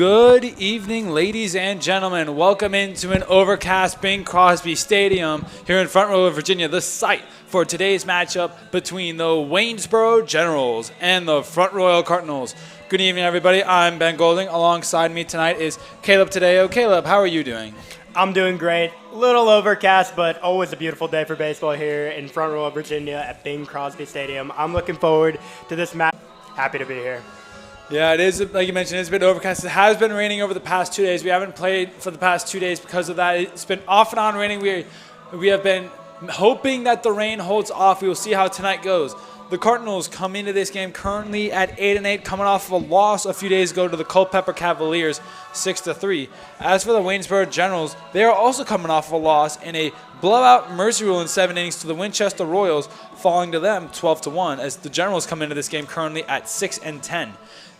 Good evening, ladies and gentlemen. Welcome into an overcast Bing Crosby Stadium here in Front Royal, Virginia, the site for today's matchup between the Waynesboro Generals and the Front Royal Cardinals. Good evening, everybody. I'm Ben Golding. Alongside me tonight is Caleb Tadeo. Caleb, how are you doing? I'm doing great. Little overcast, but always a beautiful day for baseball here in Front Royal, Virginia at Bing Crosby Stadium. I'm looking forward to this match. Happy to be here. Yeah, it is, like you mentioned, it's been overcast. It has been raining over the past 2 days. We haven't played for the past 2 days because of that. It's been off and on raining. We have been hoping that the rain holds off. We will see how tonight goes. The Cardinals come into this game currently at 8-8, coming off of a loss a few days ago to the Culpeper Cavaliers, 6-3. As for the Waynesboro Generals, they are also coming off of a loss in a blowout mercy rule in 7 innings to the Winchester Royals, falling to them 12-1. As the Generals come into this game currently at 6-10.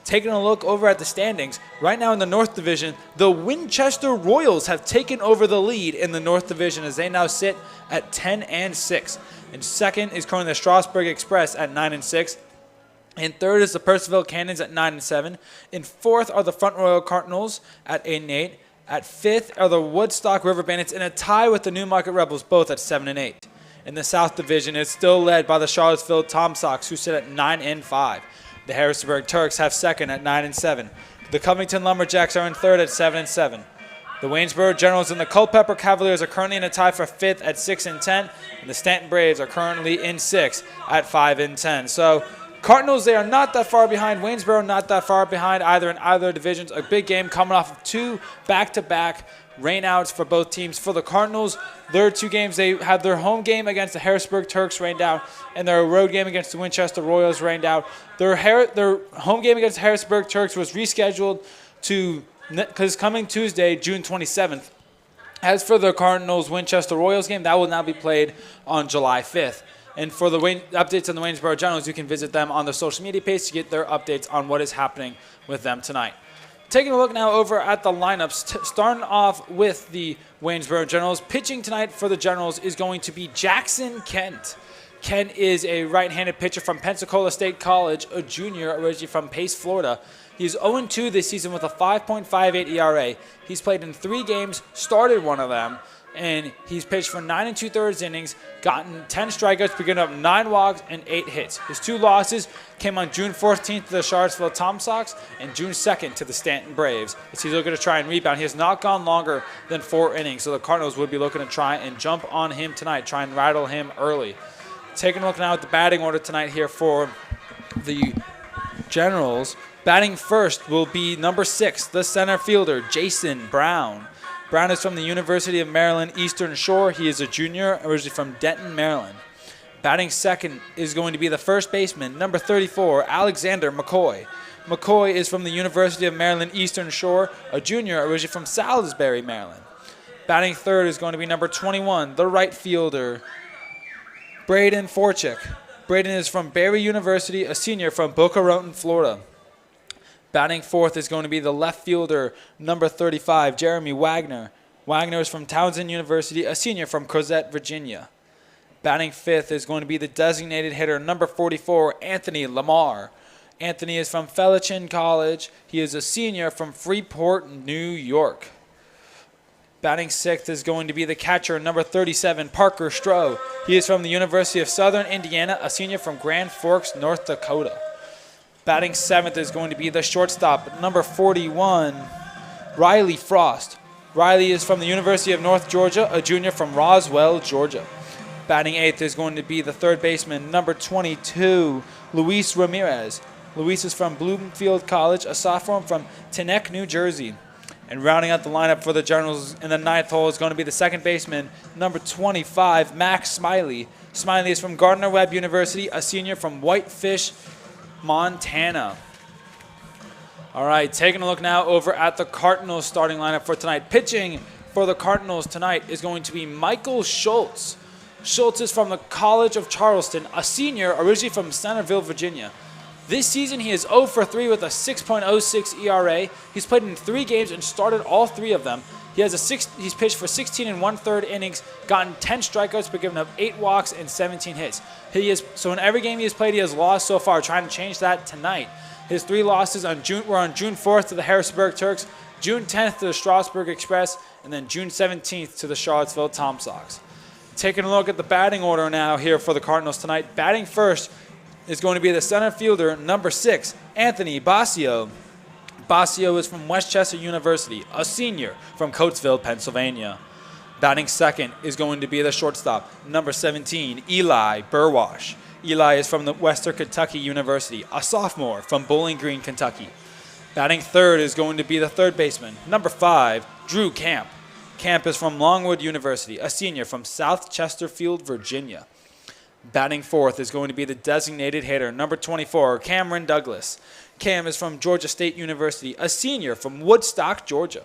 Taking a look over at the standings, right now in the North Division, the Winchester Royals have taken over the lead in the North Division as they now sit at 10-6. And second is currently the Strasburg Express at 9-6. In third is the Purcellville Cannons at 9-7. In fourth are the Front Royal Cardinals at 8-8. At fifth are the Woodstock River Bandits in a tie with the Newmarket Rebels, both at 7-8. In the South Division, it's still led by the Charlottesville Tom Sox, who sit at 9-5. The Harrisburg Turks have second at 9-7. The Covington Lumberjacks are in third at 7-7. The Waynesboro Generals and the Culpeper Cavaliers are currently in a tie for fifth at 6-10. And the Stanton Braves are currently in sixth at 5-10. So Cardinals, they are not that far behind. Waynesboro not that far behind either in either divisions. A big game coming off of two back-to-back rainouts for both teams. For the Cardinals, their two games, they had their home game against the Harrisburg Turks rained out, and their road game against the Winchester Royals rained out. Their home game against the Harrisburg Turks was rescheduled to because coming Tuesday, June 27th. As for the Cardinals Winchester Royals game, that will now be played on July 5th. And for the updates on the Waynesboro Generals, you can visit them on their social media page to get their updates on what is happening with them tonight. Taking a look now over at the lineups, starting off with the Waynesboro Generals. Pitching tonight for the Generals is going to be Jackson Kent. Kent is a right-handed pitcher from Pensacola State College, a junior originally from Pace, Florida. He's 0-2 this season with a 5.58 ERA. He's played in 3 games, started one of them, and he's pitched for 9 2/3 innings, gotten 10 strikeouts, picking up 9 walks and 8 hits. His 2 losses came on June 14th to the Charlottesville Tom Sox and June 2nd to the Stanton Braves. As he's looking to try and rebound. He has not gone longer than 4 innings, so the Cardinals would be looking to try and jump on him tonight, try and rattle him early. Taking a look now at the batting order tonight here for the Generals. Batting first will be number 6, the center fielder, Jason Brown. Brown is from the University of Maryland Eastern Shore. He is a junior, originally from Denton, Maryland. Batting second is going to be the first baseman, number 34, Alexander McCoy. McCoy is from the University of Maryland Eastern Shore, a junior, originally from Salisbury, Maryland. Batting third is going to be number 21, the right fielder, Braden Forchik. Braden is from Barry University, a senior from Boca Raton, Florida. Batting fourth is going to be the left fielder, number 35, Jeremy Wagner. Wagner is from Townsend University, a senior from Crozet, Virginia. Batting fifth is going to be the designated hitter, number 44, Anthony Lamar. Anthony is from Fellichin College. He is a senior from Freeport, New York. Batting sixth is going to be the catcher, number 37, Parker Stroh. He is from the University of Southern Indiana, a senior from Grand Forks, North Dakota. Batting seventh is going to be the shortstop, number 41, Riley Frost. Riley is from the University of North Georgia, a junior from Roswell, Georgia. Batting eighth is going to be the third baseman, number 22, Luis Ramirez. Luis is from Bloomfield College, a sophomore from Teaneck, New Jersey. And rounding out the lineup for the Generals in the ninth hole is going to be the second baseman, number 25, Max Smiley. Smiley is from Gardner-Webb University, a senior from Whitefish, Montana. All right, taking a look now over at the Cardinals starting lineup for tonight. Pitching for the Cardinals tonight is going to be Michael Schultz. Schultz is from the College of Charleston, a senior originally from Centerville, Virginia. This season, he is 0 for 3 with a 6.06 ERA. He's played in 3 games and started all 3 of them. He's pitched for 16 and 1/3 innings, gotten 10 strikeouts, but given up 8 walks and 17 hits. So in every game he has played, he has lost so far. Trying to change that tonight. His 3 losses were on June 4th to the Harrisburg Turks, June 10th to the Strasburg Express, and then June 17th to the Charlottesville Tom Sox. Taking a look at the batting order now here for the Cardinals tonight. Batting first is going to be the center fielder, number 6, Anthony Basio. Basio is from Westchester University, a senior from Coatesville, Pennsylvania. Batting second is going to be the shortstop, number 17, Eli Burwash. Eli is from the Western Kentucky University, a sophomore from Bowling Green, Kentucky. Batting third is going to be the third baseman, number 5, Drew Camp. Camp is from Longwood University, a senior from South Chesterfield, Virginia. Batting fourth is going to be the designated hitter, number 24, Cameron Douglas. Cam is from Georgia State University, a senior from Woodstock, Georgia.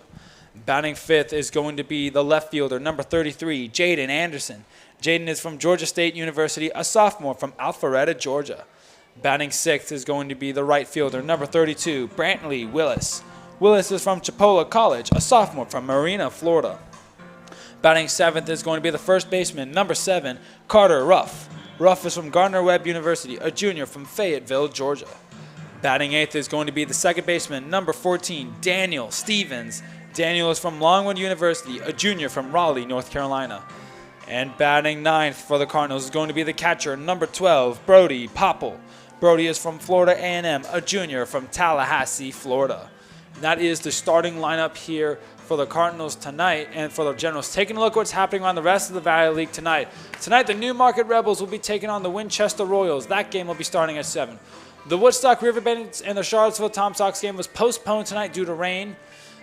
Batting fifth is going to be the left fielder, number 33, Jaden Anderson. Jaden is from Georgia State University, a sophomore from Alpharetta, Georgia. Batting sixth is going to be the right fielder, number 32, Brantley Willis. Willis is from Chipola College, a sophomore from Marina, Florida. Batting seventh is going to be the first baseman, number 7, Carter Ruff. Ruff is from Gardner-Webb University, a junior from Fayetteville, Georgia. Batting eighth is going to be the second baseman, number 14, Daniel Stevens. Daniel is from Longwood University, a junior from Raleigh, North Carolina. And batting ninth for the Cardinals is going to be the catcher, number 12, Brody Popple. Brody is from Florida A&M, a junior from Tallahassee, Florida. And that is the starting lineup here for the Cardinals tonight and for the Generals. Taking a look at what's happening on the rest of the Valley League tonight. Tonight, the Newmarket Rebels will be taking on the Winchester Royals. That game will be starting at 7. The Woodstock River Bandits and the Charlottesville Tom Sox game was postponed tonight due to rain.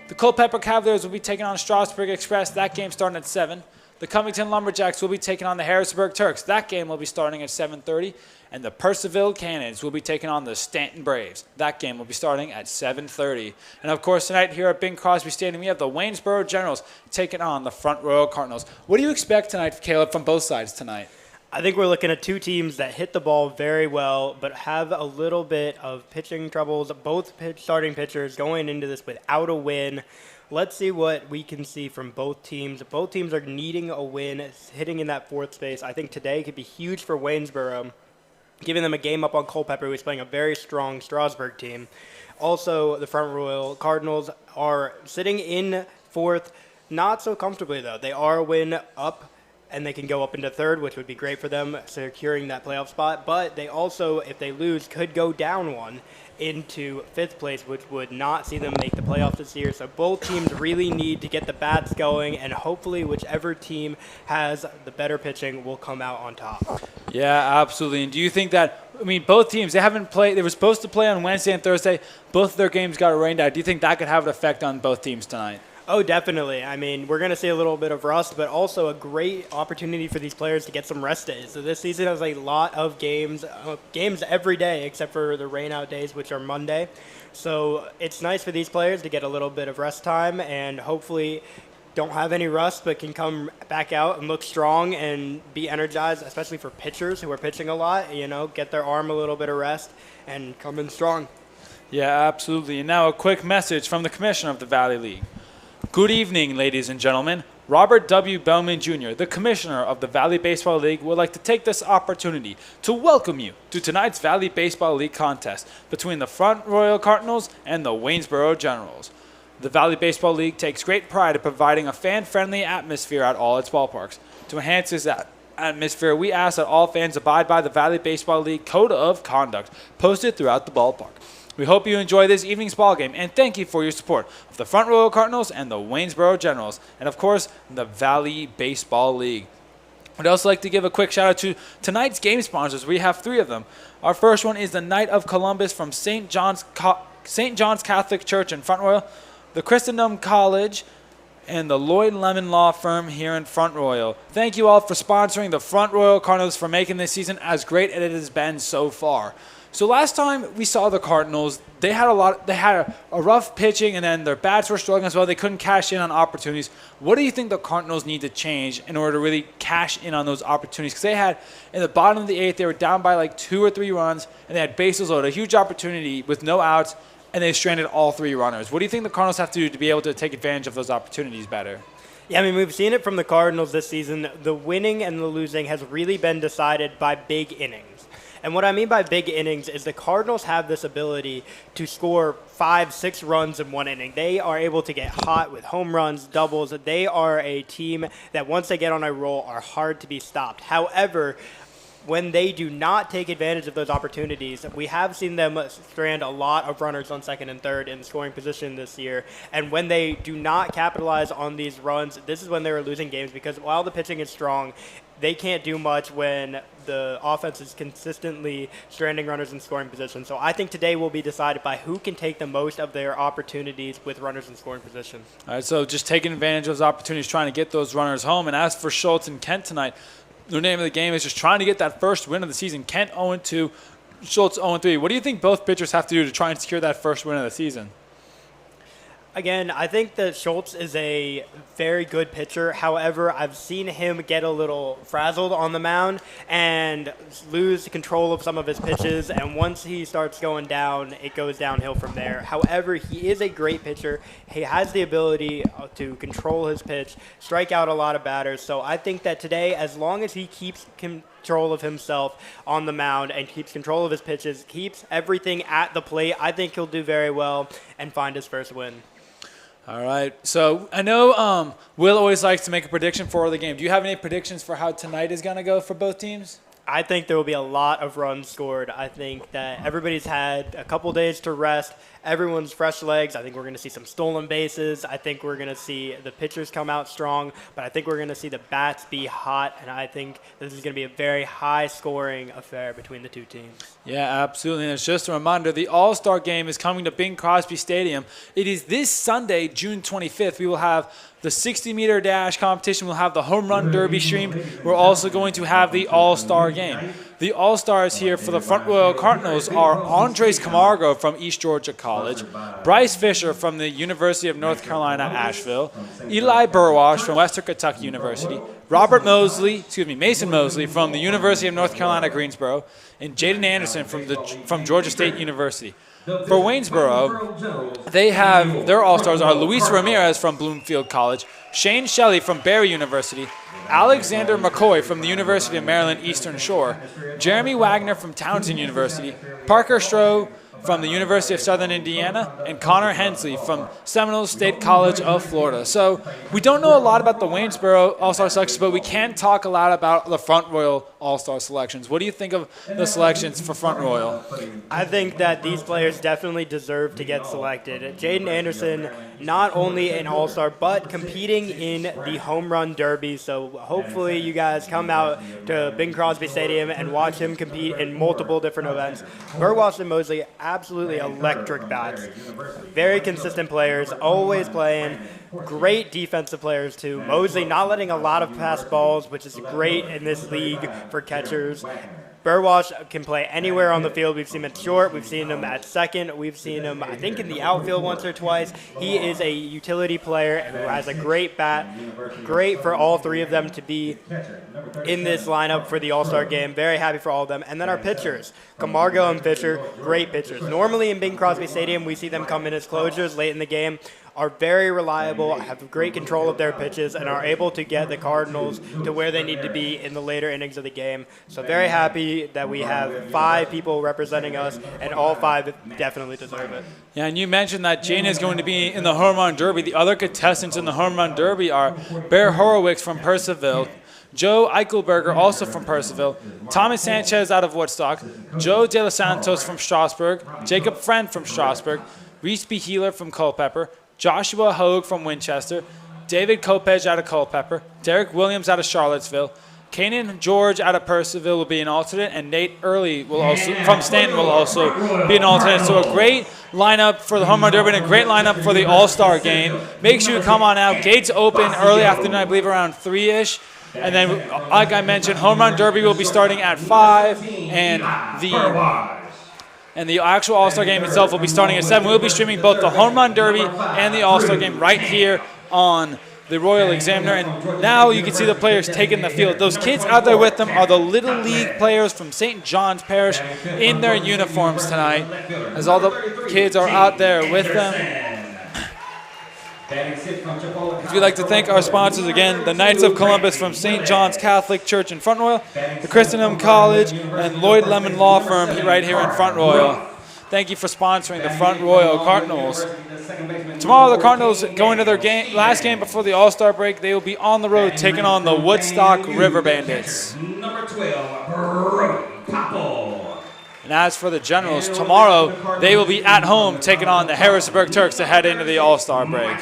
The Culpeper Cavaliers will be taking on Strasburg Express. That game starting at 7. The Covington Lumberjacks will be taking on the Harrisburg Turks. That game will be starting at 7:30. And the Percival Cannons will be taking on the Stanton Braves. That game will be starting at 7:30. And of course, tonight here at Bing Crosby Stadium, we have the Waynesboro Generals taking on the Front Royal Cardinals. What do you expect tonight, Caleb, from both sides tonight? I think we're looking at two teams that hit the ball very well, but have a little bit of pitching troubles. Both starting pitchers going into this without a win. Let's see what we can see from both teams. Both teams are needing a win, hitting in that fourth space. I think today could be huge for Waynesboro, giving them a game up on Culpeper, who's playing a very strong Strasburg team. Also, the Front Royal Cardinals are sitting in fourth, not so comfortably, though. They are a win up, and they can go up into third, which would be great for them, securing that playoff spot. But they also, if they lose, could go down one into fifth place, which would not see them make the playoffs this year. So both teams really need to get the bats going, and hopefully whichever team has the better pitching will come out on top. Yeah, absolutely. And do you think that, both teams, they were supposed to play on Wednesday and Thursday. Both of their games got rained out. Do you think that could have an effect on both teams tonight? Oh, definitely. We're going to see a little bit of rust, but also a great opportunity for these players to get some rest days. So this season has a lot of games every day except for the rain-out days, which are Monday. So it's nice for these players to get a little bit of rest time and hopefully don't have any rust but can come back out and look strong and be energized, especially for pitchers who are pitching a lot, get their arm a little bit of rest and come in strong. Yeah, absolutely. And now a quick message from the commissioner of the Valley League. Good evening, ladies and gentlemen. Robert W. Bellman Jr., the commissioner of the Valley Baseball League, would like to take this opportunity to welcome you to tonight's Valley Baseball League contest between the Front Royal Cardinals and the Waynesboro Generals. The Valley Baseball League takes great pride in providing a fan-friendly atmosphere at all its ballparks. To enhance this atmosphere, we ask that all fans abide by the Valley Baseball League Code of Conduct posted throughout the ballpark. We hope you enjoy this evening's ballgame, and thank you for your support of the Front Royal Cardinals and the Waynesboro Generals, and of course, the Valley Baseball League. I'd also like to give a quick shout out to tonight's game sponsors. We have 3 of them. Our first one is the Knight of Columbus from St. John's Catholic Church in Front Royal, the Christendom College, and the Lloyd Lemon Law Firm here in Front Royal. Thank you all for sponsoring the Front Royal Cardinals, for making this season as great as it has been so far. So last time we saw the Cardinals, they had a rough pitching, and then their bats were struggling as well. They couldn't cash in on opportunities. What do you think the Cardinals need to change in order to really cash in on those opportunities? Because they had, in the bottom of the 8th, they were down by 2 or 3 runs, and they had bases loaded, a huge opportunity with no outs, and they stranded all 3 runners. What do you think the Cardinals have to do to be able to take advantage of those opportunities better? Yeah, I mean, we've seen it from the Cardinals this season. The winning and the losing has really been decided by big innings. And what I mean by big innings is the Cardinals have this ability to score 5-6 runs in one inning. They are able to get hot with home runs, doubles. They are a team that once they get on a roll are hard to be stopped. However, when they do not take advantage of those opportunities, we have seen them strand a lot of runners on second and third in scoring position this year. And when they do not capitalize on these runs, this is when they are losing games, because while the pitching is strong, they can't do much when the offense is consistently stranding runners in scoring position. So I think today will be decided by who can take the most of their opportunities with runners in scoring position. All right, so just taking advantage of those opportunities, trying to get those runners home. And as for Schultz and Kent tonight, the name of the game is just trying to get that first win of the season. Kent 0-2, Schultz 0-3. What do you think both pitchers have to do to try and secure that first win of the season? Again, I think that Schultz is a very good pitcher. However, I've seen him get a little frazzled on the mound and lose control of some of his pitches. And once he starts going down, it goes downhill from there. However, he is a great pitcher. He has the ability to control his pitch, strike out a lot of batters. So I think that today, as long as he keeps control of himself on the mound and keeps control of his pitches, keeps everything at the plate, I think he'll do very well and find his first win. All right. So I know Will always likes to make a prediction for the game. Do you have any predictions for how tonight is going to go for both teams? I think there will be a lot of runs scored. I think that everybody's had a couple days to rest. Everyone's fresh legs. I think we're going to see some stolen bases. I think we're going to see the pitchers come out strong, but I think we're going to see the bats be hot, and I think this is going to be a very high-scoring affair between the two teams. Yeah, absolutely. And it's just a reminder, the All-Star Game is coming to Bing Crosby Stadium. It is this Sunday, June 25th. We will have the 60-meter dash competition. We'll have the home run derby streamed. We're also going to have the All-Star Game. The All-Stars here for the Front Royal Cardinals are Andres Camargo from East Georgia College, Bryce Fisher from the University of North Carolina, Asheville, Eli Burwash from Western Kentucky University, Mason Mosley from the University of North Carolina, Greensboro, and Jaden Anderson from Georgia State University. For Waynesboro, they have their All-Stars are Luis Ramirez from Bloomfield College, Shane Shelley from Barry University, Alexander McCoy from the University of Maryland Eastern Shore, Jeremy Wagner from Townsend University, Parker Stroh from the University of Southern Indiana, and Connor Hensley from Seminole State College of Florida. So we don't know a lot about the Waynesboro All-Star selections, but we can talk a lot about the Front Royal All-Star selections. What do you think of the selections for Front Royal? I think that these players definitely deserve to get selected. Jaden Anderson, not only an All-Star, but competing in the Home Run Derby. So hopefully you guys come out to Bing Crosby Stadium and watch him compete in multiple different events. Burwash and Mosley, absolutely electric bats. Very consistent players, always playing. Great defensive players, too. Mosley not letting a lot of pass balls, which is great in this league for catchers. Burwash can play anywhere on the field. We've seen him at short. We've seen him at second. We've seen him, I think, in the outfield once or twice. He is a utility player who has a great bat. Great for all three of them to be in this lineup for the All-Star game. Very happy for all of them. And then our pitchers, Camargo and Fisher, great pitchers. Normally in Bing Crosby Stadium, we see them come in as closers late in the game. Are very reliable, have great control of their pitches, and are able to get the Cardinals to where they need to be in the later innings of the game. So very happy that we have 5 people representing us, and all 5 definitely deserve it. Yeah, and you mentioned that Jane is going to be in the Home Run Derby. The other contestants in the Home Run Derby are Bear Horowitz from Percival, Joe Eichelberger, also from Percival, Thomas Sanchez out of Woodstock, Joe De Los Santos from Strasburg, Jacob Friend from Strasburg, Reese B. Healer from Culpeper, Joshua Hogue from Winchester, David Kopech out of Culpeper, Derek Williams out of Charlottesville, Kanan George out of Percival will be an alternate, and Nate Early from Stanton will also be an alternate. So a great lineup for the Home Run Derby and a great lineup for the All-Star Game. Make sure you come on out. Gates open early afternoon, I believe around 3-ish. And then, like I mentioned, Home Run Derby will be starting at 5, and the actual All-Star Game itself will be starting at 7. We'll be streaming both the Home Run Derby and the All-Star Game right here on the Royal Examiner, and now you can see the players taking the field. Those kids out there with them are the Little League players from St. John's Parish in their uniforms tonight, as all the kids are out there with them. We'd like to thank our sponsors again, the Knights of Columbus from St. John's Catholic Church in Front Royal, the Christendom College, and Lloyd Lemon Law Firm right here in Front Royal. Thank you for sponsoring the Front Royal Cardinals. Tomorrow the Cardinals go into their last game before the All-Star break. They will be on the road taking on the Woodstock River Bandits. Number 12, Brody Popple. And as for the Generals, tomorrow they will be at home taking on the Harrisburg Turks to head into the All-Star break.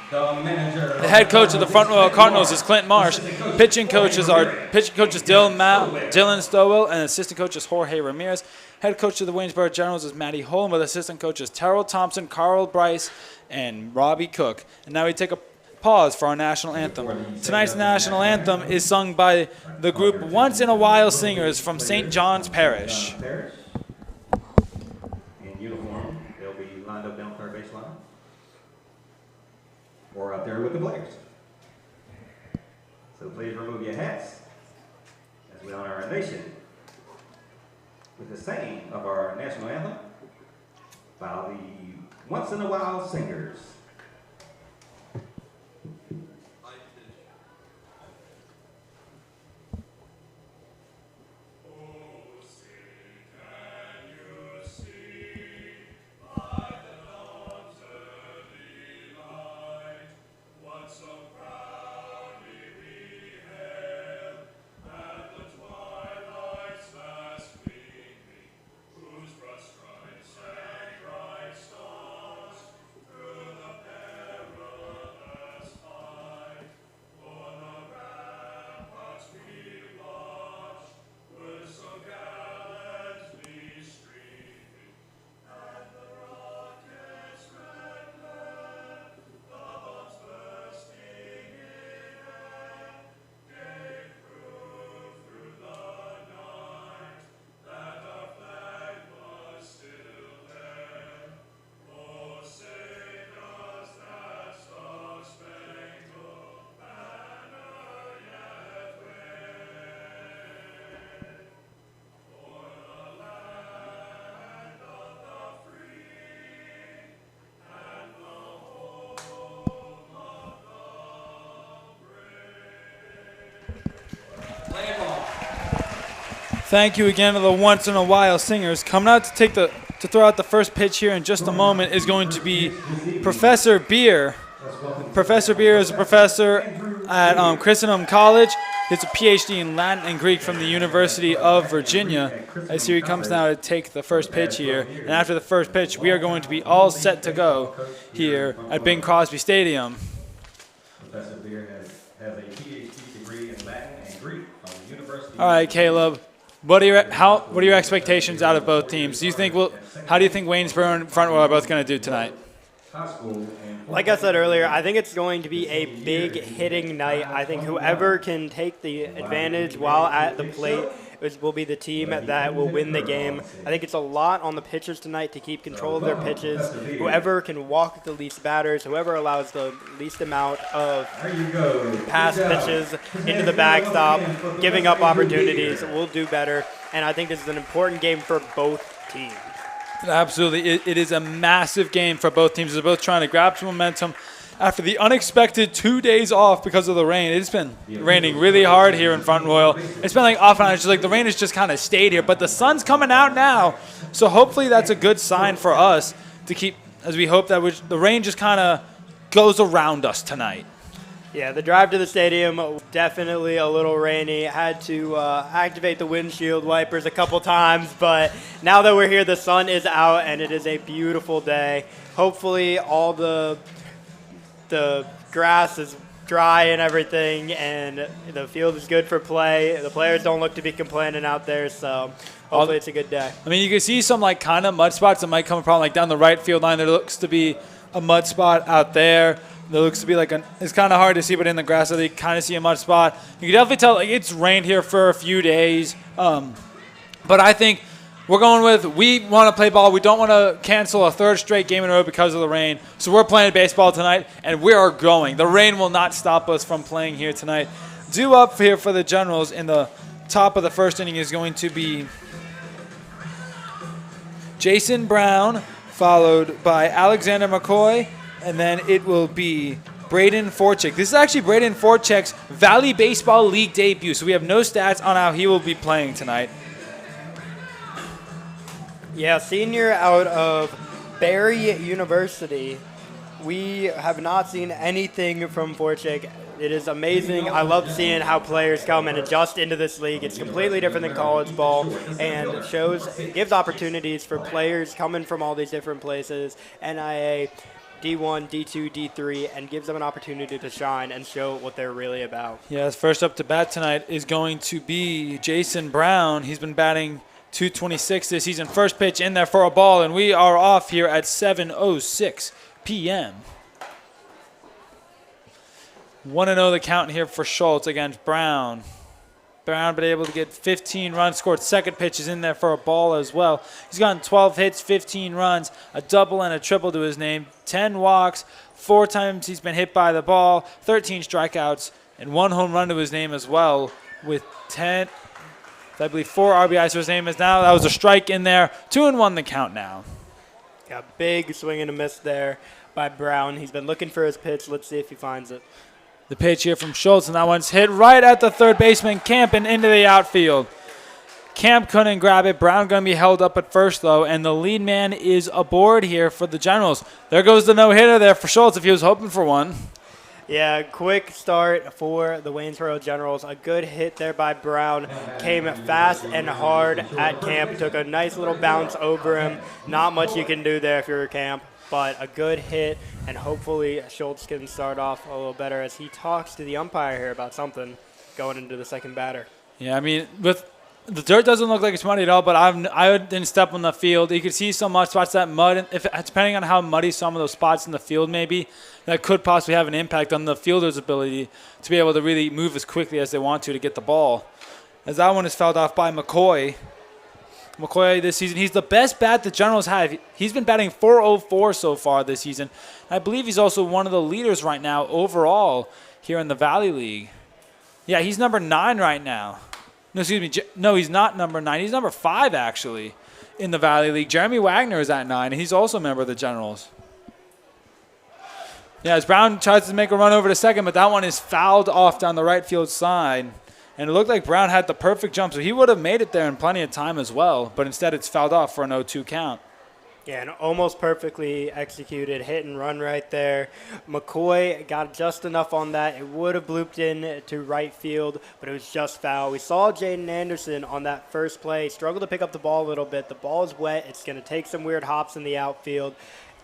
The head coach of the Front Royal Cardinals is Clint Marsh. Pitching coaches are Dylan Stowell, and assistant coach is Jorge Ramirez. Head coach of the Waynesboro Generals is Matty Holm, with assistant coaches Terrell Thompson, Carl Bryce, and Robbie Cook. And now we take a pause for our national anthem. Tonight's national anthem is sung by the group Once in a While Singers from St. John's Parish. In uniform, they'll be lined up down third baseline or out there with the players. So please remove your hats as we honor our nation with the singing of our national anthem by the Once in a While Singers. Thank you again to the Once in a While Singers. Coming out to throw out the first pitch here in just a moment is going to be Professor Beer. Professor Beer is a professor at Christendom College. He has a PhD in Latin and Greek from the University of Virginia. I see he comes now to take the first pitch here. And after the first pitch, we are going to be all set to go here at Bing Crosby Stadium. Professor Beer has a PhD degree in Latin and Greek from the University. All right, Caleb. What are your expectations out of both teams? How do you think Waynesboro and Front Royal are both going to do tonight? Like I said earlier, I think it's going to be a big hitting night. I think whoever can take the advantage while at the plate will be the team that will win the game. I think it's a lot on the pitchers tonight to keep control of their pitches. Whoever can walk the least batters, whoever allows the least amount of pass pitches into the backstop, giving up opportunities, will do better. And I think this is an important game for both teams. Absolutely. It is a massive game for both teams. They're both trying to grab some momentum after the unexpected 2 days off because of the rain. It's been raining really hard here in Front Royal. It's been like off and on. It's just like the rain has just kind of stayed here, but the sun's coming out now. So hopefully that's a good sign for us to keep, as we hope that the rain just kind of goes around us tonight. Yeah, the drive to the stadium, definitely a little rainy. Had to activate the windshield wipers a couple times, but now that we're here, the sun is out, and it is a beautiful day. Hopefully all the grass is dry and everything, and the field is good for play. The players don't look to be complaining out there, so hopefully it's a good day. I mean, you can see some like kind of mud spots that might come from like down the right field line. There looks to be a mud spot out there. There looks to be like it's kind of hard to see, but in the grass, so you kind of see a mud spot. You can definitely tell like it's rained here for a few days. But I think We're going with we want to play ball. We don't want to cancel a third straight game in a row because of the rain. So we're playing baseball tonight, and we are going. The rain will not stop us from playing here tonight. Due up here for the Generals in the top of the first inning is going to be Jason Brown, followed by Alexander McCoy, and then it will be Braden Forchek. This is actually Braden Forchek's Valley Baseball League debut, so we have no stats on how he will be playing tonight. Yeah, senior out of Barry University. We have not seen anything from Forchek. It is amazing. I love seeing how players come and adjust into this league. It's completely different than college ball and gives opportunities for players coming from all these different places, NIA, D1, D2, D3, and gives them an opportunity to shine and show what they're really about. Yes, first up to bat tonight is going to be Jason Brown. He's been batting .226 this season. First pitch in there for a ball, and we are off here at 7:06 p.m. 1-0 the count here for Schultz against Brown. Brown been able to get 15 runs, scored second pitch is in there for a ball as well. He's gotten 12 hits, 15 runs, a double and a triple to his name, 10 walks, 4 times he's been hit by the ball, 13 strikeouts, and 1 home run to his name as well with 10, I believe 4 RBIs to his name is now. That was a strike in there. 2-1 the count now. Yeah, big swing and a miss there by Brown. He's been looking for his pitch. Let's see if he finds it. The pitch here from Schultz, and that one's hit right at the third baseman, Camp, and into the outfield. Camp couldn't grab it. Brown going to be held up at first, though, and the lead man is aboard here for the Generals. There goes the no-hitter there for Schultz if he was hoping for one. Yeah, quick start for the Waynesboro Generals. A good hit there by Brown. Came fast and hard at Camp. Took a nice little bounce over him. Not much you can do there if you're a Camp, but a good hit, and hopefully Schultz can start off a little better as he talks to the umpire here about something going into the second batter. Yeah, I mean, with the dirt doesn't look like it's muddy at all, but I didn't step on the field. You could see some mud spots, that mud, depending on how muddy some of those spots in the field may be, that could possibly have an impact on the fielder's ability to be able to really move as quickly as they want to get the ball. As that one is fouled off by McCoy. McCoy this season, he's the best bat the Generals have. He's been batting .404 so far this season. I believe he's also one of the leaders right now overall here in the Valley League. Yeah, he's number 9 right now. No, excuse me. No, he's not number 9. He's number 5, actually, in the Valley League. Jeremy Wagner is at 9, and he's also a member of the Generals. Yeah, as Brown tries to make a run over to second, but that one is fouled off down the right field side. And it looked like Brown had the perfect jump, so he would have made it there in plenty of time as well. But instead, it's fouled off for an 0-2 count. Yeah, and almost perfectly executed hit and run right there. McCoy got just enough on that. It would have blooped in to right field, but it was just foul. We saw Jaden Anderson on that first play struggle to pick up the ball a little bit. The ball is wet. It's going to take some weird hops in the outfield.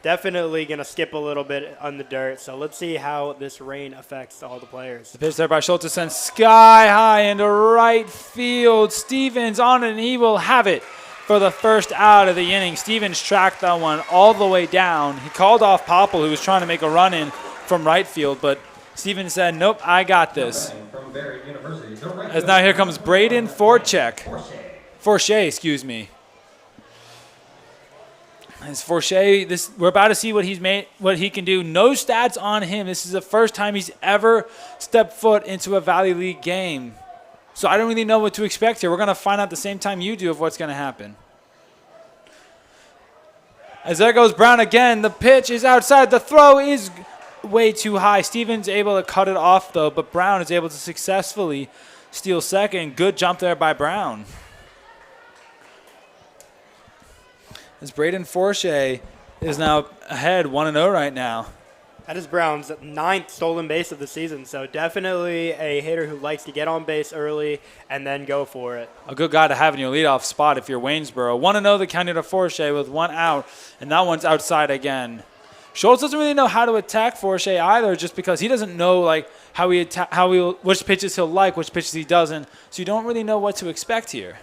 Definitely going to skip a little bit on the dirt. So let's see how this rain affects all the players. The pitch there by Schultz sent sky high into right field. Stevens on it, and he will have it for the first out of the inning. Stevens tracked that one all the way down. He called off Popple, who was trying to make a run in from right field, but Stevens said, nope, I got this. As now here comes Braden Forche, excuse me. As Forche, we're about to see what he can do. No stats on him. This is the first time he's ever stepped foot into a Valley League game. So I don't really know what to expect here. We're going to find out the same time you do of what's going to happen. As there goes Brown again. The pitch is outside. The throw is way too high. Stevens able to cut it off, though, but Brown is able to successfully steal second. Good jump there by Brown. As Braden Forche is now ahead 1-0 right now. That is Brown's 9th stolen base of the season, so definitely a hitter who likes to get on base early and then go for it. A good guy to have in your leadoff spot if you're Waynesboro. 1-0 the county to Forche with 1 out, and that one's outside again. Schultz doesn't really know how to attack Forche either, just because he doesn't know which pitches he'll like, which pitches he doesn't. So you don't really know what to expect here.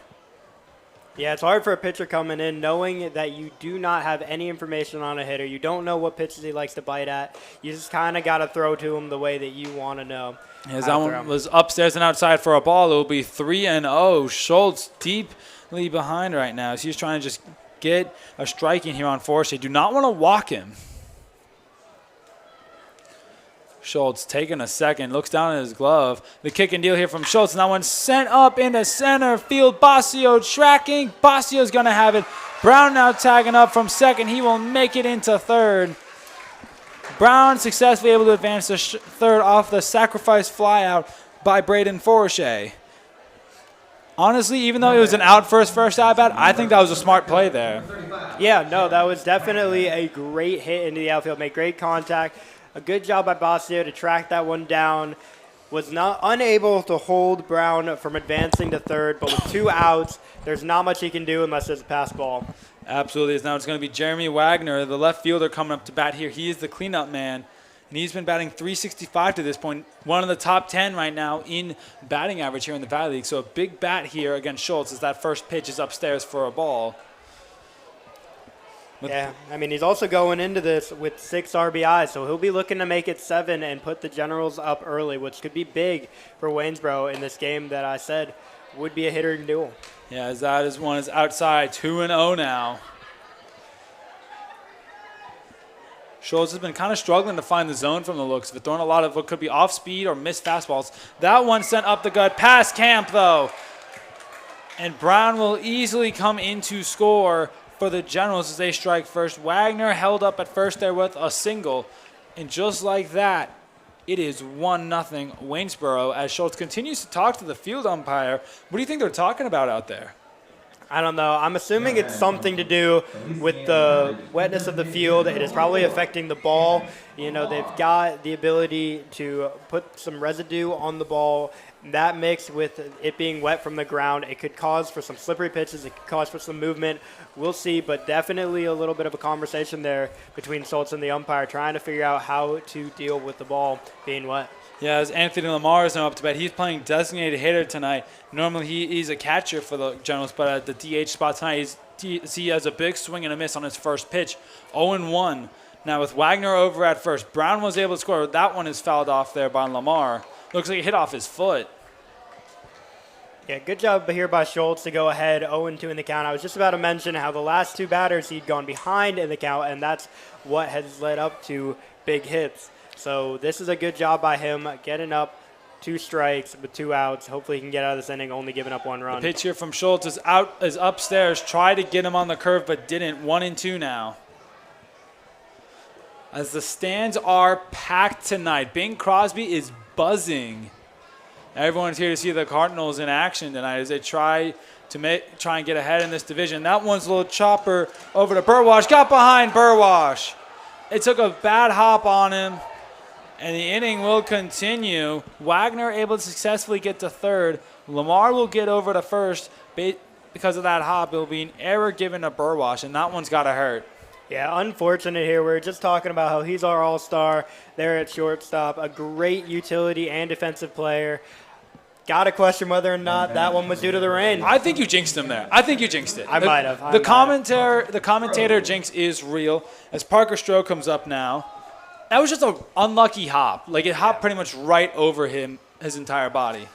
Yeah, it's hard for a pitcher coming in knowing that you do not have any information on a hitter. You don't know what pitches he likes to bite at. You just kind of got to throw to him the way that you want to know. As that one was upstairs and outside for a ball, it will be 3-0. Schultz deeply behind right now. So he's trying to just get a strike in here on Force. They do not want to walk him. Schultz taking a second, looks down at his glove. The kick and deal here from Schultz, and that one sent up into center field. Basio tracking. Basio's going to have it. Brown now tagging up from second. He will make it into third. Brown successfully able to advance to third off the sacrifice flyout by Braden Forche. Honestly, even though it was an out first at-bat, I think that was a smart play there. Yeah, no, that was definitely a great hit into the outfield. Made great contact. A good job by Basio to track that one down. Was not unable to hold Brown from advancing to third, but with 2 outs, there's not much he can do unless it's a pass ball. Absolutely. Now it's going to be Jeremy Wagner, the left fielder, coming up to bat here. He is the cleanup man, and he's been batting .365 to this point. One of the top 10 right now in batting average here in the Valley League. So a big bat here against Schultz as that first pitch is upstairs for a ball. Yeah, I mean, he's also going into this with 6 RBIs, so he'll be looking to make it 7 and put the Generals up early, which could be big for Waynesboro in this game that I said would be a hittering duel. Yeah, as that is one is outside, 2-0 now. Schultz has been kind of struggling to find the zone from the looks of it, throwing a lot of what could be off speed or missed fastballs. That one sent up the gut, past Camp though. And Brown will easily come in to score for the Generals as they strike first. Wagner held up at first there with a single. And just like that, it is 1-0 Waynesboro as Schultz continues to talk to the field umpire. What do you think they're talking about out there? I don't know. I'm assuming it's something to do with the wetness of the field. It is probably affecting the ball. You know, they've got the ability to put some residue on the ball. That mixed with it being wet from the ground, it could cause for some slippery pitches. It could cause for some movement. We'll see, but definitely a little bit of a conversation there between Schultz and the umpire trying to figure out how to deal with the ball being wet. Yeah, as Anthony Lamar is now up to bat, he's playing designated hitter tonight. Normally he's a catcher for the Generals, but at the DH spot tonight, he has a big swing and a miss on his first pitch. 0-1. Now with Wagner over at first, Brown was able to score. That one is fouled off there by Lamar. Looks like it hit off his foot. Yeah, good job here by Schultz to go ahead 0-2 in the count. I was just about to mention how the last 2 batters he'd gone behind in the count, and that's what has led up to big hits. So this is a good job by him getting up 2 strikes with 2 outs. Hopefully he can get out of this inning only giving up 1 run. The pitch here from Schultz is upstairs. Tried to get him on the curve but didn't. 1-2 now. As the stands are packed tonight. Bing Crosby is buzzing. Everyone's here to see the Cardinals in action tonight as they try and get ahead in this division. That one's a little chopper over to Burwash. Got behind Burwash. It took a bad hop on him, and the inning will continue. Wagner able to successfully get to third. Lamar will get over to first. Because of that hop, it will be an error given to Burwash, and that one's got to hurt. Yeah, unfortunate here. We were just talking about how he's our all-star there at shortstop, a great utility and defensive player. Got to question whether or not that one was due to the rain. I think you jinxed him there. I think you jinxed it. I might have. The commentator jinx is real. As Parker Stroh comes up now, that was just an unlucky hop. Like, it hopped pretty much right over him, his entire body.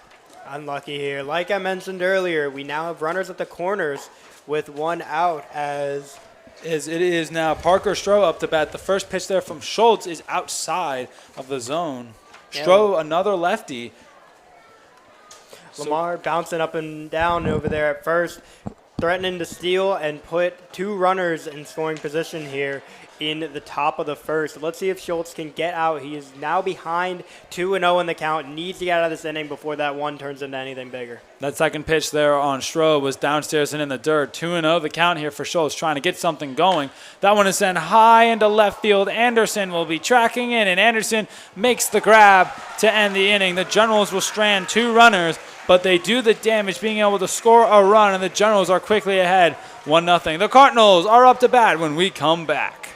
Unlucky here. Like I mentioned earlier, we now have runners at the corners with 1 out as it is now Parker Stroh up to bat. The first pitch there from Schultz is outside of the zone. Stroh, another lefty. Lamar bouncing up and down over there at first, threatening to steal and put 2 runners in scoring position here in the top of the first. Let's see if Schultz can get out. He is now behind 2-0 in the count. Needs to get out of this inning before that one turns into anything bigger. That second pitch there on Stroh was downstairs and in the dirt. 2-0 the count here for Schultz, trying to get something going. That one is sent high into left field. Anderson will be tracking in, and Anderson makes the grab to end the inning. The Generals will strand 2 runners, but they do the damage, being able to score a run, and the Generals are quickly ahead 1-0. The Cardinals are up to bat when we come back.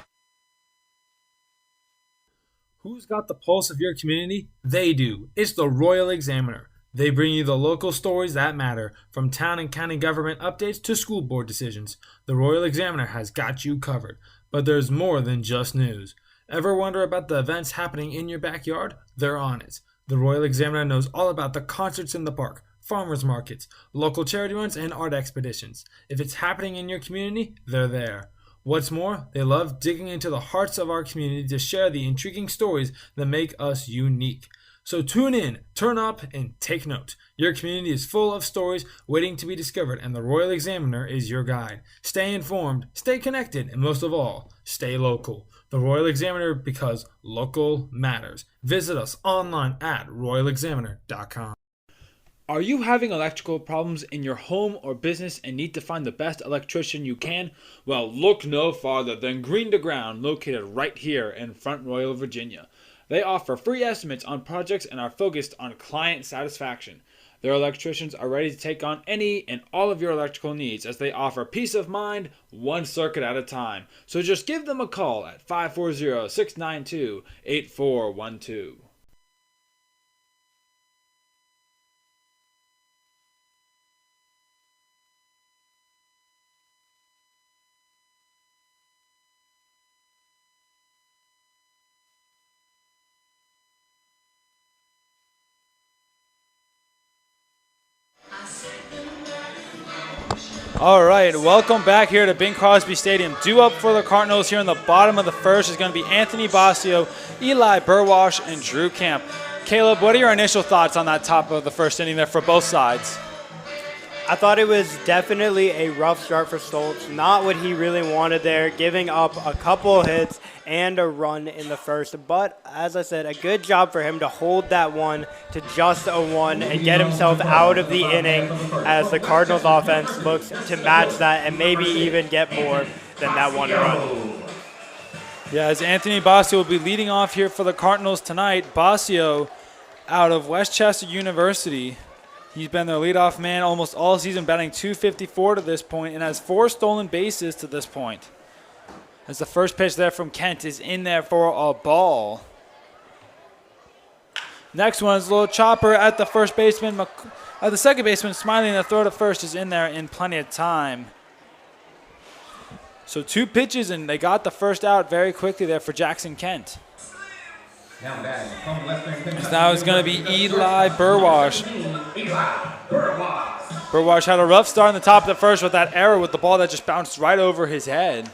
Who's got the pulse of your community? They do. It's the Royal Examiner. They bring you the local stories that matter, from town and county government updates to school board decisions. The Royal Examiner has got you covered. But there's more than just news. Ever wonder about the events happening in your backyard? They're on it. The Royal Examiner knows all about the concerts in the park, farmers markets, local charity runs, and art expeditions. If it's happening in your community, they're there. What's more, they love digging into the hearts of our community to share the intriguing stories that make us unique. So tune in, turn up, and take note. Your community is full of stories waiting to be discovered, and the Royal Examiner is your guide. Stay informed, stay connected, and most of all, stay local. The Royal Examiner, because local matters. Visit us online at royalexaminer.com. Are you having electrical problems in your home or business and need to find the best electrician you can? Well, look no farther than Green to Ground, located right here in Front Royal, Virginia. They offer free estimates on projects and are focused on client satisfaction. Their electricians are ready to take on any and all of your electrical needs as they offer peace of mind, one circuit at a time. So just give them a call at 540-692-8412. All right, welcome back here to Bing Crosby Stadium. Due up for the Cardinals here in the bottom of the first is going to be Anthony Basio, Eli Burwash, and Drew Camp. Caleb, what are your initial thoughts on that top of the first inning there for both sides? I thought it was definitely a rough start for Stoltz. Not what he really wanted there, giving up a couple hits and a run in the first. But, as I said, a good job for him to hold that one to just a one and get himself out of the inning as the Cardinals offense looks to match that and maybe even get more than that one run. Yeah, as Anthony Basio will be leading off here for the Cardinals tonight. Basio out of Westchester University. He's been their leadoff man almost all season, batting .254 to this point, and has 4 stolen bases to this point. As the first pitch there from Kent is in there for a ball. Next one is a little chopper at the first baseman. The second baseman, Smiley, and the throw to first is in there in plenty of time. So 2 pitches, and they got the first out very quickly there for Jackson Kent. Now it's going to be Eli Burwash. Burwash had a rough start in the top of the first with that error with the ball that just bounced right over his head.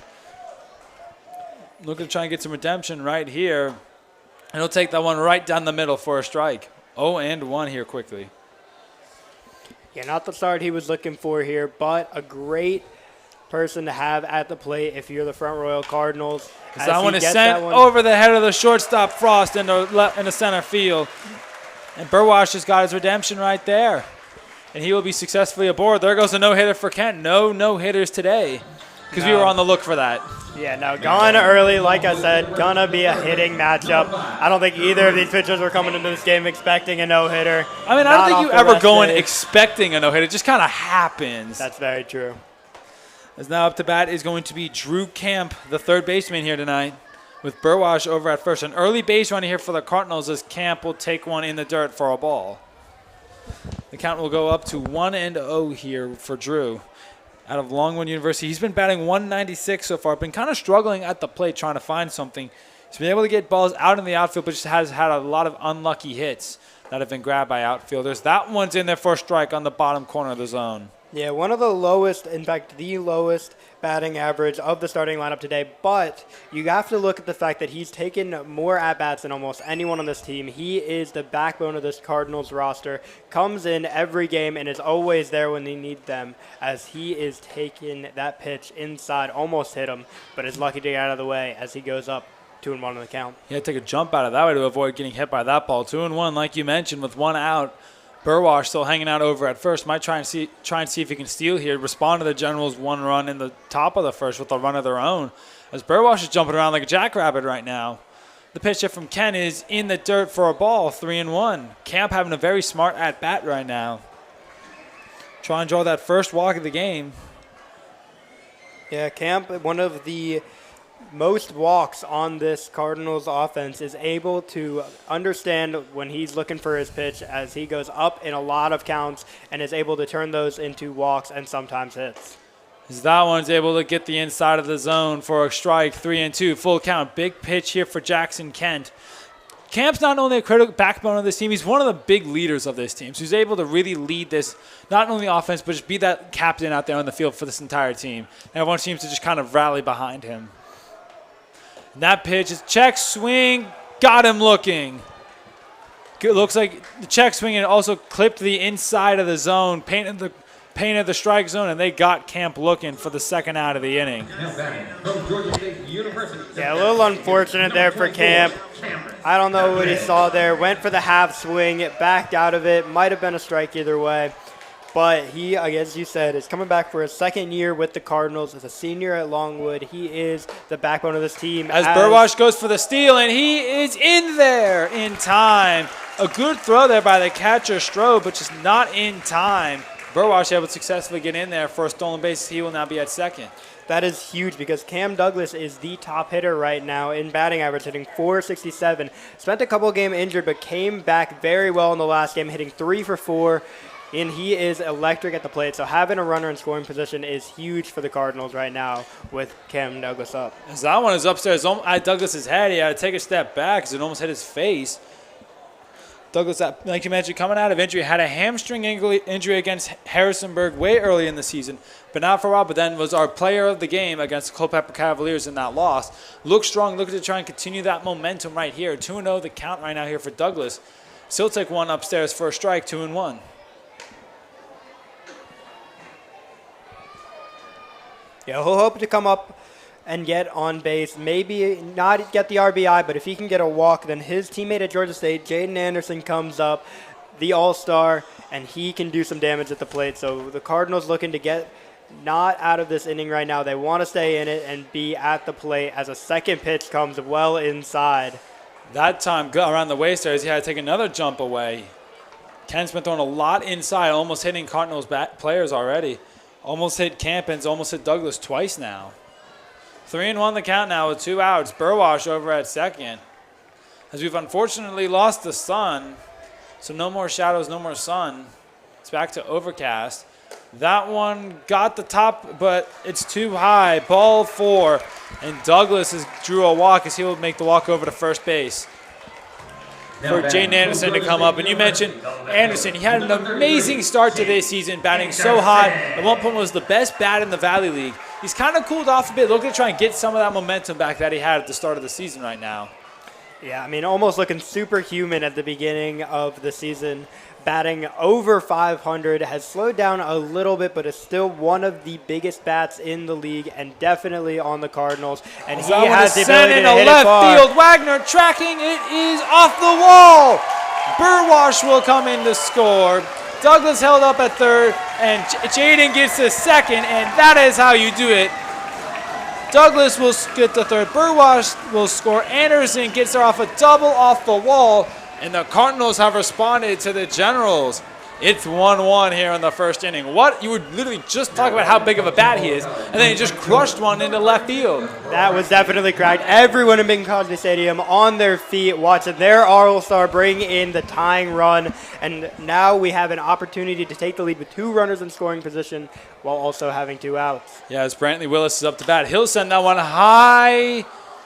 Looking to try and get some redemption right here. And he'll take that one right down the middle for a strike. 0-1 here quickly. Yeah, not the start he was looking for here, but a great person to have at the plate if you're the Front Royal Cardinals. As that one is sent over the head of the shortstop Frost into center field. And Burwash just got his redemption right there. And he will be successfully aboard. There goes a no-hitter for Kent. No no-hitters today because we were on the look for that. Yeah, no, gone early, like I said, gonna be a hitting matchup. I don't think either of these pitchers were coming into this game expecting a no-hitter. I mean, I don't think you ever go in expecting a no-hitter. It just kind of happens. That's very true. As now up to bat is going to be Drew Camp, the third baseman here tonight, with Burwash over at first. An early base run here for the Cardinals as Camp will take one in the dirt for a ball. The count will go up to 1-0 here for Drew out of Longwood University. He's been batting .196 so far, been kind of struggling at the plate trying to find something. He's been able to get balls out in the outfield, but just has had a lot of unlucky hits that have been grabbed by outfielders. That one's in there for a strike on the bottom corner of the zone. Yeah, one of the lowest, in fact, the lowest batting average of the starting lineup today. But you have to look at the fact that he's taken more at-bats than almost anyone on this team. He is the backbone of this Cardinals roster, comes in every game and is always there when they need them, as he is taking that pitch inside, almost hit him, but is lucky to get out of the way as he goes up 2-1 on the count. He had to take a jump out of that way to avoid getting hit by that ball. 2-1, like you mentioned, with one out. Burwash still hanging out over at first. Might try and see if he can steal here. Respond to the Generals' one run in the top of the first with a run of their own. As Burwash is jumping around like a jackrabbit right now. The pitch hit from Ken is in the dirt for a ball. 3-1. Camp having a very smart at bat right now. Try and draw that first walk of the game. Yeah, Camp, one of the most walks on this Cardinals offense, is able to understand when he's looking for his pitch as he goes up in a lot of counts and is able to turn those into walks and sometimes hits. As that one's able to get the inside of the zone for a strike, 3-2, full count. Big pitch here for Jackson Kent. Camp's not only a critical backbone of this team, he's one of the big leaders of this team. So he's able to really lead this, not only offense, but just be that captain out there on the field for this entire team. And everyone seems to just kind of rally behind him. And that pitch is check swing, got him looking. It looks like the check swing and also clipped the inside of the zone, painted the strike zone, and they got Camp looking for the second out of the inning. Yeah, a little unfortunate there for Camp. I don't know what he saw there. Went for the half swing, backed out of it. Might have been a strike either way. But he, as you said, is coming back for his second year with the Cardinals as a senior at Longwood. He is the backbone of this team. As Burwash goes for the steal, and he is in there in time. A good throw there by the catcher, Stroh, but just not in time. Burwash able to successfully get in there for a stolen base. He will now be at second. That is huge because Cam Douglas is the top hitter right now in batting average, hitting .467. Spent a couple of games injured, but came back very well in the last game, hitting 3 for 4. And he is electric at the plate, so having a runner in scoring position is huge for the Cardinals right now with Cam Douglas up. As that one is upstairs at Douglas's head, he had to take a step back because it almost hit his face. Douglas, like you mentioned, coming out of injury, had a hamstring injury against Harrisonburg way early in the season, but not for a while, but then was our player of the game against the Culpeper Cavaliers in that loss. Looks strong, looking to try and continue that momentum right here. 2-0 the count right now here for Douglas. Still take one upstairs for a strike, 2-1. Yeah, he'll hope to come up and get on base. Maybe not get the RBI, but if he can get a walk, then his teammate at Georgia State, Jaden Anderson, comes up, the all-star, and he can do some damage at the plate. So the Cardinals looking to get not out of this inning right now. They want to stay in it and be at the plate as a second pitch comes well inside. That time around the waist there, he had to take another jump away. Ken's been throwing a lot inside, almost hitting Cardinals players already. Almost hit Campins, almost hit Douglas twice now. 3-1 the count now with 2 outs. Burwash over at second. As we've unfortunately lost the sun, so no more shadows, no more sun. It's back to overcast. That one got the top, but it's too high. Ball 4, and Douglas drew a walk as he will make the walk over to first base for Jaden Anderson to come up. And you mentioned Anderson. He had an amazing start to this season, batting so hot. At one point was the best bat in the Valley League. He's kind of cooled off a bit, looking to try and get some of that momentum back that he had at the start of the season right now. Yeah, I mean, almost looking superhuman at the beginning of the season. Batting over 500, has slowed down a little bit, but is still one of the biggest bats in the league and definitely on the Cardinals. And he has the ability to hit it far. Left field, Wagner tracking, it is off the wall. Burwash will come in to score. Douglas held up at third, and Jaden gets to second, and that is how you do it. Douglas will get to third. Burwash will score. Anderson gets her off a double off the wall. And the Cardinals have responded to the Generals. It's 1-1 here in the first inning. What? You would literally just talk about how big of a bat he is, and then he just crushed one into left field. That was definitely cracked. Everyone in Bing Cosby Stadium on their feet watching their All-Star bring in the tying run. And now we have an opportunity to take the lead with 2 runners in scoring position while also having 2 outs. Yeah, as Brantley Willis is up to bat, he'll send that one high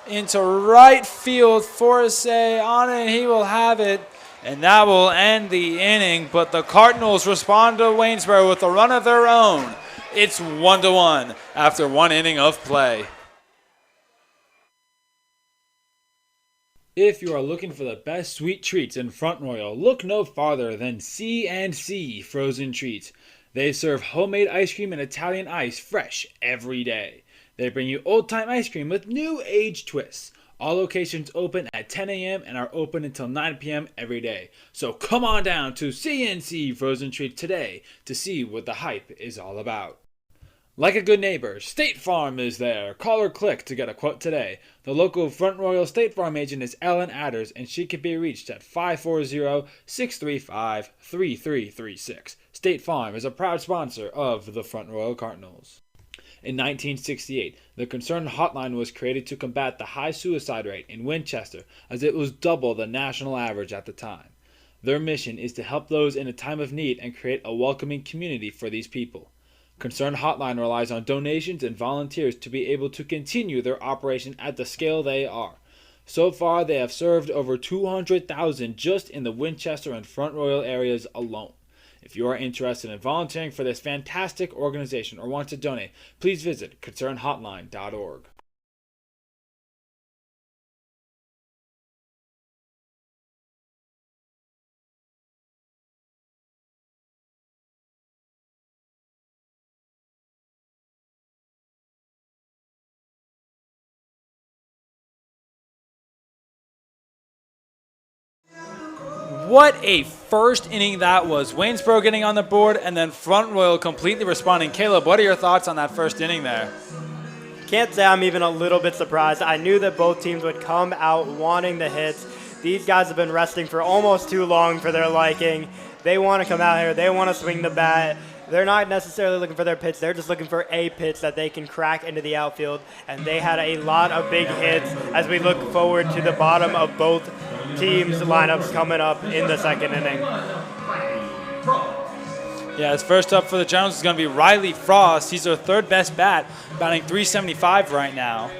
into right field. Forsyth on it, and he will have it, and that will end the inning. But the Cardinals respond to Waynesboro with a run of their own. It's 1-1 after 1 inning of play. If you are looking for the best sweet treats in Front Royal, look no farther than C&C Frozen Treats. They serve homemade ice cream and Italian ice fresh every day. They bring you old-time ice cream with new age twists. All locations open at 10 a.m. and are open until 9 p.m. every day. So come on down to C&C Frozen Treats today to see what the hype is all about. Like a good neighbor, State Farm is there. Call or click to get a quote today. The local Front Royal State Farm agent is Ellen Adders, and she can be reached at 540-635-3336. State Farm is a proud sponsor of the Front Royal Cardinals. In 1968, the Concerned Hotline was created to combat the high suicide rate in Winchester, as it was double the national average at the time. Their mission is to help those in a time of need and create a welcoming community for these people. Concerned Hotline relies on donations and volunteers to be able to continue their operation at the scale they are. So far, they have served over 200,000 just in the Winchester and Front Royal areas alone. If you are interested in volunteering for this fantastic organization or want to donate, please visit concernhotline.org. What a first inning that was. Waynesboro getting on the board and then Front Royal completely responding. Caleb, what are your thoughts on that first inning there? Can't say I'm even a little bit surprised. I knew that both teams would come out wanting the hits. These guys have been resting for almost too long for their liking. They want to come out here. They want to swing the bat. They're not necessarily looking for their pitch. They're just looking for a pitch that they can crack into the outfield. And they had a lot of big hits as we look forward to the bottom of both teams' lineups coming up in the second inning. Yeah, his first up for the Generals is going to be Riley Frost. He's their third best bat, batting .375 right now.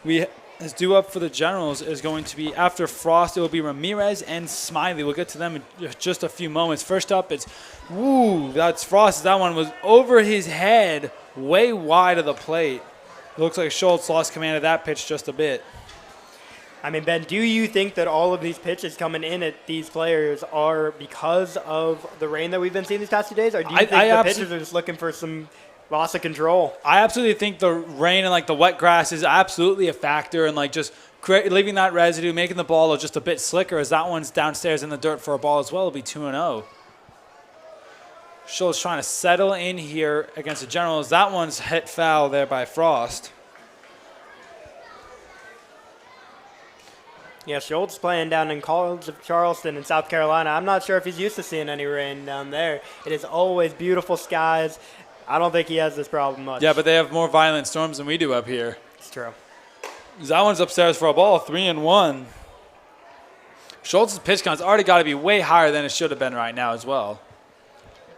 His due up for the Generals is going to be, after Frost, it will be Ramirez and Smiley. We'll get to them in just a few moments. First up, that's Frost. That one was over his head, way wide of the plate. It looks like Schultz lost command of that pitch just a bit. I mean, Ben, do you think that all of these pitches coming in at these players are because of the rain that we've been seeing these past 2 days? Or do you think the pitchers are just looking for some loss of control? I absolutely think the rain and the wet grass is absolutely a factor, and just leaving that residue, making the ball just a bit slicker, as that one's downstairs in the dirt for a ball as well. It'll be 2-0. Schultz trying to settle in here against the Generals. That one's hit foul there by Frost. Yeah, Schultz playing down in College of Charleston in South Carolina. I'm not sure if he's used to seeing any rain down there. It is always beautiful skies. I don't think he has this problem much. Yeah, but they have more violent storms than we do up here. It's true. That one's upstairs for a ball, 3-1. Schultz's pitch count's already got to be way higher than it should have been right now as well.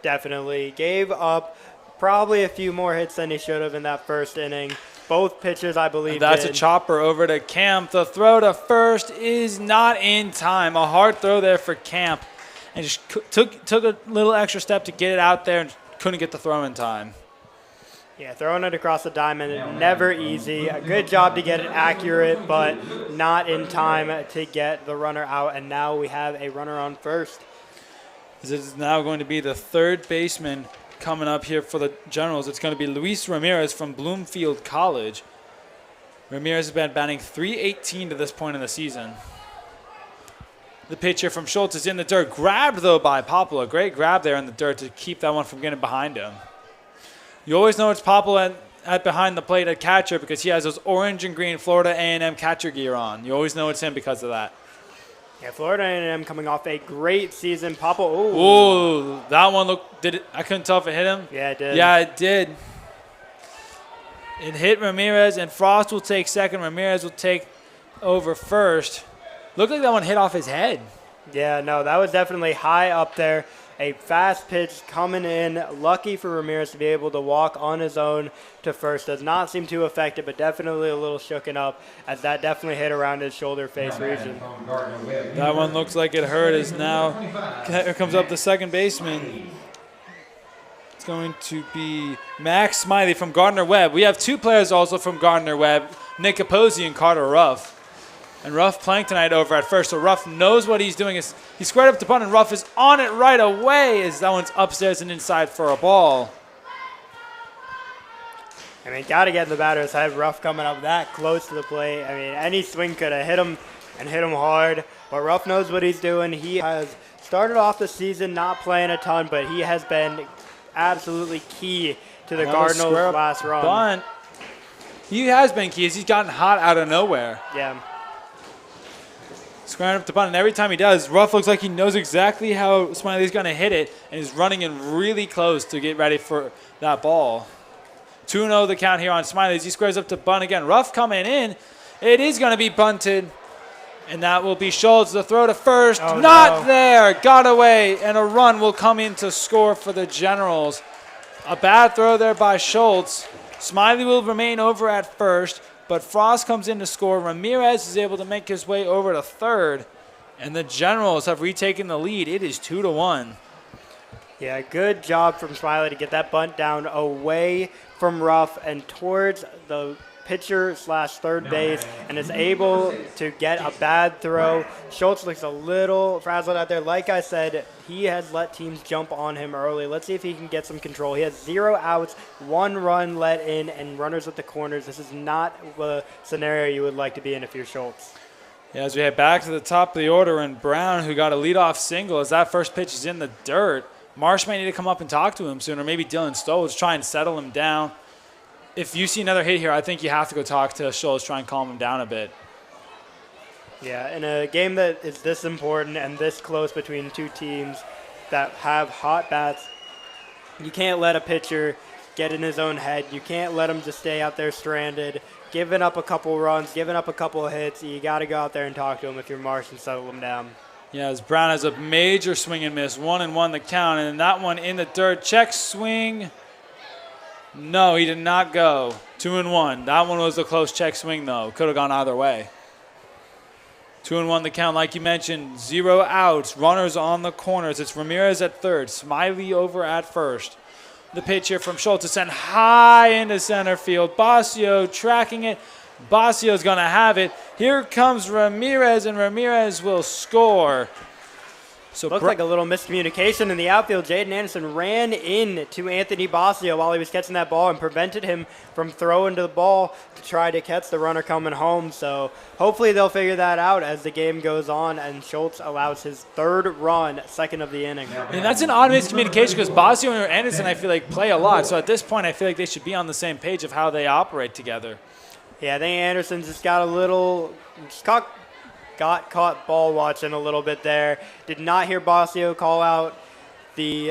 Definitely. Gave up probably a few more hits than he should have in that first inning. Both pitchers, I believe. That's a chopper over to Camp. The throw to first is not in time. A hard throw there for Camp. And just took a little extra step to get it out there and couldn't get the throw in time. Yeah, throwing it across the diamond, never easy. A good job to get it accurate, but not in time to get the runner out. And now we have a runner on first. This is now going to be the third baseman coming up here for the Generals. It's going to be Luis Ramirez from Bloomfield College. Ramirez has been batting .318 to this point in the season. The pitch here from Schultz is in the dirt. Grabbed, though, by Popolo. Great grab there in the dirt to keep that one from getting behind him. You always know it's Popolo at behind the plate at catcher because he has those orange and green Florida A&M catcher gear on. You always know it's him because of that. Yeah, Florida A&M coming off a great season. Ooh, that one looked. I couldn't tell if it hit him. Yeah, it did. Yeah, it did. It hit Ramirez, and Frost will take second. Ramirez will take over first. Looked like that one hit off his head. Yeah, no, that was definitely high up there. A fast pitch coming in. Lucky for Ramirez to be able to walk on his own to first. Does not seem too affected, but definitely a little shooken up as that definitely hit around his shoulder face region. That one looks like it hurt. Is now here comes up the second baseman. It's going to be Max Smiley from Gardner-Webb. We have two players also from Gardner-Webb, Nick Capozzi and Carter Ruff. And Ruff playing tonight over at first, so Ruff knows what he's doing. He squared up the bunt, and Ruff is on it right away as that one's upstairs and inside for a ball. I mean, got to get in the batter's head. Ruff coming up that close to the plate. I mean, any swing could have hit him and hit him hard. But Ruff knows what he's doing. He has started off the season not playing a ton, but he has been absolutely key to the Cardinals' last run. Bunt. He has been key as he's gotten hot out of nowhere. Yeah. Squaring up the bunt, and every time he does, Ruff looks like he knows exactly how Smiley's going to hit it, and is running in really close to get ready for that ball. 2-0 the count here on Smiley as he squares up to bunt again. Ruff coming in. It is going to be bunted. And that will be Schultz. The throw to first. Oh, Not no. there. Got away. And a run will come in to score for the Generals. A bad throw there by Schultz. Smiley will remain over at first. But Frost comes in to score. Ramirez is able to make his way over to third. And the Generals have retaken the lead. It is 2-1. Yeah, good job from Smiley to get that bunt down away from Ruff and towards the pitcher / third base, and is able to get a bad throw. Schultz looks a little frazzled out there. Like I said, he has let teams jump on him early. Let's see if he can get some control. He has 0 outs, 1 run let in, and runners at the corners. This is not the scenario you would like to be in if you're Schultz. Yeah, as we head back to the top of the order, and Brown, who got a leadoff single, as that first pitch is in the dirt. Marsh may need to come up and talk to him soon, or maybe Dylan Stoltz, try and settle him down. If you see another hit here, I think you have to go talk to Schultz, try and calm him down a bit. Yeah, in a game that is this important and this close between two teams that have hot bats, you can't let a pitcher get in his own head. You can't let him just stay out there stranded, giving up a couple runs, giving up a couple of hits. You got to go out there and talk to him if you're Marsh and settle him down. Yeah, as Brown has a major swing and miss, 1-1 the count, and that one in the dirt. Check swing. No, he did not go. 2-1. That one was a close check swing, though. Could have gone either way. 2-1 the count, like you mentioned. 0 outs. Runners on the corners. It's Ramirez at third. Smiley over at first. The pitch here from Schultz is sent high into center field. Basio tracking it. Basio's going to have it. Here comes Ramirez, and Ramirez will score. So Looked like a little miscommunication in the outfield. Jaden Anderson ran in to Anthony Basio while he was catching that ball and prevented him from throwing to the ball to try to catch the runner coming home. So hopefully they'll figure that out as the game goes on, and Schultz allows his 3rd run, 2nd of the inning. And that's an odd miscommunication because Basio and Anderson, I feel like, play a lot. So at this point, I feel like they should be on the same page of how they operate together. Yeah, I think Anderson just got a little got caught ball watching a little bit there. Did not hear Basio call out the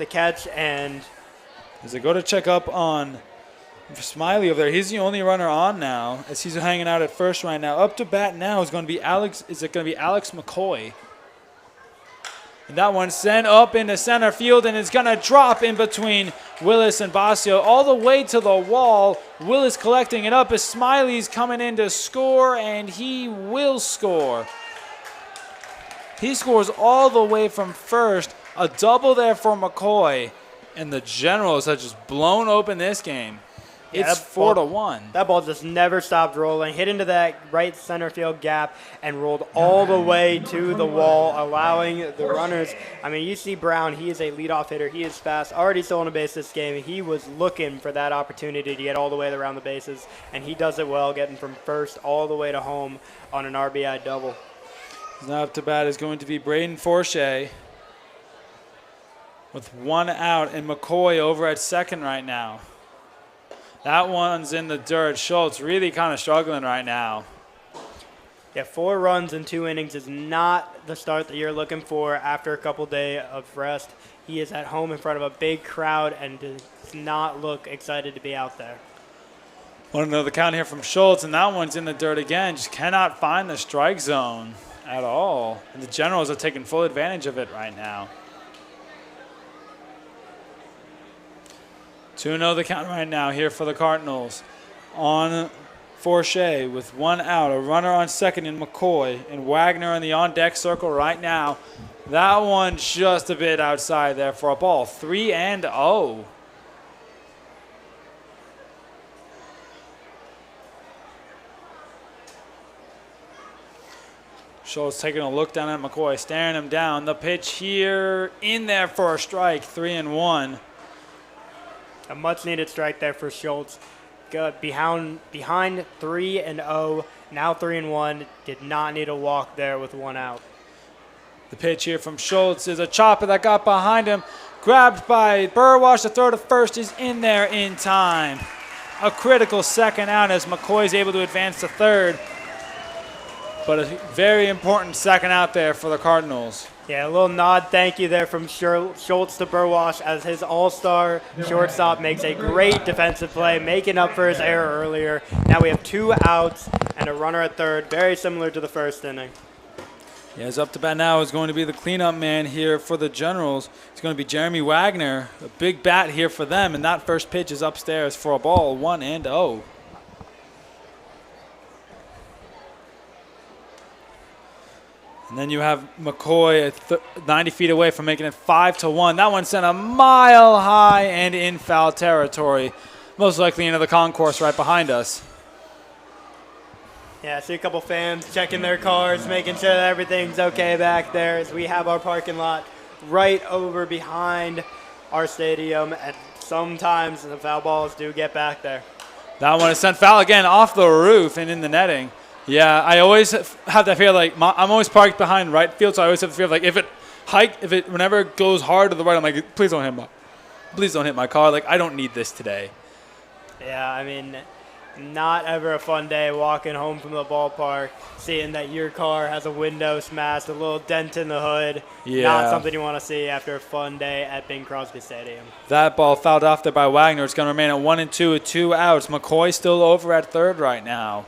catch, and as they go to check up on Smiley over there, he's the only runner on now as he's hanging out at first right now. Up to bat now is going to be Alex. Is it going to be Alex McCoy? And that one sent up into center field, and it's going to drop in between Willis and Basio all the way to the wall. Willis collecting it up as Smiley's coming in to score, and he will score. He scores all the way from first. A double there for McCoy, and the Generals have just blown open this game. Yeah, It's 4-1. That ball just never stopped rolling, hit into that right center field gap, and rolled all the way to the wall, allowing the runners. I mean, you see Brown, he is a leadoff hitter. He is fast, already stolen a base this game. He was looking for that opportunity to get all the way around the bases, and he does it well, getting from first all the way to home on an RBI double. Now up to bat is going to be Braden Forshea with 1 out, and McCoy over at second right now. That one's in the dirt. Schultz really kind of struggling right now. Yeah, 4 runs in 2 innings is not the start that you're looking for after a couple days of rest. He is at home in front of a big crowd and does not look excited to be out there. Want to know the count here from Schultz, and that one's in the dirt again. Just cannot find the strike zone at all. And the Generals are taking full advantage of it right now. 2-0 the count right now here for the Cardinals. On Forshea with 1 out, a runner on second in McCoy, and Wagner in the on-deck circle right now. That one just a bit outside there for a ball. 3-0. Schultz taking a look down at McCoy, staring him down. The pitch here in there for a strike, 3-1. A much-needed strike there for Schultz. Got behind 3-0, now 3-1. Did not need a walk there with 1 out. The pitch here from Schultz is a chopper that got behind him. Grabbed by Burwash. The throw to first is in there in time. A critical 2nd out as McCoy is able to advance to third. But a very important 2nd out there for the Cardinals. Yeah, a little nod thank you there from Schultz to Burwash as his all-star shortstop makes a great defensive play, making up for his error earlier. Now we have 2 outs and a runner at third, very similar to the first inning. Yeah, his up to bat now is going to be the cleanup man here for the Generals. It's going to be Jeremy Wagner, a big bat here for them, and that first pitch is upstairs for a ball, 1-0. And then you have McCoy 90 feet away from making it 5-1. That one sent a mile high and in foul territory, most likely into the concourse right behind us. Yeah, I see a couple fans checking their cars, making sure that everything's okay back there as we have our parking lot right over behind our stadium, and sometimes the foul balls do get back there. That one is sent foul again off the roof and in the netting. Yeah, I always have that feel like I'm always parked behind right field, so I always have the feel like whenever it goes hard to the right, I'm like, please don't hit my car. Like, I don't need this today. Yeah, I mean, not ever a fun day walking home from the ballpark, seeing that your car has a window smashed, a little dent in the hood. Yeah. Not something you want to see after a fun day at Bing Crosby Stadium. That ball fouled off there by Wagner. It's going to remain at 1-2 with 2 outs. McCoy still over at third right now,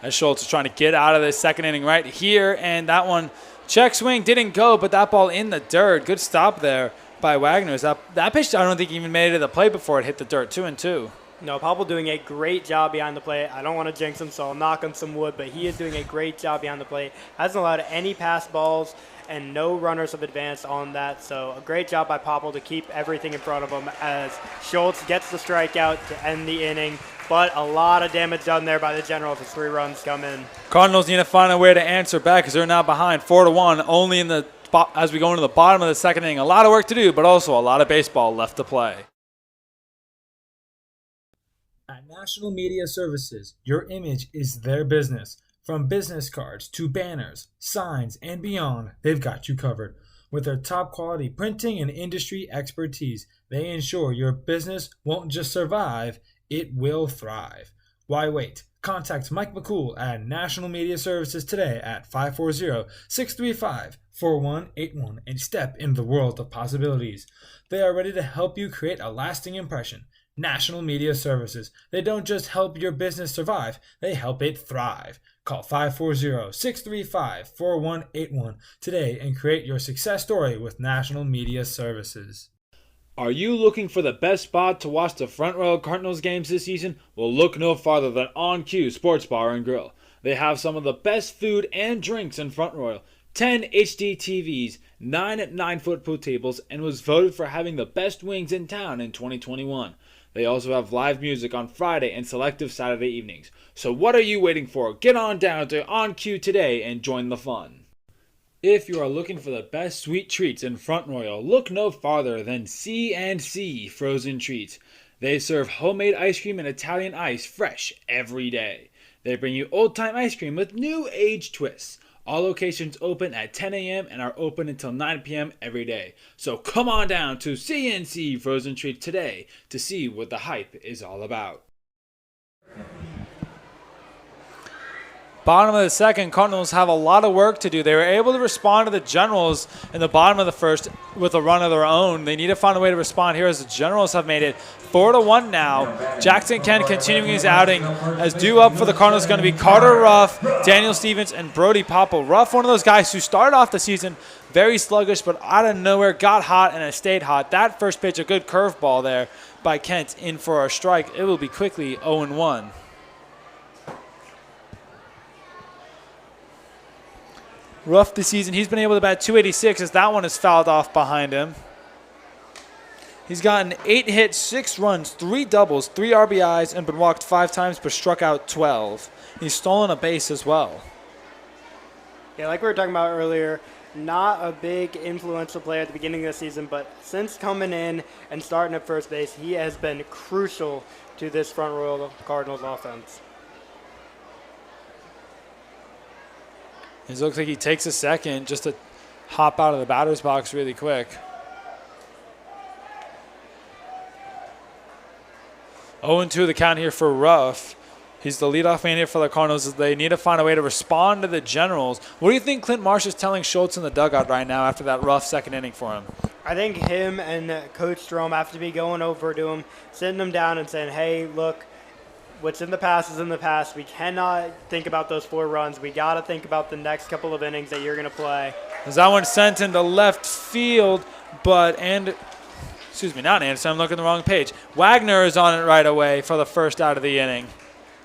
as Schultz is trying to get out of this second inning right here. And that one, check swing, didn't go, but that ball in the dirt. Good stop there by Wagner. That pitch, I don't think he even made it to the plate before it hit the dirt, 2-2. No, Popple doing a great job behind the plate. I don't want to jinx him, so I'll knock on some wood, but he is doing a great job behind the plate. Hasn't allowed any pass balls, and no runners have advanced on that. So a great job by Popple to keep everything in front of him as Schultz gets the strikeout to end the inning. But a lot of damage done there by the Generals as 3 runs come in. Cardinals need to find a way to answer back because they're now behind 4-1, only as we go into the bottom of the second inning. A lot of work to do, but also a lot of baseball left to play. At National Media Services, your image is their business. From business cards to banners, signs, and beyond, they've got you covered. With their top quality printing and industry expertise, they ensure your business won't just survive, it will thrive. Why wait? Contact Mike McCool at National Media Services today at 540-635-4181 and step into the world of possibilities. They are ready to help you create a lasting impression. National Media Services. They don't just help your business survive, they help it thrive. Call 540-635-4181 today and create your success story with National Media Services. Are you looking for the best spot to watch the Front Royal Cardinals games this season? Well, look no farther than On Cue Sports Bar and Grill. They have some of the best food and drinks in Front Royal. 10 HD TVs, 9 9-foot pool tables, and was voted for having the best wings in town in 2021. They also have live music on Friday and selective Saturday evenings. So what are you waiting for? Get on down to On Cue today and join the fun. If you are looking for the best sweet treats in Front Royal, look no farther than C&C Frozen Treats. They serve homemade ice cream and Italian ice fresh every day. They bring you old-time ice cream with new age twists. All locations open at 10 a.m. and are open until 9 p.m. every day. So come on down to C&C Frozen Treats today to see what the hype is all about. Bottom of the second, Cardinals have a lot of work to do. They were able to respond to the Generals in the bottom of the first with a run of their own. They need to find a way to respond here as the Generals have made it 4-1 now. Jackson Kent continuing his outing as due up for the Cardinals is going to be Carter Ruff, Daniel Stevens, and Brody Popple. Ruff, one of those guys who started off the season very sluggish, but out of nowhere got hot and has stayed hot. That first pitch, a good curveball there by Kent in for a strike. It will be quickly 0-1. Ruff this season, he's been able to bat .286 as that one is fouled off behind him. He's gotten 8 hits, 6 runs, 3 doubles, 3 RBIs, and been walked 5 times but struck out 12. He's stolen a base as well. Yeah, like we were talking about earlier, not a big influential player at the beginning of the season, but since coming in and starting at first base, he has been crucial to this Front Royal Cardinals offense. It looks like he takes a second just to hop out of the batter's box really quick. 0-2 the count here for Ruff. He's the leadoff man here for the Cardinals. They need to find a way to respond to the Generals. What do you think Clint Marsh is telling Schultz in the dugout right now after that rough second inning for him? I think him and Coach Strom have to be going over to him, sitting him down and saying, hey, look, what's in the past is in the past. We cannot think about those 4 runs. We got to think about the next couple of innings that you're going to play. As that one sent into left field, but not Anderson. I'm looking at the wrong page. Wagner is on it right away for the first out of the inning.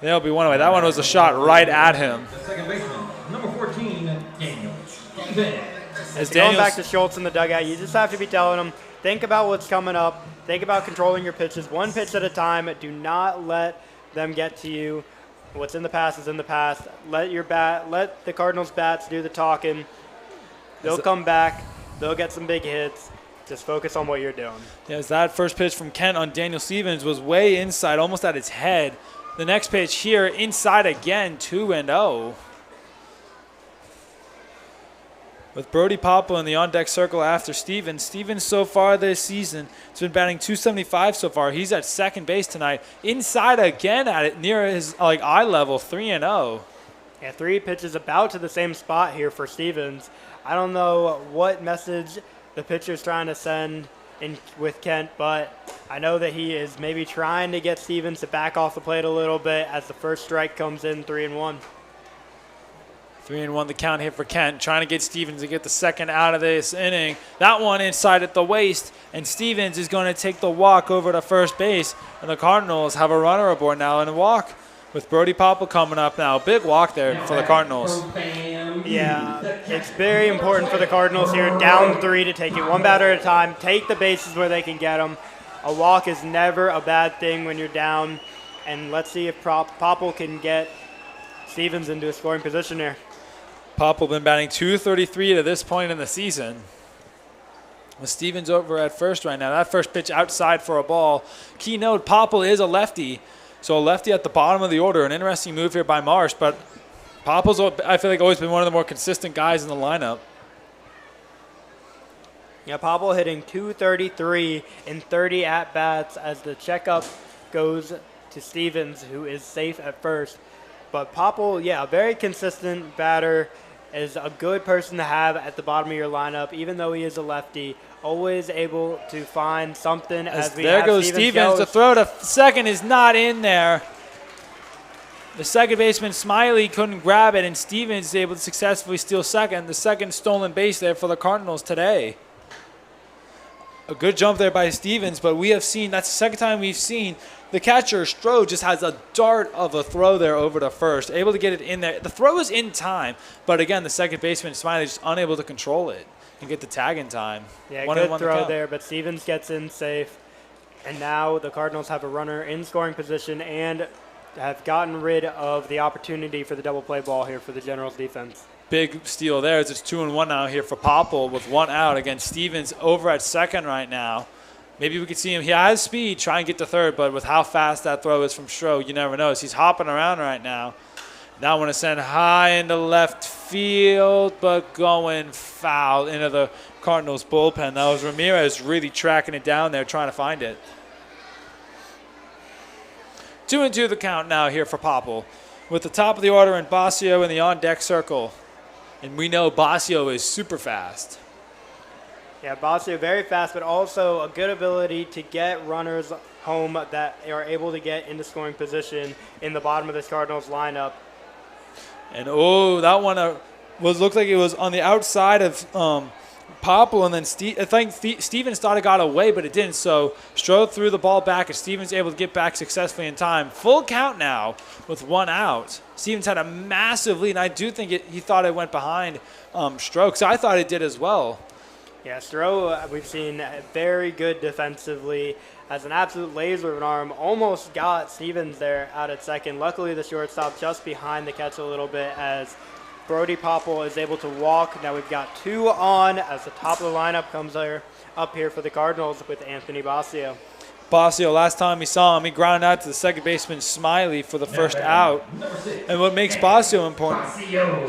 They'll be one away. That one was a shot right at him. The second baseman, number 14, Daniel Stevens. Going back to Schultz in the dugout, you just have to be telling him, think about what's coming up. Think about controlling your pitches, one pitch at a time. Do not let them get to you. What's in the past is in the past. Let the Cardinals bats do the talking. They'll come back. They'll get some big hits. Just focus on what you're doing. Yes, that first pitch from Kent on Daniel Stevens was way inside, almost at his head. The next pitch here, inside again, 2-0. With Brody Popple in the on-deck circle after Stevens. Stevens so far this season has been batting .275 so far. He's at second base tonight. Inside again at it, near his eye level, 3-0. Yeah, 3 pitches about to the same spot here for Stevens. I don't know what message the pitcher's trying to send in with Kent, but I know that he is maybe trying to get Stevens to back off the plate a little bit as the first strike comes in, 3-1. 3-1 the count here for Kent, trying to get Stevens to get the second out of this inning. That one inside at the waist, and Stevens is going to take the walk over to first base, and the Cardinals have a runner aboard now and a walk with Brody Popple coming up now. Big walk there for the Cardinals. Yeah, it's very important for the Cardinals here, down 3 to take it one batter at a time, take the bases where they can get them. A walk is never a bad thing when you're down, and let's see if Popple can get Stevens into a scoring position here. Popple been batting .233 to this point in the season. With Stevens over at first right now. That first pitch outside for a ball. Key note, Popple is a lefty. So a lefty at the bottom of the order. An interesting move here by Marsh. But Popple's, I feel like, always been one of the more consistent guys in the lineup. Yeah, Popple hitting .233 in 30 at-bats as the checkup goes to Stevens, who is safe at first. But Popple, yeah, a very consistent batter, is a good person to have at the bottom of your lineup, even though he is a lefty. Always able to find something as we there have goes Stevens. The throw to second is not in there. The second baseman, Smiley, couldn't grab it, and Stevens is able to successfully steal second. The second stolen base there for the Cardinals today. A good jump there by Stevens, but we have seen, that's the second time we've seen the catcher, Stroh, just has a dart of a throw there over to first, able to get it in there. The throw is in time, but again, the second baseman, Smiley, just unable to control it and get the tag in time. Yeah, good throw there, but Stevens gets in safe. And now the Cardinals have a runner in scoring position and have gotten rid of the opportunity for the double play ball here for the Generals defense. Big steal there as it's 2-1 now here for Popple with 1 out. Again, Stevens over at second right now. Maybe we could see him. He has speed, try and get to third, but with how fast that throw is from Stroh, you never know. He's hopping around right now. That one is sent high into left field, but going foul into the Cardinals bullpen. That was Ramirez really tracking it down there, trying to find it. 2-2 the count now here for Popple. With the top of the order and Basio in the on-deck circle. And we know Basio is super fast. Yeah, Basio very fast, but also a good ability to get runners home that are able to get into scoring position in the bottom of this Cardinals lineup. And that one looked like it was on the outside of Popple, and then I think Stevens thought it got away, but it didn't. So Stroh threw the ball back, and Stevens able to get back successfully in time. Full count now with 1 out. Stevens had a massive lead, and I do think he thought it went behind Stroh, because I thought it did as well. Yeah, Stroh, we've seen very good defensively. Has an absolute laser of an arm. Almost got Stevens there out at second. Luckily, the shortstop just behind the catch a little bit as Brody Popple is able to walk. Now we've got 2 on as the top of the lineup comes up here for the Cardinals with Anthony Basio. Basio, last time we saw him, he grounded out to the second baseman Smiley for the first out. And what makes Basio important,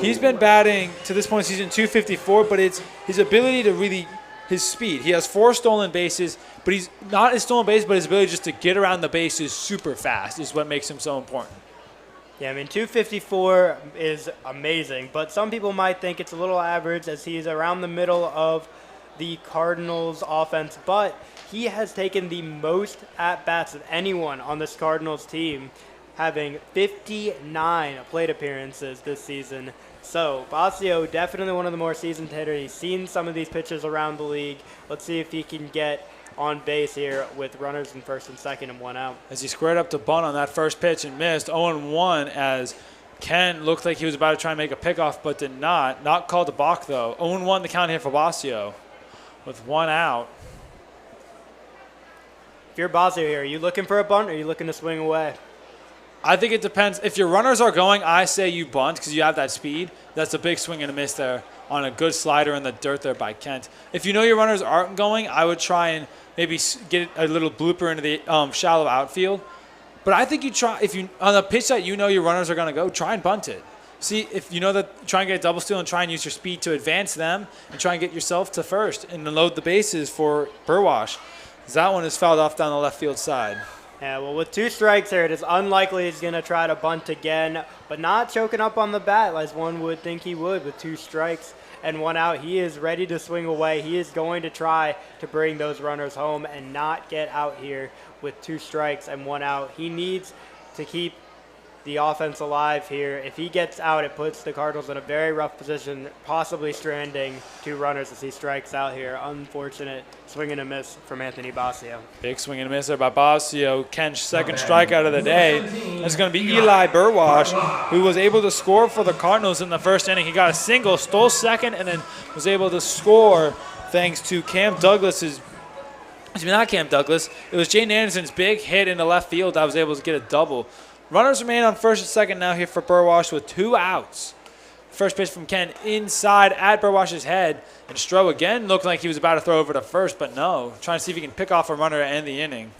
he's been batting to this point in the season .254, but it's his ability to really, his speed. He has 4 stolen bases, but he's not his stolen base, but his ability just to get around the bases super fast is what makes him so important. Yeah, I mean, 254 is amazing, but some people might think it's a little average as he's around the middle of the Cardinals offense, but he has taken the most at-bats of anyone on this Cardinals team, having 59 plate appearances this season. So, Basio, definitely one of the more seasoned hitters. He's seen some of these pitches around the league. Let's see if he can get on base here with runners in first and second and 1 out. As he squared up to bunt on that first pitch and missed, 0-1 as Ken looked like he was about to try and make a pickoff but did not. Not called to balk though. 0-1 the count here for Basio with 1 out. If you're Basio here, are you looking for a bunt or are you looking to swing away? I think it depends. If your runners are going, I say you bunt because you have that speed. That's a big swing and a miss there on a good slider in the dirt there by Kent. If you know your runners aren't going, I would try and maybe get a little blooper into the shallow outfield. But I think you try, if you on a pitch that you know your runners are going to go, try and bunt it. See, if you know that, try and get a double steal and try and use your speed to advance them and try and get yourself to first and then load the bases for Burwash. That one is fouled off down the left field side. Yeah, well, with 2 strikes here, it is unlikely he's going to try to bunt again, but not choking up on the bat as one would think he would with 2 strikes and 1 out. He is ready to swing away. He is going to try to bring those runners home and not get out here with 2 strikes and 1 out. He needs to keep the offense alive here. If he gets out, it puts the Cardinals in a very rough position, possibly stranding 2 runners as he strikes out here. Unfortunate swing and a miss from Anthony Basio. Big swing and a miss there by Basio. Ken's second strikeout of the day. It's going to be Eli Burwash, who was able to score for the Cardinals in the first inning. He got a single, stole second, and then was able to score thanks to Cam Douglas's not Cam Douglas. It was Jaden Anderson's big hit in the left field that was able to get a double. Runners remain on first and second now here for Burwash with 2 outs. First pitch from Ken inside at Burwash's head. And Stroh again looked like he was about to throw over to first, but no. Trying to see if he can pick off a runner to end the inning.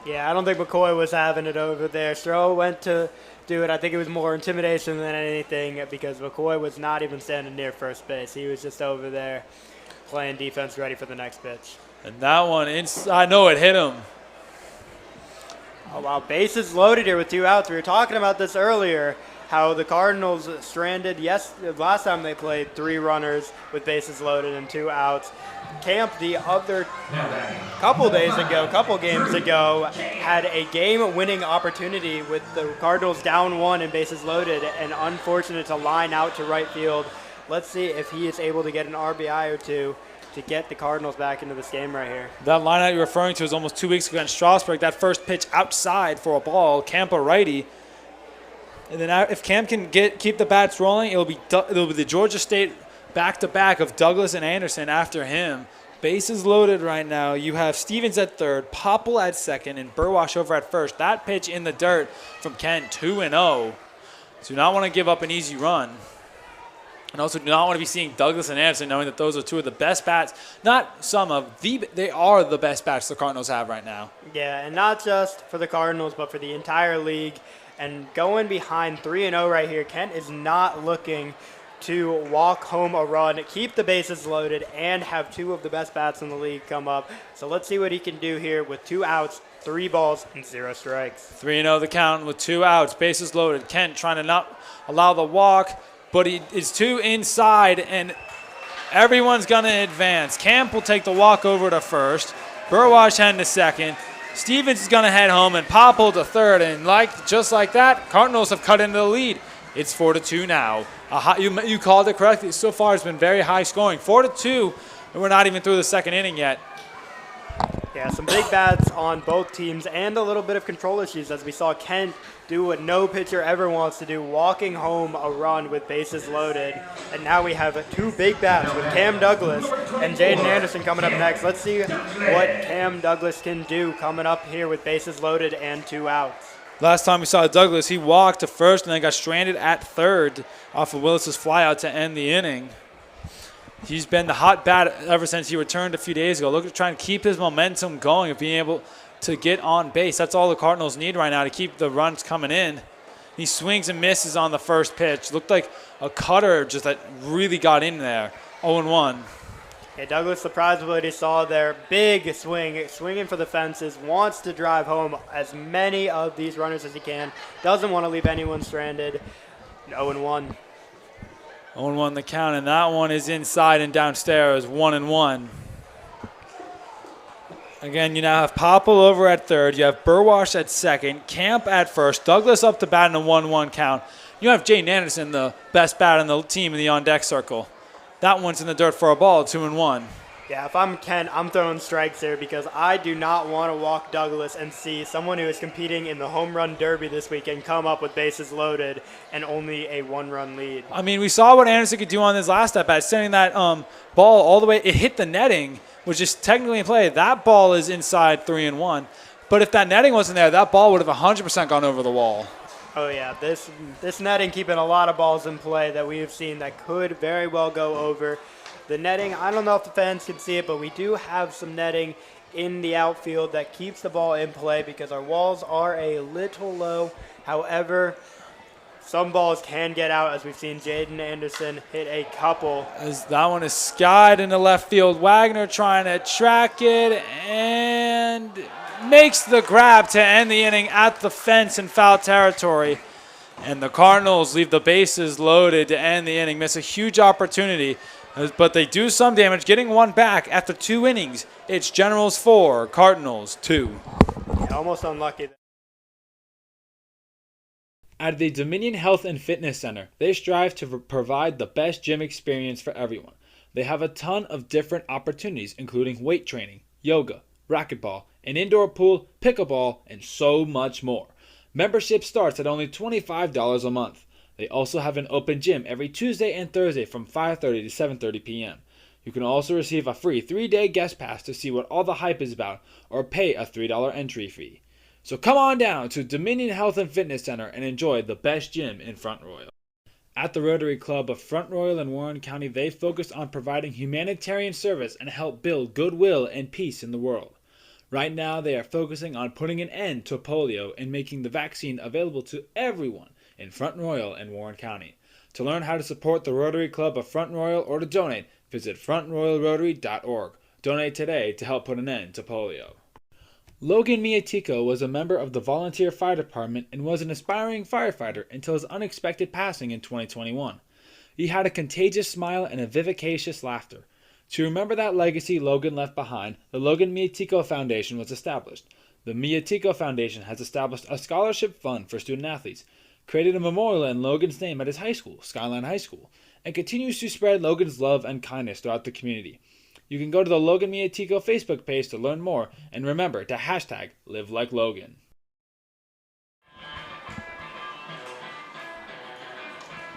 Yeah, I don't think McCoy was having it over there. Stroh went to do it. I think it was more intimidation than anything because McCoy was not even standing near first base. He was just over there playing defense ready for the next pitch. And that one inside, no, it hit him. Oh, wow, bases loaded here with 2 outs. We were talking about this earlier, how the Cardinals stranded, last time they played 3 runners with bases loaded and 2 outs. Camp the other couple games ago, had a game-winning opportunity with the Cardinals down 1 and bases loaded and unfortunate to line out to right field. Let's see if he is able to get an RBI or 2 to get the Cardinals back into this game right here. That line that you're referring to is almost 2 weeks ago against Strasburg. That first pitch outside for a ball, Camp a righty. And then if Camp can keep the bats rolling, it'll be the Georgia State back-to-back of Douglas and Anderson after him. Bases loaded right now. You have Stevens at third, Popple at second, and Burwash over at first. That pitch in the dirt from Ken, 2-0. Do not want to give up an easy run. And also do not want to be seeing Douglas and Anderson knowing that those are 2 of the best bats. Not some of they are the best bats the Cardinals have right now. Yeah, and not just for the Cardinals, but for the entire league. And going behind 3-0 right here, Kent is not looking to walk home a run, keep the bases loaded, and have 2 of the best bats in the league come up. So let's see what he can do here with 2 outs, 3 balls, and 0 strikes. 3-0 the count with 2 outs, bases loaded. Kent trying to not allow the walk, but he is 2 inside, and everyone's going to advance. Camp will take the walk over to first. Burwash heading to second. Stevens is going to head home, and Popple to third. And just like that, Cardinals have cut into the lead. It's 4-2 now. You called it correctly. So far, it's been very high scoring. 4-2, and we're not even through the second inning yet. Yeah, some big bats on both teams and a little bit of control issues as we saw Kent do what no pitcher ever wants to do, walking home a run with bases loaded. And now we have 2 big bats with Cam Douglas and Jaden Anderson coming up next. Let's see what Cam Douglas can do coming up here with bases loaded and 2 outs. Last time we saw Douglas, he walked to first and then got stranded at third off of Willis's flyout to end the inning. He's been the hot bat ever since he returned a few days ago. Look to try and keep his momentum going of being able to get on base. That's all the Cardinals need right now to keep the runs coming in. He swings and misses on the first pitch. Looked like a cutter just that really got in there. 0-1. Yeah, Douglas surprised with what he saw there. Big swing, swinging for the fences, wants to drive home as many of these runners as he can. Doesn't want to leave anyone stranded. 0-1. 0-1 the count, and that one is inside and downstairs, 1-1. Again, you now have Popple over at third. You have Burwash at second, Camp at first, Douglas up to bat in a 1-1 count. You have Jaden Anderson, the best bat on the team in the on-deck circle. That one's in the dirt for a ball, 2-1. Yeah, if I'm Ken, I'm throwing strikes here because I do not want to walk Douglas and see someone who is competing in the home run derby this weekend come up with bases loaded and only a 1-run lead. I mean, we saw what Anderson could do on his last at-bat, sending that ball all the way. It hit the netting, which is technically in play. That ball is inside 3-1. But if that netting wasn't there, that ball would have 100% gone over the wall. Oh, yeah, this netting keeping a lot of balls in play that we have seen that could very well go over. The netting, I don't know if the fans can see it, but we do have some netting in the outfield that keeps the ball in play because our walls are a little low. However, some balls can get out, as we've seen Jaden Anderson hit a couple. As that one is skied into left field. Wagner trying to track it and makes the grab to end the inning at the fence in foul territory. And the Cardinals leave the bases loaded to end the inning. Miss a huge opportunity, but they do some damage, getting one back after 2 innings. It's Generals 4, Cardinals 2. Yeah, almost unlucky. At the Dominion Health and Fitness Center, they strive to provide the best gym experience for everyone. They have a ton of different opportunities, including weight training, yoga, racquetball, an indoor pool, pickleball, and so much more. Membership starts at only $25 a month. They also have an open gym every Tuesday and Thursday from 5:30 to 7:30 p.m. You can also receive a free 3-day guest pass to see what all the hype is about, or pay a $3 entry fee. So come on down to Dominion Health and Fitness Center and enjoy the best gym in Front Royal. At the Rotary Club of Front Royal and Warren County, they focus on providing humanitarian service and help build goodwill and peace in the world. Right now, they are focusing on putting an end to polio and making the vaccine available to everyone in Front Royal and Warren County. To learn how to support the Rotary Club of Front Royal or to donate, visit frontroyalrotary.org. Donate today to help put an end to polio. Logan Miatico was a member of the volunteer fire department and was an aspiring firefighter until his unexpected passing in 2021. He had a contagious smile and a vivacious laughter. To remember that legacy Logan left behind, the Logan Miatico Foundation was established. The Miatico Foundation has established a scholarship fund for student athletes, created a memorial in Logan's name at his high school, Skyline High School, and continues to spread Logan's love and kindness throughout the community. You can go to the Logan Miatico Facebook page to learn more, and remember to hashtag #LiveLikeLogan.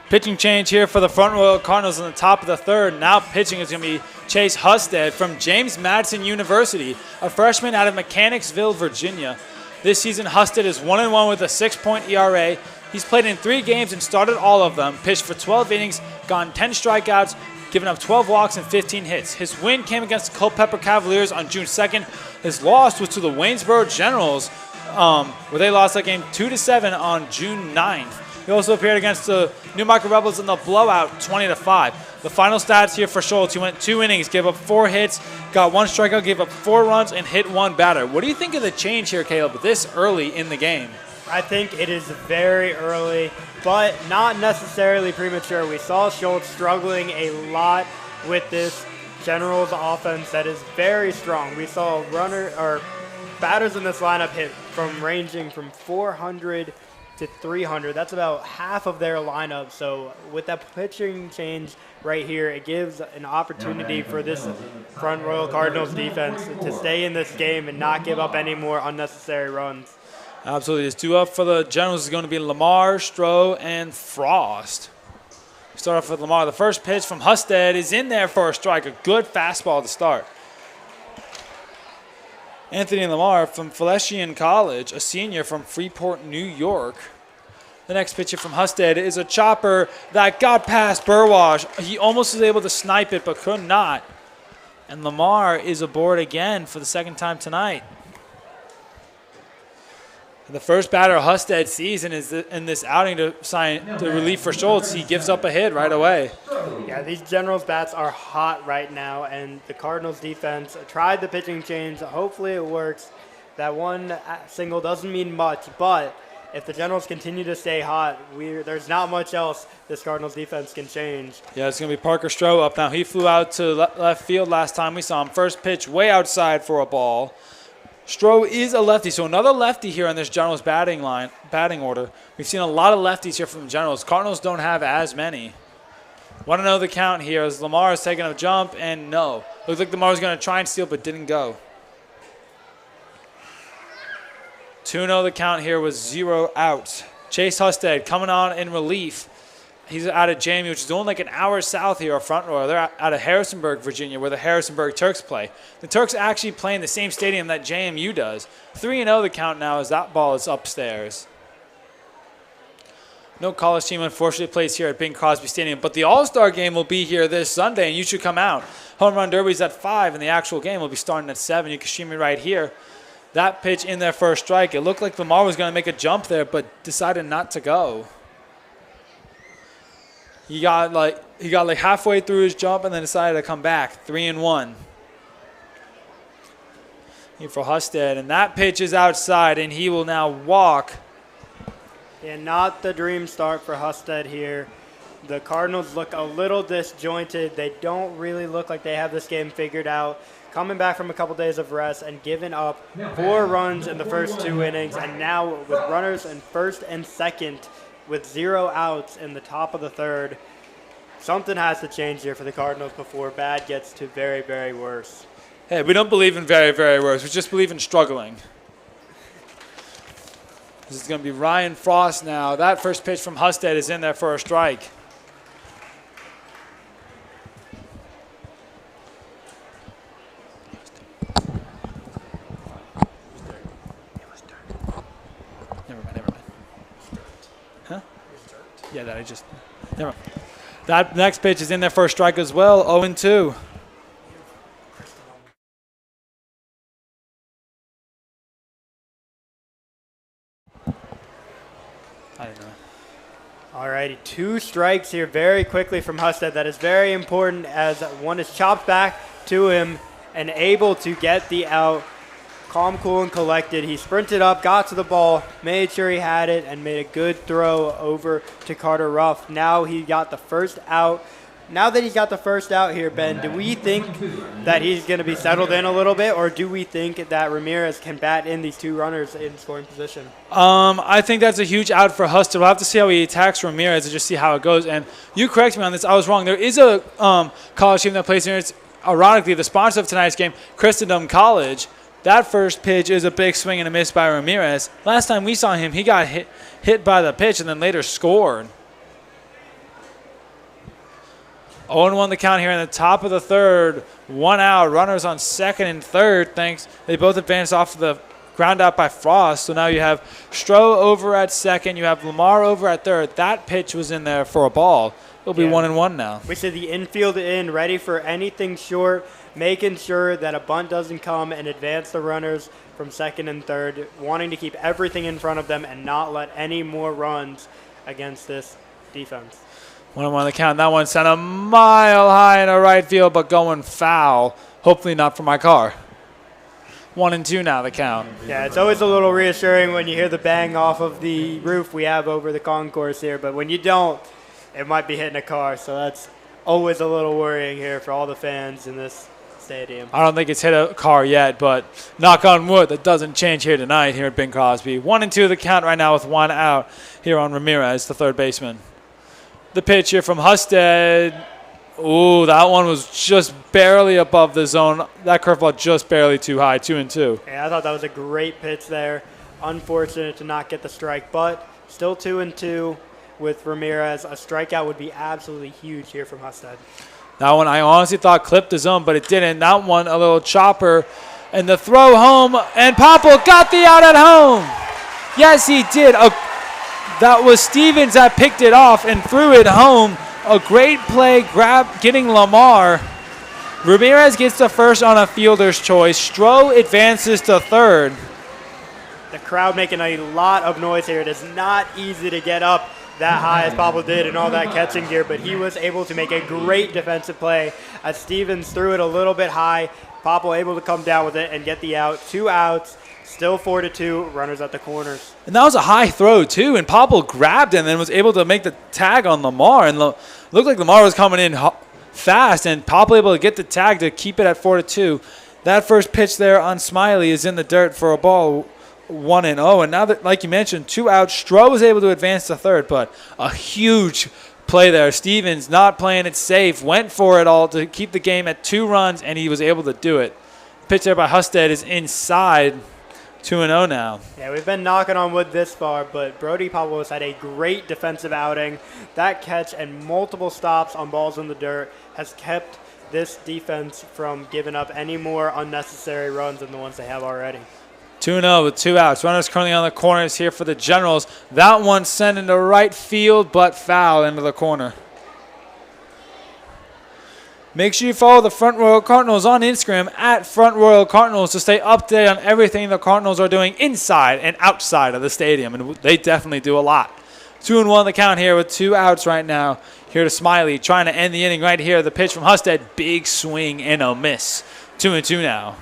Pitching change here for the Front Royal Cardinals in the top of the third. Now pitching is going to be Chase Husted from James Madison University, a freshman out of Mechanicsville, Virginia. This season, Husted is 1-1 with a 6.0 ERA. He's played in 3 games and started all of them, pitched for 12 innings, gotten 10 strikeouts, given up 12 walks and 15 hits. His win came against the Culpeper Cavaliers on June 2nd. His loss was to the Waynesboro Generals, where they lost that game 2-7 on June 9th. He also appeared against the Newmarket Rebels in the blowout 20-5. The final stats here for Schultz: he went 2 innings, gave up 4 hits, got 1 strikeout, gave up 4 runs, and hit 1 batter. What do you think of the change here, Caleb, this early in the game? I think it is very early, but not necessarily premature. We saw Schultz struggling a lot with this Generals offense that is very strong. We saw batters in this lineup hit ranging from 400 to 300. That's about half of their lineup. So with that pitching change right here, it gives an opportunity for this Front Royal Cardinals defense to stay in this game and not give up any more unnecessary runs. Absolutely. It's 2 up for the Generals is going to be Lamar, Stroh, and Frost. We start off with Lamar. The first pitch from Husted is in there for a strike. A good fastball to start. Anthony Lamar from Felician College, a senior from Freeport, New York. The next pitcher from Husted is a chopper that got past Burwash. He almost was able to snipe it, but could not. And Lamar is aboard again for the second time tonight. The first batter Husted sees in this outing to sign the relief for Schultz. He gives up a hit right away. Yeah, Yeah, these Generals bats are hot right now, and the Cardinals defense tried the pitching change. Hopefully it works. That one single doesn't mean much, but if the Generals continue to stay hot, there's not much else this Cardinals defense can change. Yeah, it's going to be Parker Stroh up now. He flew out to left field last time we saw him. First pitch way outside for a ball. Stroh is a lefty, so another lefty here in this Generals batting order. We've seen a lot of lefties here from the Generals. Cardinals don't have as many. Want to know the count here as Lamar is taking a jump, and no. Looks like Lamar was going to try and steal, but didn't go. 2-0 the count here with 0 outs. Chase Husted coming on in relief. He's out of JMU, which is only like an hour south here, front row. They're out of Harrisonburg, Virginia, where the Harrisonburg Turks play. The Turks actually play in the same stadium that JMU does. 3-0 the count now as that ball is upstairs. No college team, unfortunately, plays here at Bing Crosby Stadium, but the All-Star game will be here this Sunday, and you should come out. Home Run Derby is at 5, and the actual game will be starting at 7. You can see me right here. That pitch in their first strike. It looked like Lamar was going to make a jump there, but decided not to go. He got like halfway through his jump and then decided to come back. 3-1. Here for Husted, and that pitch is outside, and he will now walk. Yeah, not the dream start for Husted here. The Cardinals look a little disjointed. They don't really look like they have this game figured out. Coming back from a couple days of rest and giving up 4 runs in the first 2 innings, and now with runners in first and second with 0 outs in the top of the third. Something has to change here for the Cardinals before bad gets to very, very worse. Hey, we don't believe in very, very worse. We just believe in struggling. This is going to be Ryan Frost now. That first pitch from Husted is in there for a strike. Never mind. Huh? Yeah, never mind. That next pitch is in there for a strike as well, 0-2. I didn't know. All righty, 2 strikes here very quickly from Husted. That is very important as one is chopped back to him and able to get the out. Calm, cool, and collected. He sprinted up, got to the ball, made sure he had it, and made a good throw over to Carter Ruff. Now he got the first out. Now that he's got the first out here, Ben, do we think that he's going to be settled in a little bit, or do we think that Ramirez can bat in these 2 runners in scoring position? I think that's a huge out for Husted. We'll have to see how he attacks Ramirez and just see how it goes. And you correct me on this. I was wrong. There is a college team that plays here. It's ironically the sponsor of tonight's game, Christendom College. That first pitch is a big swing and a miss by Ramirez. Last time we saw him, he got hit by the pitch and then later scored. 0-1 the count here in the top of the third. 1 out. Runners on second and third. They both advanced off the ground out by Frost. So now you have Stroh over at second. You have Lamar over at third. That pitch was in there for a ball. It'll be 1-1 now. We see the infield in, ready for anything short, making sure that a bunt doesn't come and advance the runners from second and third, wanting to keep everything in front of them and not let any more runs against this defense. 1-1 the count. That one sent a mile high in the right field, but going foul. Hopefully not for my car. 1-2 now the count. Yeah, it's always a little reassuring when you hear the bang off of the roof we have over the concourse here, but when you don't, it might be hitting a car, so that's always a little worrying here for all the fans in this stadium. I don't think it's hit a car yet, but knock on wood, that doesn't change here tonight here at Bing Crosby. 1-2 the count right now with 1 out here on Ramirez, the third baseman. The pitch here from Husted. Ooh, that one was just barely above the zone. That curveball just barely too high, 2-2. Yeah, I thought that was a great pitch there. Unfortunate to not get the strike, but still 2-2 with Ramirez. A strikeout would be absolutely huge here from Husted. That one I honestly thought clipped the zone, but it didn't. That one, a little chopper. And the throw home, and Popple got the out at home. Yes, he did. That was Stevens that picked it off and threw it home. A great play, getting Lamar. Ramirez gets the first on a fielder's choice. Stroh advances to third. The crowd making a lot of noise here. It is not easy to get up that high as Pablo did in all that catching gear, but he was able to make a great defensive play as Stevens threw it a little bit high. Pablo able to come down with it and get the out. 2 outs, still 4-2, runners at the corners. And that was a high throw, too, and Pablo grabbed it and then was able to make the tag on Lamar. And looked like Lamar was coming in fast, and Pablo able to get the tag to keep it at 4-2. That first pitch there on Smiley is in the dirt for a ball, 1-0. And now that, like you mentioned, 2 outs, Stroh was able to advance to third, but a huge play there. Stevens not playing it safe, went for it all to keep the game at 2 runs, and he was able to do it. Pitch there by Husted is inside, 2-0 now. Yeah, we've been knocking on wood this far, but Brody Pablo has had a great defensive outing. That catch and multiple stops on balls in the dirt has kept this defense from giving up any more unnecessary runs than the ones they have already. 2-0 with 2 outs. Runners currently on the corners here for the Generals. That one sent into right field, but foul into the corner. Make sure you follow the Front Royal Cardinals on Instagram at Front Royal Cardinals to stay updated on everything the Cardinals are doing inside and outside of the stadium, and they definitely do a lot. 2-1 the count here with 2 outs right now. Here to Smiley, trying to end the inning right here. The pitch from Husted, big swing and a miss. 2-2 now.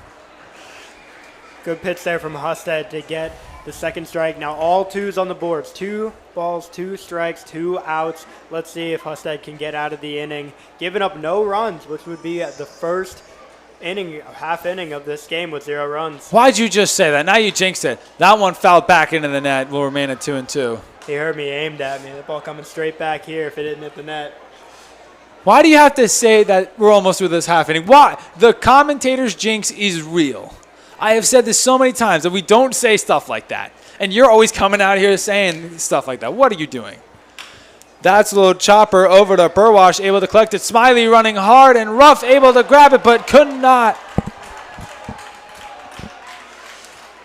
Good pitch there from Husted to get the second strike. Now all 2s on the boards. 2 balls, 2 strikes, 2 outs. Let's see if Husted can get out of the inning. Giving up no runs, which would be the first inning, half inning of this game with 0 runs. Why'd you just say that? Now you jinxed it. That one fouled back into the net. Will remain at 2-2. He heard me aimed at me. The ball coming straight back here if it didn't hit the net. Why do you have to say that we're almost through this half inning? Why? The commentator's jinx is real. I have said this so many times that we don't say stuff like that. And you're always coming out here saying stuff like that. What are you doing? That's a little chopper over to Burwash, able to collect it. Smiley running hard and rough, able to grab it, but could not.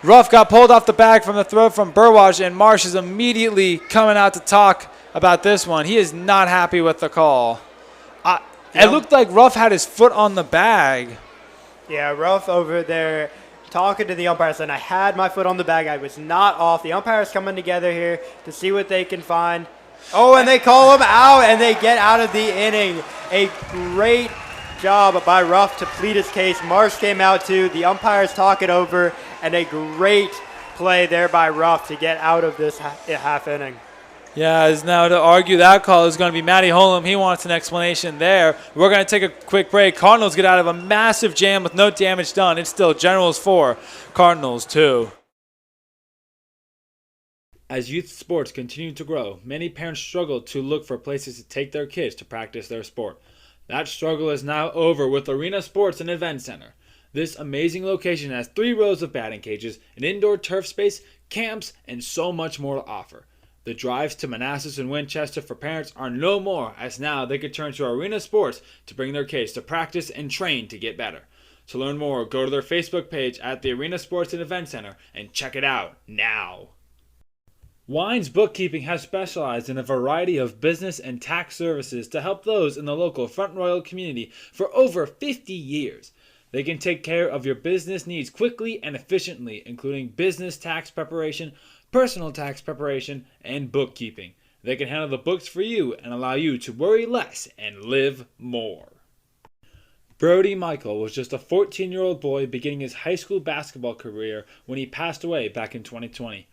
Ruff got pulled off the bag from the throw from Burwash, and Marsh is immediately coming out to talk about this one. He is not happy with the call. It looked like Ruff had his foot on the bag. Yeah, Ruff over there talking to the umpire saying, I had my foot on the bag. I was not off. The umpire's coming together here to see what they can find. Oh, and they call him out, and they get out of the inning. A great job by Ruff to plead his case. Marsh came out too. The umpires talk it over, and a great play there by Ruff to get out of this half inning. Yeah, as now to argue that call is going to be Matty Holm. He wants an explanation there. We're going to take a quick break. Cardinals get out of a massive jam with no damage done. It's still Generals 4, Cardinals 2. As youth sports continue to grow, many parents struggle to look for places to take their kids to practice their sport. That struggle is now over with Arena Sports and Event Center. This amazing location has 3 rows of batting cages, an indoor turf space, camps, and so much more to offer. The drives to Manassas and Winchester for parents are no more, as now they can turn to Arena Sports to bring their kids to practice and train to get better. To learn more, go to their Facebook page at the Arena Sports and Event Center and check it out now. Wines Bookkeeping has specialized in a variety of business and tax services to help those in the local Front Royal community for over 50 years. They can take care of your business needs quickly and efficiently, including business tax preparation, personal tax preparation, and bookkeeping. They can handle the books for you and allow you to worry less and live more. Brody Michael was just a 14-year-old boy beginning his high school basketball career when he passed away back in 2020.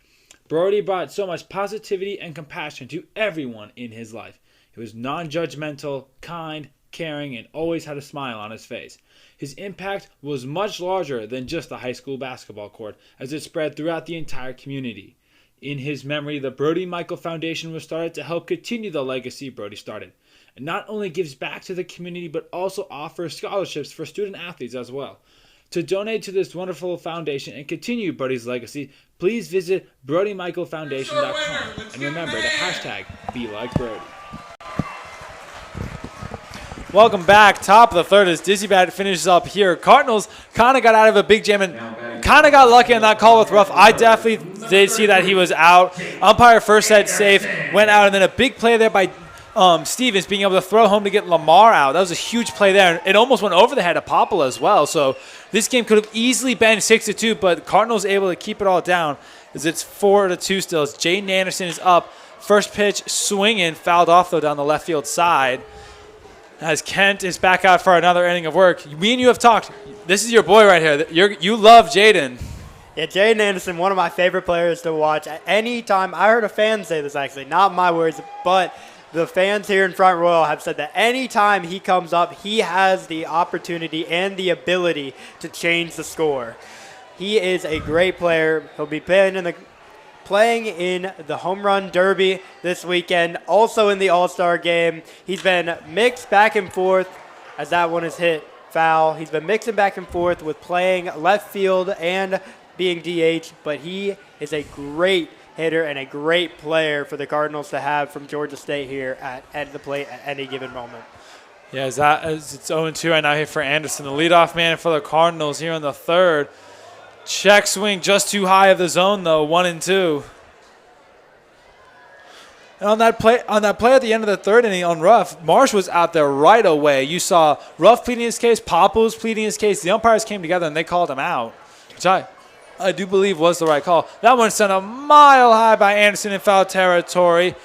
Brody brought so much positivity and compassion to everyone in his life. He was non-judgmental, kind, caring, and always had a smile on his face. His impact was much larger than just the high school basketball court, as it spread throughout the entire community. In his memory, the Brody Michael Foundation was started to help continue the legacy Brody started. It not only gives back to the community, but also offers scholarships for student athletes as well. To donate to this wonderful foundation and continue Brody's legacy, please visit BrodyMichaelFoundation.com and remember to hashtag #BeLikeBrody. Welcome back. Top of the third as Dizzy Bat finishes up here. Cardinals kind of got out of a big jam and kind of got lucky on that call with Ruff. I definitely did see that he was out. Umpire first said safe, went out, and then a big play there by Stevens being able to throw home to get Lamar out. That was a huge play there. It almost went over the head of Popple as well. So this game could have easily been 6-2, but Cardinals able to keep it all down as it's 4-2 still. As Jaden Anderson is up First pitch swinging, fouled off though down the left field side. As Kent is back out for another inning of work. Me and you have talked. This is your boy right here. You love Jaden. Yeah, Jaden Anderson, one of my favorite players to watch. At any time, I heard a fan say this actually, not my words, but the fans here in Front Royal have said that anytime he comes up, he has the opportunity and the ability to change the score. He is a great player. He'll be playing in the Home Run Derby this weekend, also in the All-Star game. He's been mixed back and forth as that one is hit foul. He's been mixing back and forth with playing left field and being DH, but he is a great hitter and a great player for the Cardinals to have from Georgia State here at the plate at any given moment. Yeah, as it's 0-2 right now here for Anderson, the leadoff man for the Cardinals here in the third. Check swing just too high of the zone though, 1-2. And on that play at the end of the third inning on Ruff, Marsh was out there right away. You saw Ruff pleading his case, Papa was pleading his case. The umpires came together and they called him out, which I do believe was the right call. That one sent a mile high by Anderson in foul territory.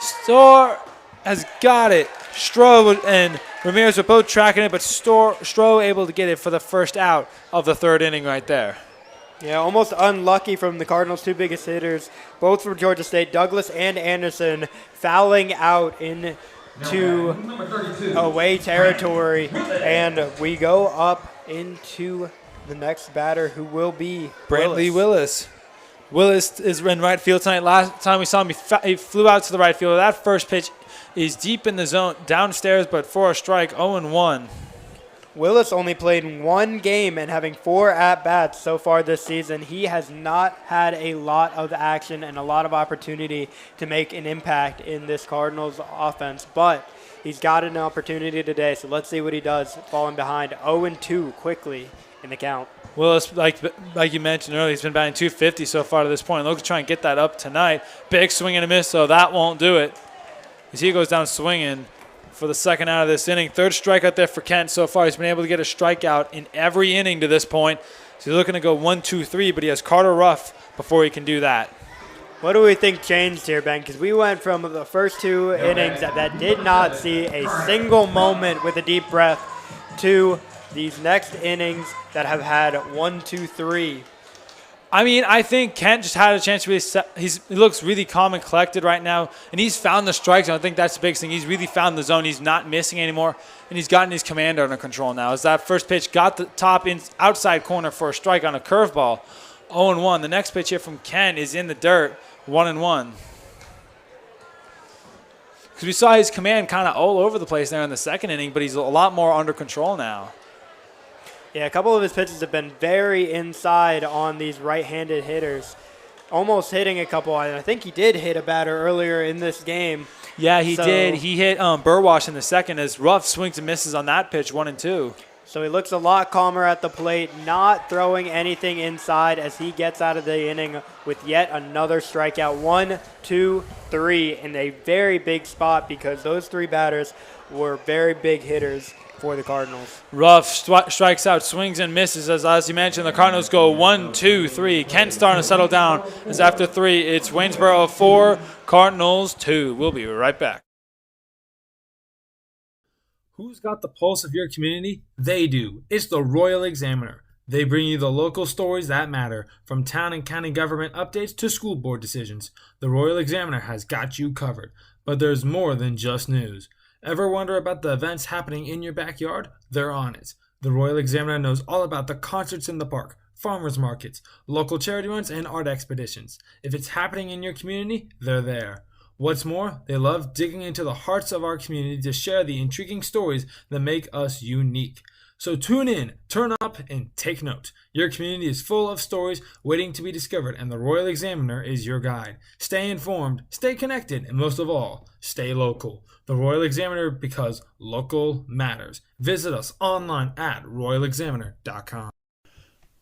Stohr has got it. Stroh and Ramirez were both tracking it, but Stroh able to get it for the first out of the third inning right there. Yeah, almost unlucky from the Cardinals' two biggest hitters, both from Georgia State, Douglas and Anderson, fouling out into away territory. And we go up into the next batter, who will be Brantley Willis. Willis is in right field tonight. Last time we saw him, he flew out to the right field. That first pitch is deep in the zone, downstairs, but for a strike, 0-1. Willis only played one game and having 4 at-bats so far this season. He has not had a lot of action and a lot of opportunity to make an impact in this Cardinals offense, but he's got an opportunity today, so let's see what he does, falling behind 0-2 quickly in the count. Willis, like you mentioned earlier, he's been batting .250 so far to this point. Look to try and get that up tonight. Big swing and a miss, so that won't do it. As he goes down swinging for the second out of this inning. Third strikeout there for Kent so far. He's been able to get a strikeout in every inning to this point. So he's looking to go 1-2-3, but he has Carter Ruff before he can do that. What do we think changed here, Ben? Because we went from the first 2 innings that did not see a single moment with a deep breath to these next innings that have had 1, 2, 3. I mean, I think Kent just had a chance to really he looks really calm and collected right now, and he's found the strike zone. I think that's the biggest thing. He's really found the zone. He's not missing anymore, and he's gotten his command under control now. As that first pitch got the outside corner for a strike on a curveball, 0-1. The next pitch here from Kent is in the dirt, 1-1. Because we saw his command kind of all over the place there in the second inning, but he's a lot more under control now. Yeah, a couple of his pitches have been very inside on these right-handed hitters, almost hitting a couple. And I think he did hit a batter earlier in this game. Yeah, he did. He hit Burwash in the second as Ruff swings and misses on that pitch, 1-2. So he looks a lot calmer at the plate, not throwing anything inside as he gets out of the inning with yet another strikeout. 1, 2, 3 in a very big spot because those 3 batters were very big hitters for the Cardinals. Ruff strikes out, swings and misses. As you mentioned, the Cardinals go 1, 2, 3. Kent's starting to settle down as after 3, it's Waynesboro 4, Cardinals 2. We'll be right back. Who's got the pulse of your community? They do. It's the Royal Examiner. They bring you the local stories that matter, from town and county government updates to school board decisions. The Royal Examiner has got you covered. But there's more than just news. Ever wonder about the events happening in your backyard? They're on it. The Royal Examiner knows all about the concerts in the park, farmers markets, local charity runs, and art expeditions. If it's happening in your community, they're there. What's more, they love digging into the hearts of our community to share the intriguing stories that make us unique. So tune in, turn up, and take note. Your community is full of stories waiting to be discovered, and the Royal Examiner is your guide. Stay informed, stay connected, and most of all, stay local. The Royal Examiner, because local matters. Visit us online at royalexaminer.com.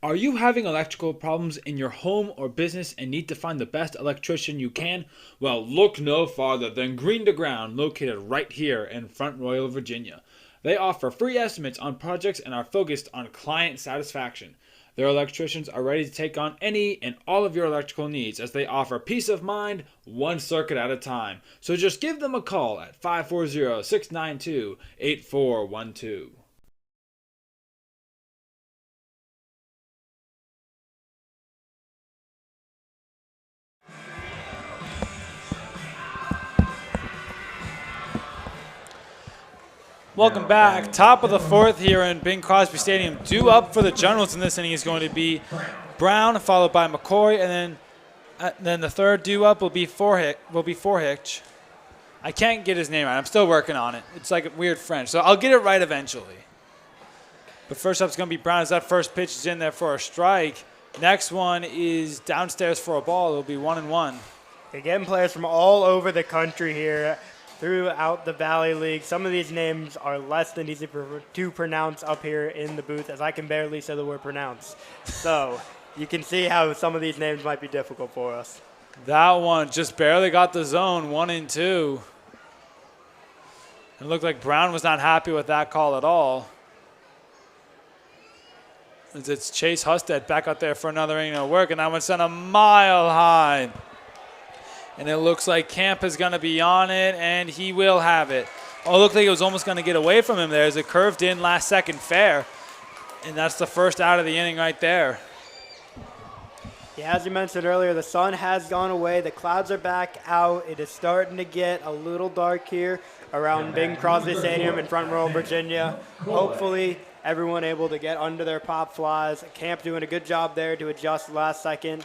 Are you having electrical problems in your home or business and need to find the best electrician you can? Well, look no farther than Green to Ground, located right here in Front Royal, Virginia. They offer free estimates on projects and are focused on client satisfaction. Their electricians are ready to take on any and all of your electrical needs as they offer peace of mind one circuit at a time. So just give them a call at 540-692-8412. Welcome back. Top of the fourth here in Bing Crosby Stadium. Due up for the Generals in this inning is going to be Brown, followed by McCoy, and then the third due up will be Forhitch. I can't get his name right. I'm still working on it. It's like weird French, so I'll get it right eventually. But first up is going to be Brown as that first pitch is in there for a strike. Next one is downstairs for a ball. It'll be 1-1. They're getting players from all over the country here throughout the Valley League. Some of these names are less than easy to pronounce up here in the booth, as I can barely say the word pronounce. So you can see how some of these names might be difficult for us. That one just barely got the zone, 1-2. It looked like Brown was not happy with that call at all. It's Chase Husted back out there for another inning of work, and that one sent a mile high. And it looks like Camp is going to be on it, and he will have it. Oh, it looked like it was almost going to get away from him there as it curved in last second fair. And that's the first out of the inning right there. Yeah, as you mentioned earlier, the sun has gone away. The clouds are back out. It is starting to get a little dark here around Bing Crosby Stadium in Front Royal, Virginia. Hopefully, everyone able to get under their pop flies. Camp doing a good job there to adjust last second.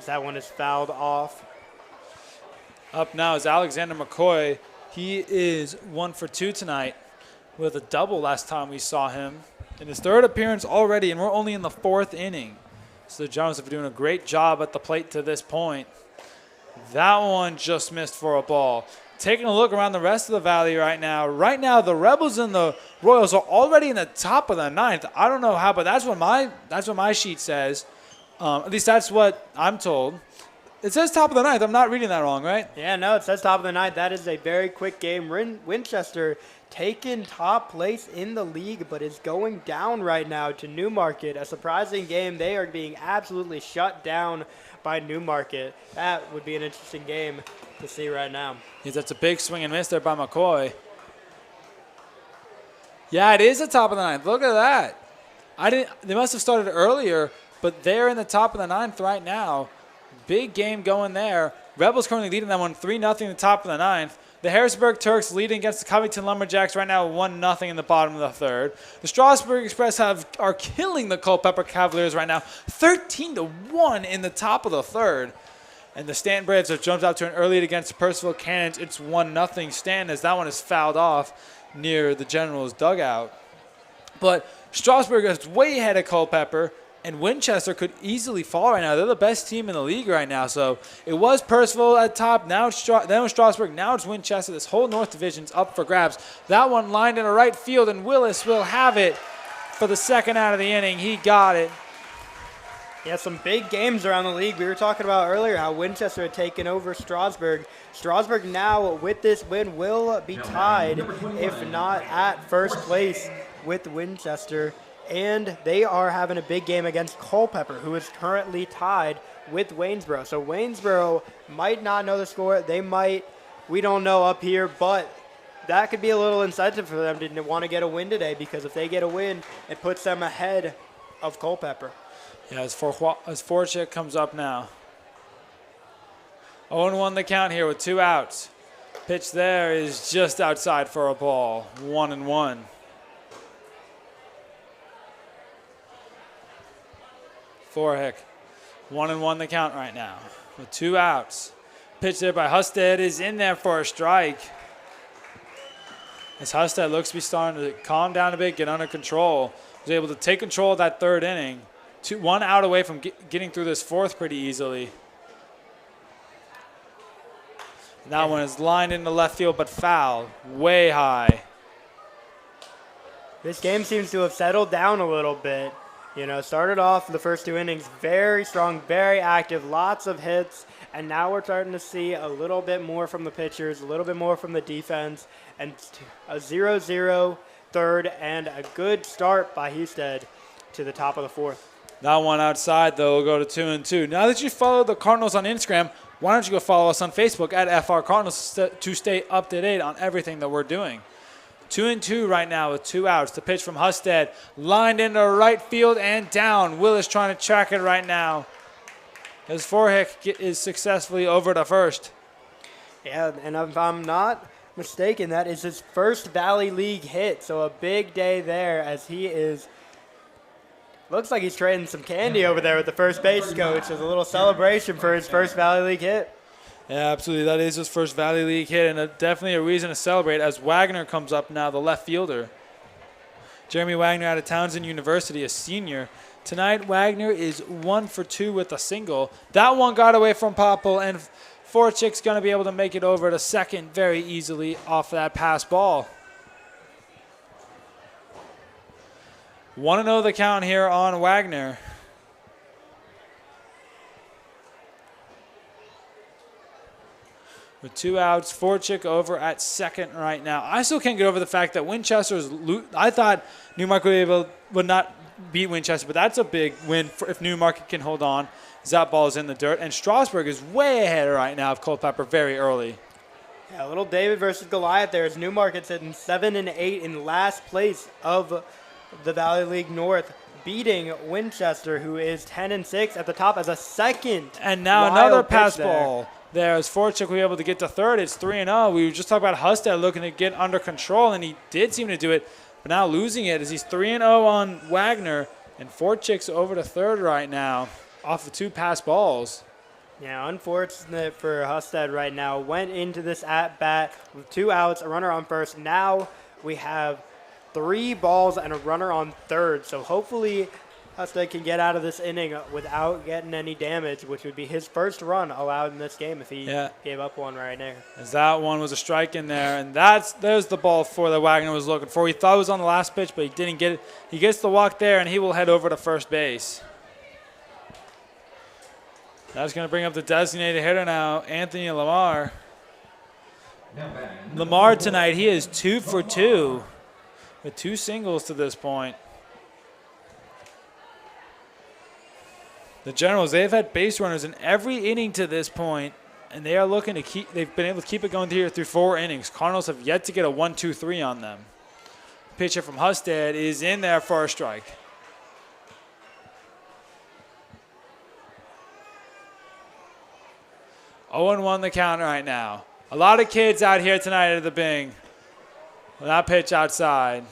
That one is fouled off. Up now is Alexander McCoy. He is 1 for 2 tonight with a double last time we saw him. In his third appearance already, and we're only in the fourth inning. So the Generals have been doing a great job at the plate to this point. That one just missed for a ball. Taking a look around the rest of the Valley right now. Right now, the Rebels and the Royals are already in the top of the ninth. I don't know how, but that's what my sheet says. At least that's what I'm told. It says top of the ninth. I'm not reading that wrong, right? Yeah, no, it says top of the ninth. That is a very quick game. Winchester taking top place in the league, but is going down right now to Newmarket. A surprising game. They are being absolutely shut down by Newmarket. That would be an interesting game to see right now. Yes, that's a big swing and miss there by McCoy. Yeah, it is the top of the ninth. Look at that. They must have started earlier, but they're in the top of the ninth right now. Big game going there. Rebels currently leading that one 3-0 in the top of the ninth. The Harrisburg Turks leading against the Covington Lumberjacks right now 1-0 in the bottom of the third. The Strasburg Express are killing the Culpeper Cavaliers right now 13-1 in the top of the third. And the Stanton Braves have jumped out to an early lead against the Percival Cannons. It's 1-0 Stanton as that one is fouled off near the Generals' dugout. But Strasburg is way ahead of Culpeper. And Winchester could easily fall right now. They're the best team in the league right now. So it was Percival at top. Now it's then it was Strasburg. Now it's Winchester. This whole North Division's up for grabs. That one lined in a right field, and Willis will have it for the second out of the inning. He got it. Yeah, some big games around the league. We were talking about earlier how Winchester had taken over Strasburg. Strasburg now, with this win, will be tied, if not at first place, with Winchester. And they are having a big game against Culpeper, who is currently tied with Waynesboro. So Waynesboro might not know the score. They might, we don't know up here, but that could be a little incentive for them to want to get a win today, because if they get a win, it puts them ahead of Culpeper. Yeah, as Forchek comes up now. 0-1 the count here with 2 outs. Pitch there is just outside for a ball. 1-1. Forhick, 1-1 the count right now with 2 outs. Pitch there by Husted is in there for a strike. As Husted looks to be starting to calm down a bit, get under control. Was able to take control of that third inning. 1 out away from getting through this fourth pretty easily. And that one is lined into left field, but foul, way high. This game seems to have settled down a little bit. You know, started off the first 2 innings very strong, very active, lots of hits, and now we're starting to see a little bit more from the pitchers, a little bit more from the defense, and a 0-0 third and a good start by Husted. to the top of the fourth. That one outside, though, will go to 2-2. Now that you follow the Cardinals on Instagram, why don't you go follow us on Facebook at FR Cardinals to stay up to date on everything that we're doing. 2-2 right now with 2 outs. The pitch from Husted, lined into right field and down. Willis trying to track it right now. His forehick is successfully over to first. Yeah, and if I'm not mistaken, that is his first Valley League hit. So a big day there as he is. Looks like he's trading some candy over there with the first base coach as a little celebration for his first Valley League hit. Yeah, absolutely. That is his first Valley League hit, and definitely a reason to celebrate as Wagner comes up now, the left fielder. Jeremy Wagner out of Townsend University, a senior. Tonight, Wagner is 1 for 2 with a single. That one got away from Popple, and Forchick's going to be able to make it over to second very easily off that pass ball. 1-0 the count here on Wagner. With 2 outs, Forchick over at second right now. I still can't get over the fact that Winchester's. I thought Newmarket would not beat Winchester, but that's a big win if Newmarket can hold on. That ball is in the dirt, and Strasburg is way ahead right now of Culpeper very early. Yeah, a little David versus Goliath there as Newmarket's sitting 7-8 in last place of the Valley League North, beating Winchester, who is 10-6 at the top as a second. And now another pass ball. There's Forchick will be able to get to third. It's 3-0. We were just talking about Husted looking to get under control, and he did seem to do it, but now losing it as he's 3-0 on Wagner, and Forchick's over to third right now off the 2 pass balls. Yeah, unfortunate for Husted right now. Went into this at-bat with 2 outs, a runner on first. Now we have 3 balls and a runner on third. So hopefully Husted can get out of this inning without getting any damage, which would be his first run allowed in this game if he gave up one right there. As that one was a strike in there, and there's the ball for that Wagner was looking for. He thought it was on the last pitch, but he didn't get it. He gets the walk there, and he will head over to first base. That's going to bring up the designated hitter now, Anthony Lamar. Lamar tonight, he is 2 for 2 with 2 singles to this point. The Generals, they've had base runners in every inning to this point, and they are looking to they've been able to keep it going through 4 innings. Cardinals have yet to get a 1-2-3 on them. Pitcher from Husted is in there for a strike. 0-1 the count right now. A lot of kids out here tonight at the Bing. That pitch outside.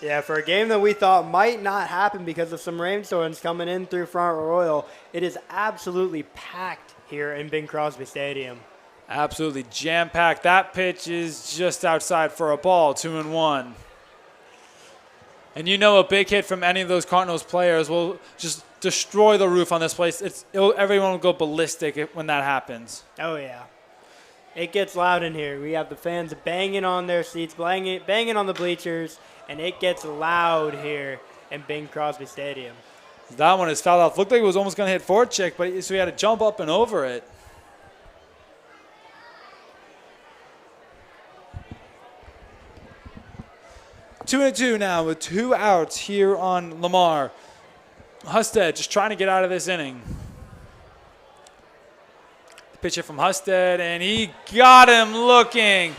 Yeah, for a game that we thought might not happen because of some rainstorms coming in through Front Royal, it is absolutely packed here in Bing Crosby Stadium. Absolutely jam-packed. That pitch is just outside for a ball, 2-1. And you know a big hit from any of those Cardinals players will just destroy the roof on this place. Everyone will go ballistic when that happens. Oh, yeah. It gets loud in here. We have the fans banging on their seats, banging on the bleachers, and it gets loud here in Bing Crosby Stadium. That one is fouled off. Looked like it was almost going to hit Forchick, but so he had to jump up and over it. Two and two now with 2 outs here on Lamar. Husted just trying to get out of this inning. The pitcher from Husted, and he got him looking.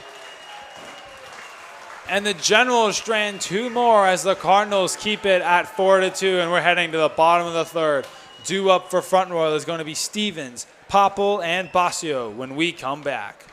And the Generals strand 2 more as the Cardinals keep it at 4-2, and we're heading to the bottom of the third. Due up for Front Royal is going to be Stevens, Popple, and Basio when we come back.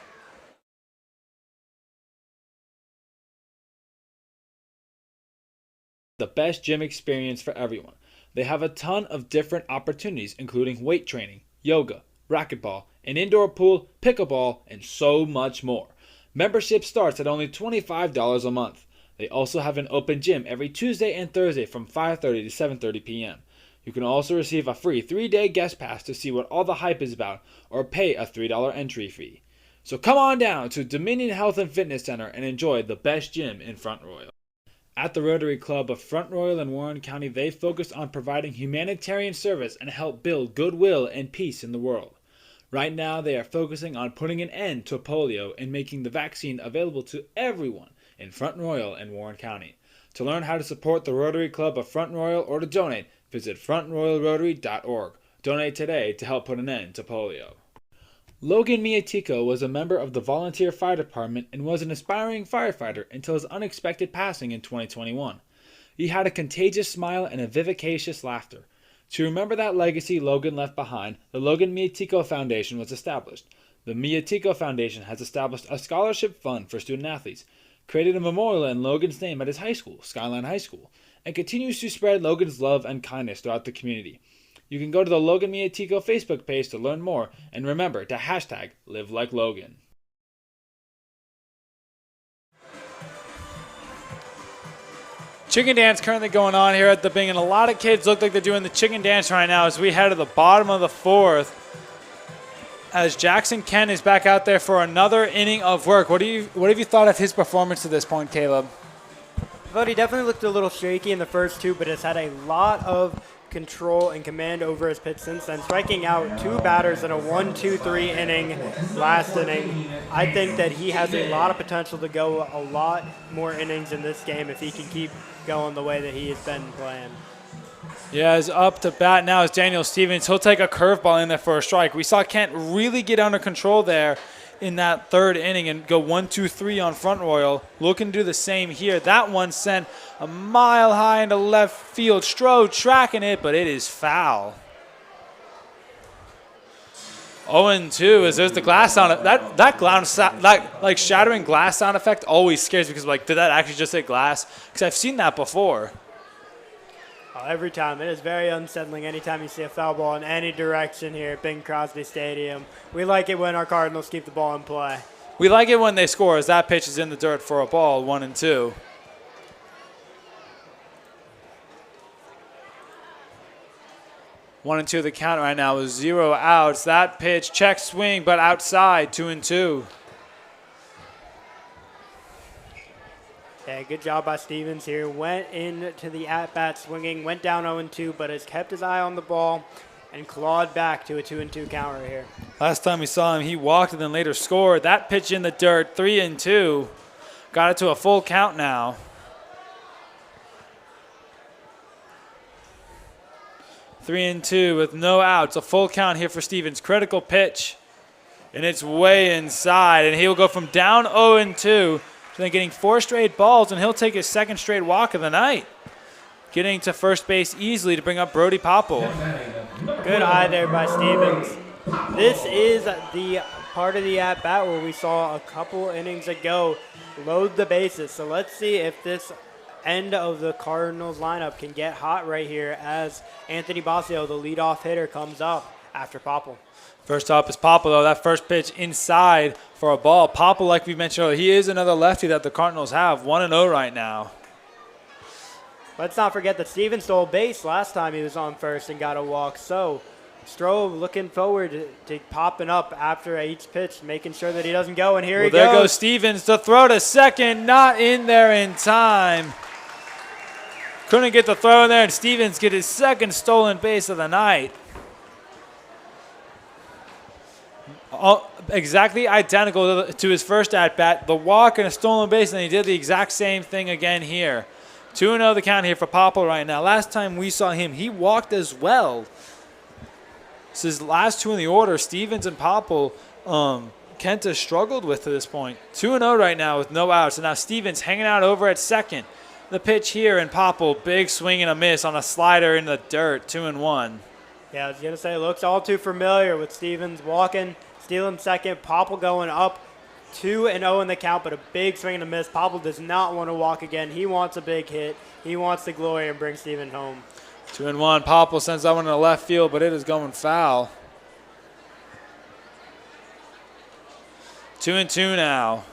The best gym experience for everyone. They have a ton of different opportunities, including weight training, yoga, racquetball, an indoor pool, pickleball, and so much more. Membership starts at only $25 a month. They also have an open gym every Tuesday and Thursday from 5:30 to 7:30 p.m. You can also receive a free 3-day guest pass to see what all the hype is about, or pay a $3 entry fee. So come on down to Dominion Health and Fitness Center and enjoy the best gym in Front Royal. At the Rotary Club of Front Royal and Warren County, they focus on providing humanitarian service and help build goodwill and peace in the world. Right now, they are focusing on putting an end to polio and making the vaccine available to everyone in Front Royal and Warren County. To learn how to support the Rotary Club of Front Royal or to donate, visit frontroyalrotary.org. Donate today to help put an end to polio. Logan Miatico was a member of the volunteer fire department and was an aspiring firefighter until his unexpected passing in 2021. He had a contagious smile and a vivacious laughter. To remember that legacy Logan left behind, the Logan Miatico Foundation was established. The Miatico Foundation has established a scholarship fund for student athletes, created a memorial in Logan's name at his high school, Skyline High School, and continues to spread Logan's love and kindness throughout the community. You can go to the Logan Miatico Facebook page to learn more, and remember to hashtag Live Like Logan. Chicken dance currently going on here at the Bing, and a lot of kids look like they're doing the chicken dance right now as we head to the bottom of the fourth. As Jackson Kent is back out there for another inning of work. What have you thought of his performance to this point, Caleb? I thought he definitely looked a little shaky in the first two, but has had a lot of control and command over his pitch since then, striking out 2 batters in a 1-2-3 inning last inning. I think that he has a lot of potential to go a lot more innings in this game if he can keep going the way that he has been playing. Yeah, is up to bat now is Daniel Stevens. He'll take a curveball in there for a strike. We saw Kent really get under control there in that third inning and go 1-2-3 on Front Royal. Looking to do the same here. That one sent a mile high into left field. Strode tracking it, but it is foul. 0-2 as there's the glass sound. That glass, like shattering glass sound effect always scares me because like, did that actually just hit glass? Because I've seen that before. Every time. It is very unsettling anytime you see a foul ball in any direction here at Bing Crosby Stadium. We like it when our Cardinals keep the ball in play. We like it when they score as that pitch is in the dirt for a ball, 1-2. One and two the count right now with 0 outs. That pitch, check swing, but outside, 2-2. Yeah, good job by Stevens here. Went into the at-bat swinging, went down 0-2, but has kept his eye on the ball and clawed back to a 2-2 count right here. Last time we saw him, he walked and then later scored. That pitch in the dirt, 3-2. Got it to a full count now. Three and two with no outs. A full count here for Stevens. Critical pitch. And it's way inside. And he'll go from down 0-2 to then getting 4 straight balls, and he'll take his 2nd straight walk of the night. Getting to first base easily to bring up Brody Popple. Good eye there by Stevens. This is the part of the at-bat where we saw a couple innings ago load the bases. So let's see if this end of the Cardinals lineup can get hot right here as Anthony Basio, the leadoff hitter, comes up after Popple. First up is Popple, though. That first pitch inside for a ball. Popple, like we mentioned earlier, he is another lefty that the Cardinals have. 1-0 right now. Let's not forget that Stevens stole base last time he was on first and got a walk. So Stroh looking forward to popping up after each pitch, making sure that he doesn't go. And here he goes. There goes Stevens to throw to second. Not in there in time. Couldn't get the throw in there, and Stevens get his 2nd stolen base of the night. Exactly identical to his first at-bat. The walk and a stolen base, and he did the exact same thing again here. 2-0 the count here for Popple right now. Last time we saw him, he walked as well. This is last 2 in the order. Stevens and Popple, Kent has struggled with to this point. 2-0 right now with no outs. And now Stevens hanging out over at second. The pitch here, and Popple, big swing and a miss on a slider in the dirt, 2-1. Yeah, I was going to say, it looks all too familiar with Stevens walking, stealing second, Popple going up 2-0 in the count, but a big swing and a miss. Popple does not want to walk again. He wants a big hit. He wants the glory and bring Stevens home. 2-1. Popple sends that one to the left field, but it is going foul. 2-2 now.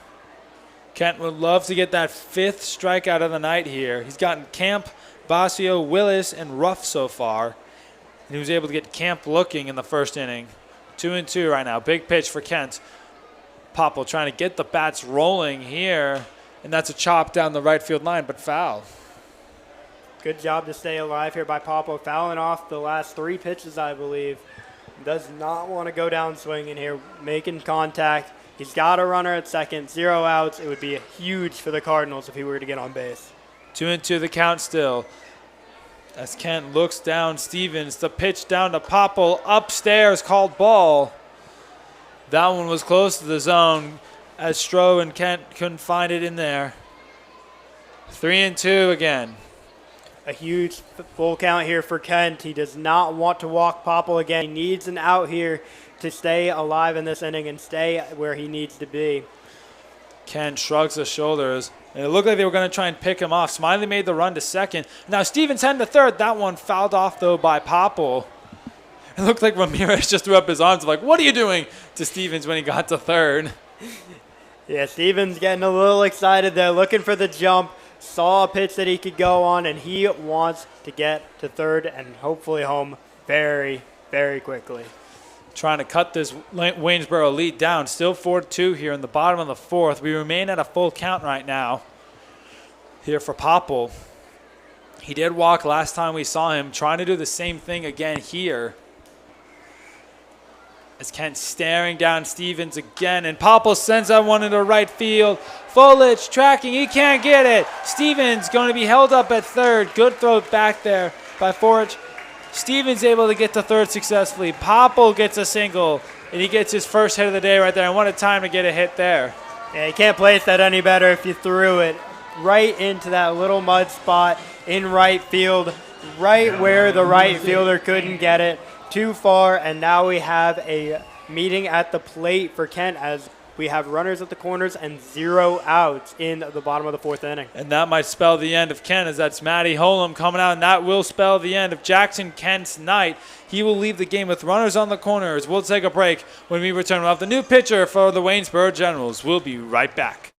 Kent would love to get that 5th strikeout of the night here. He's gotten Camp, Basio, Willis, and Ruff so far. And he was able to get Camp looking in the first inning. 2-2 right now. Big pitch for Kent. Popple trying to get the bats rolling here. And that's a chop down the right field line, but foul. Good job to stay alive here by Popple, fouling off the last 3 pitches, I believe. Does not want to go down swinging here, making contact. He's got a runner at second, 0 outs. It would be huge for the Cardinals if he were to get on base. 2-2 the count still. As Kent looks down, Stevens, the pitch down to Popple, upstairs, called ball. That one was close to the zone as Stroh and Kent couldn't find it in there. 3-2 again. A huge full count here for Kent. He does not want to walk Popple again. He needs an out here to stay alive in this inning and stay where he needs to be. Kent shrugs his shoulders. And it looked like they were going to try and pick him off. Smiley made the run to second. Now Stevens heading to third. That one fouled off, though, by Popple. It looked like Ramirez just threw up his arms like, what are you doing, to Stevens when he got to third. Yeah, Stevens getting a little excited there, looking for the jump. Saw a pitch that he could go on, and he wants to get to third and hopefully home very, very quickly. Trying to cut this Waynesboro lead down. Still 4-2 here in the bottom of the fourth. We remain at a full count right now here for Popple. He did walk last time we saw him, trying to do the same thing again here. As Kent staring down Stevens again, and Popple sends that one into right field. Foliage tracking, he can't get it. Stevens going to be held up at third. Good throw back there by Forge. Stevens able to get to third successfully. Popple gets a single, and he gets his first hit of the day right there. And what a time to get a hit there. Yeah, you can't place that any better if you threw it right into that little mud spot in right field, right where the right fielder couldn't get it. Too far, and now we have a meeting at the plate for Kent as we have runners at the corners and 0 outs in the bottom of the fourth inning. And that might spell the end of Kent, as that's Matty Holm coming out, and that will spell the end of Jackson Kent's night. He will leave the game with runners on the corners. We'll take a break. When we return, we'll have the new pitcher for the Waynesboro Generals. We'll be right back.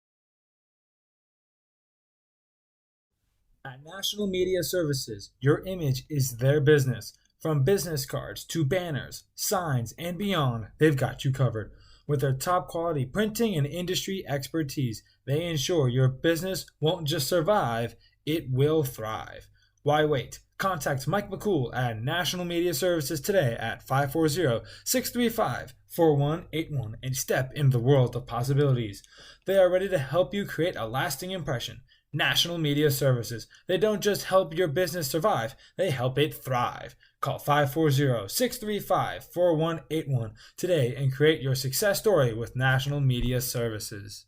At National Media Services, your image is their business. From business cards to banners, signs, and beyond, they've got you covered. With their top quality printing and industry expertise, they ensure your business won't just survive, it will thrive. Why wait? Contact Mike McCool at National Media Services today at 540-635-4181 and step into the world of possibilities. They are ready to help you create a lasting impression. National Media Services. They don't just help your business survive, they help it thrive. Call 540-635-4181 today and create your success story with National Media Services.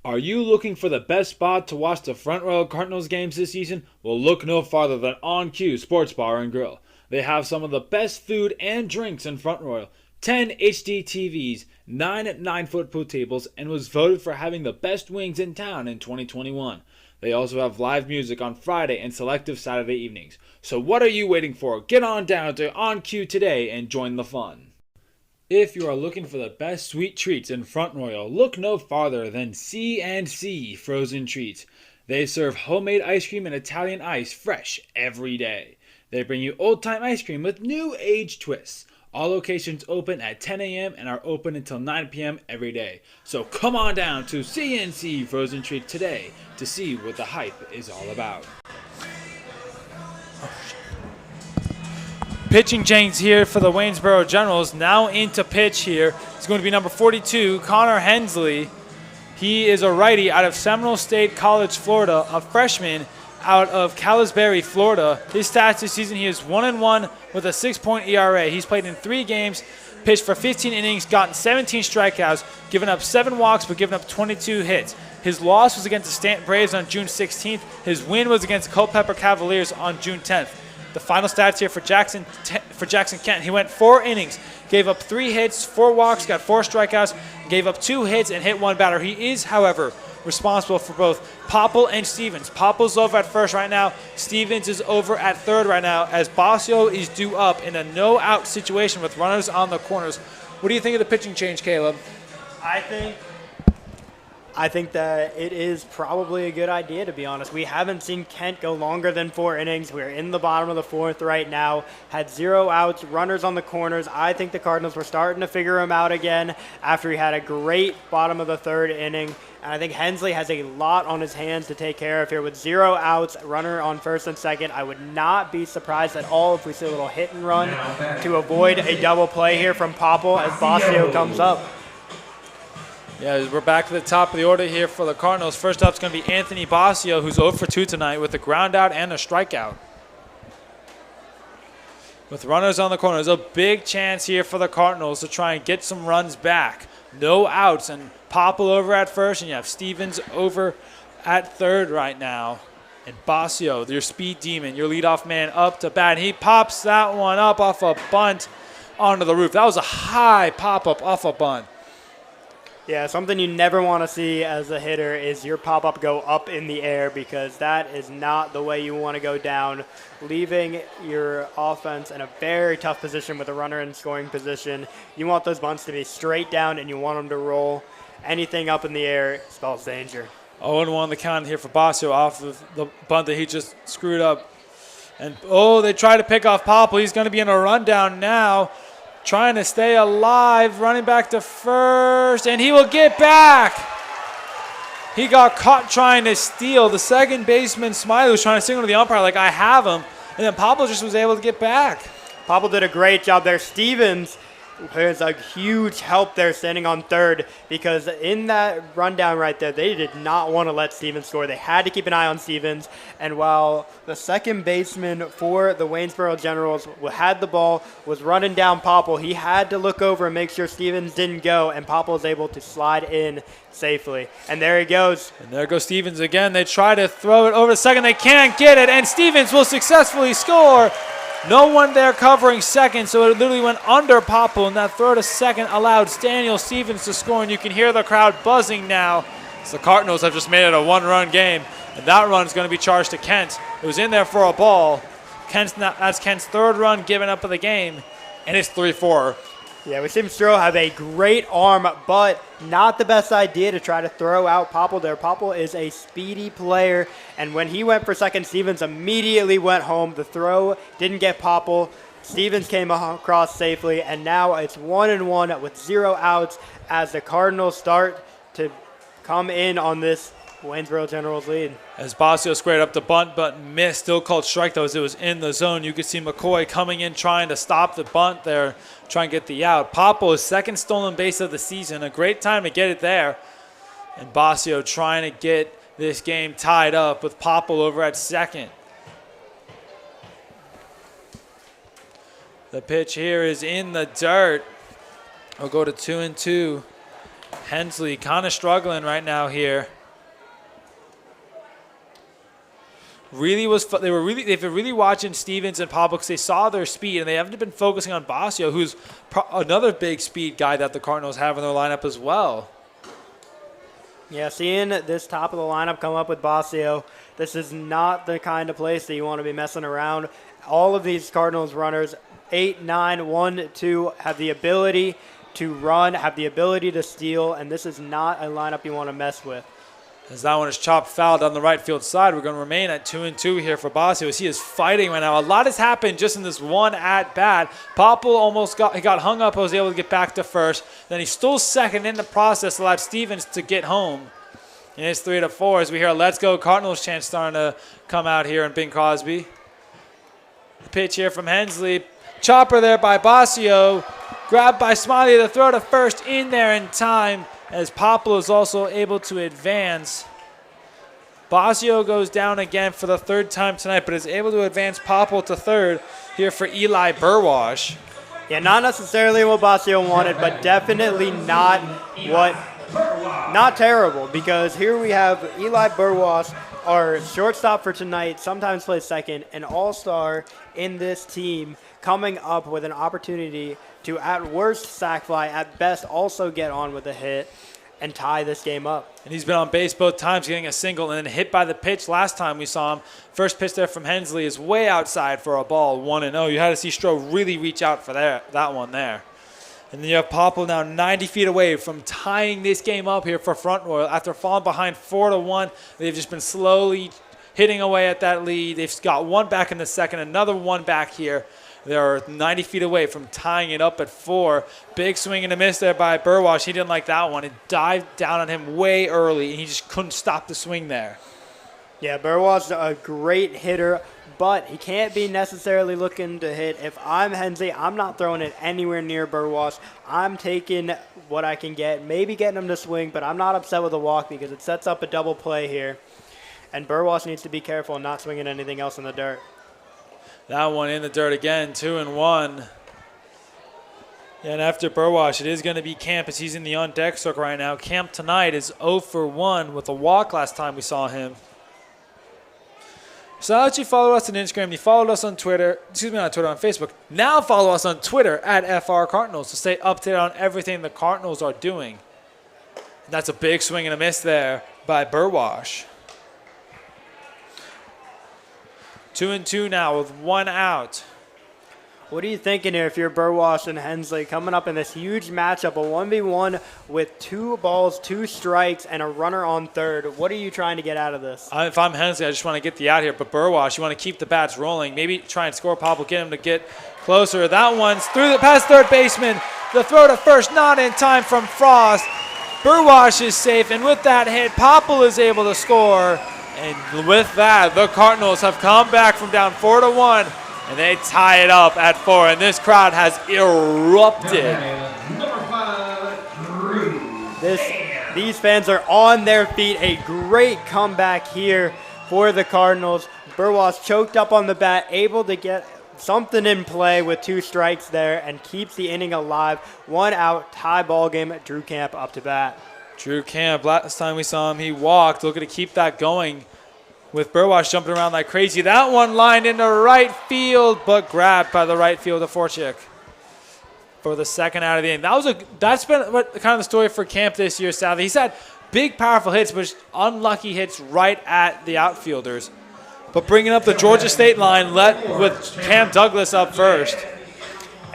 Are you looking for the best spot to watch the Front Royal Cardinals games this season? Well, look no farther than On Cue Sports Bar and Grill. They have some of the best food and drinks in Front Royal. 10 HD TVs, 9 9-foot pool tables, and was voted for having the best wings in town in 2021. They also have live music on Friday and selective Saturday evenings. So what are you waiting for? Get on down to On Cue today and join the fun. If you are looking for the best sweet treats in Front Royal, look no farther than C&C Frozen Treats. They serve homemade ice cream and Italian ice fresh every day. They bring you old-time ice cream with new age twists. All locations open at 10 a.m. and are open until 9 p.m. every day. So come on down to C&C Frozen Treat today to see what the hype is all about. Pitching change here for the Waynesboro Generals. Now into pitch here. It's going to be number 42, Connor Hensley. He is a righty out of Seminole State College, Florida, a freshman out of Calisbury, Florida. His stats this season, he is 1-1 with a 6.0 ERA. He's played in 3 games, pitched for 15 innings, gotten 17 strikeouts, given up 7 walks, but given up 22 hits. His loss was against the Stanton Braves on June 16th. His win was against the Culpeper Cavaliers on June 10th. The final stats here for Jackson Kent. He went 4 innings, gave up 3 hits, 4 walks, got 4 strikeouts, gave up 2 hits, and hit 1 batter. He is, however, responsible for both Popple and Stevens. Popple's over at first right now. Stevens is over at third right now as Bossio is due up in a no-out situation with runners on the corners. What do you think of the pitching change, Caleb? I think that it is probably a good idea, to be honest. We haven't seen Kent go longer than 4 innings. We're in the bottom of the fourth right now. Had 0 outs, runners on the corners. I think the Cardinals were starting to figure him out again after he had a great bottom of the third inning. And I think Hensley has a lot on his hands to take care of here with 0 outs, runner on first and second. I would not be surprised at all if we see a little hit and run to avoid a double play here from Popple as Bossio comes up. Yeah, we're back to the top of the order here for the Cardinals. First up is going to be Anthony Basio, who's 0 for 2 tonight with a ground out and a strikeout. With runners on the corner, there's a big chance here for the Cardinals to try and get some runs back. No outs, and Popple over at first, and you have Stevens over at third right now. And Basio, your speed demon, your leadoff man, up to bat. And he pops that one up off a bunt onto the roof. That was a high pop-up off a bunt. Yeah, something you never want to see as a hitter is your pop-up go up in the air, because that is not the way you want to go down, leaving your offense in a very tough position with a runner in scoring position. You want those bunts to be straight down, and you want them to roll. Anything up in the air spells danger. 0-1 the count here for Basio off of the bunt that he just screwed up. And, they try to pick off Popple. He's going to be in a rundown now, trying to stay alive, running back to first, and he will get back. He got caught trying to steal. The second baseman, Smiley, was trying to signal to the umpire like, I have him, and then Popple just was able to get back. Popple did a great job there. Stevens, there's a huge help there standing on third, because in that rundown right there, they did not want to let Stevens score. They had to keep an eye on Stevens. And while the second baseman for the Waynesboro Generals had the ball, was running down Popple, he had to look over and make sure Stevens didn't go, and Popple was able to slide in safely. And there he goes. And there goes Stevens again. They try to throw it over to second. They can't get it, and Stevens will successfully score. No one there covering second, so it literally went under Popple, and that throw to second allowed Daniel Stevens to score, and you can hear the crowd buzzing now. So the Cardinals have just made it a one-run game, and that run is going to be charged to Kent. It was in there for a ball. That's Kent's third run given up of the game, and it's 3-4. Yeah, we see Stroh have a great arm, but not the best idea to try to throw out Popple there. Popple is a speedy player, and when he went for second, Stevens immediately went home. The throw didn't get Popple. Stevens came across safely, and now it's 1-1 with 0 outs as the Cardinals start to come in on this Waynesboro Generals lead. As Basio squared up the bunt, but missed, still called strike though as it was in the zone. You could see McCoy coming in trying to stop the bunt there, trying to get the out. Popple, his second stolen base of the season, a great time to get it there. And Basio trying to get this game tied up with Popple over at second. The pitch here is in the dirt. We'll go to 2-2. Hensley kind of struggling right now here. They've been really watching Stevens and Popple because they saw their speed, and they haven't been focusing on Basio, who's another big speed guy that the Cardinals have in their lineup as well. Yeah, seeing this top of the lineup come up with Basio, this is not the kind of place that you want to be messing around. All of these Cardinals runners, 8, 9, 1, 2, have the ability to run, have the ability to steal, and this is not a lineup you want to mess with. As that one is chopped foul down the right field side, we're going to remain at 2-2 here for Basio as he is fighting right now. A lot has happened just in this one at-bat. Popple almost got hung up, was able to get back to first. Then he stole second in the process, allowed Stevens to get home. And it's 3-4 as we hear a Let's Go Cardinals chant starting to come out here in Bing Crosby. The pitch here from Hensley. Chopper there by Basio. Grabbed by Smiley, the throw to first in there in time, as Popple is also able to advance. Basio goes down again for the third time tonight, but is able to advance Popple to third here for Eli Burwash. Yeah, not necessarily what Basio wanted, but definitely not terrible, because here we have Eli Burwash, our shortstop for tonight, sometimes plays second, an all-star in this team, coming up with an opportunity to, at worst, sack fly, at best, also get on with a hit and tie this game up. And he's been on base both times, getting a single and then hit by the pitch last time we saw him. First pitch there from Hensley is way outside for a ball, 1-0. You had to see Stroh really reach out for that one there. And then you have Popple now 90 feet away from tying this game up here for Front Royal. After falling behind 4-1, they've just been slowly hitting away at that lead. They've got one back in the second, another one back here. They're 90 feet away from tying it up at 4. Big swing and a miss there by Burwash. He didn't like that one. It dived down on him way early, and he just couldn't stop the swing there. Yeah, Burwash, a great hitter, but he can't be necessarily looking to hit. If I'm Hensley, I'm not throwing it anywhere near Burwash. I'm taking what I can get, maybe getting him to swing, but I'm not upset with a walk because it sets up a double play here. And Burwash needs to be careful and not swinging anything else in the dirt. That one in the dirt again, 2-1. And after Burwash, it is going to be Camp as he's in the on-deck circle right now. Camp tonight is 0 for 1 with a walk last time we saw him. So now that you follow us on Instagram, you followed us on Twitter, on Facebook. Now follow us on Twitter at FR Cardinals to stay updated on everything the Cardinals are doing. And that's a big swing and a miss there by Burwash. 2-2 now with 1 out. What are you thinking here if you're Burwash and Hensley coming up in this huge matchup, a 1v1 with 2 balls, 2 strikes, and a runner on third? What are you trying to get out of this? If I'm Hensley, I just want to get the out here. But Burwash, you want to keep the bats rolling. Maybe try and score a pop. We'll get him to get closer. That one's through the past third baseman. The throw to first, not in time from Frost. Burwash is safe, and with that hit, Popple is able to score. And with that, the Cardinals have come back from down 4-1. And they tie it up at 4, and this crowd has erupted. Number 5, Drew. These fans are on their feet. A great comeback here for the Cardinals. Burwash choked up on the bat, able to get something in play with 2 strikes there, and keeps the inning alive. 1 out, tie ball game. Drew Camp up to bat. Drew Camp, last time we saw him, he walked. Looking to keep that going. With Burwash jumping around like crazy. That one lined into right field, but grabbed by the right fielder Forchik for the second out of the inning. That's been kind of the story for Camp this year, sadly. He's had big, powerful hits, but unlucky hits right at the outfielders. But bringing up the Georgia State line, with Cam Douglas up first.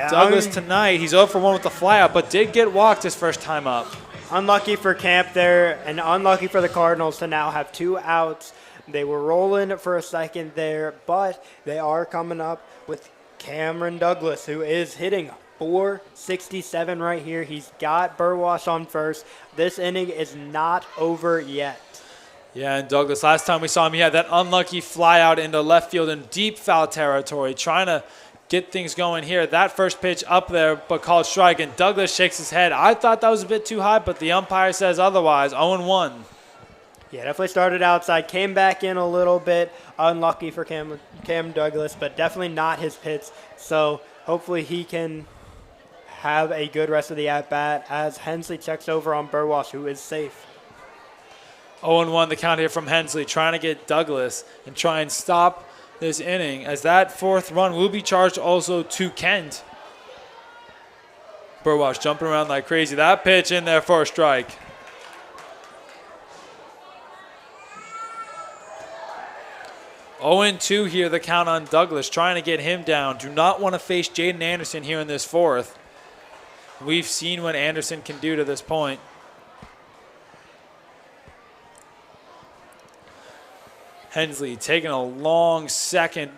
Douglas tonight, he's 0 for 1 with the flyout, but did get walked his first time up. Unlucky for Camp there, and unlucky for the Cardinals to now have 2 outs. They were rolling for a second there, but they are coming up with Cameron Douglas, who is hitting .467 right here. He's got Burwash on first. This inning is not over yet. Yeah, and Douglas, last time we saw him, he had that unlucky fly out into left field in deep foul territory, trying to get things going here. That first pitch up there, but called strike, and Douglas shakes his head. I thought that was a bit too high, but the umpire says otherwise. 0-1. Yeah, definitely started outside, came back in a little bit. Unlucky for Cam Douglas, but definitely not his pitch. So hopefully he can have a good rest of the at-bat as Hensley checks over on Burwash, who is safe. 0-1 the count here from Hensley, trying to get Douglas and try and stop this inning, as that 4th run will be charged also to Kent. Burwash jumping around like crazy. That pitch in there for a strike. 0-2 here, the count on Douglas, trying to get him down. Do not want to face Jaden Anderson here in this 4th. We've seen what Anderson can do to this point. Hensley taking a long second.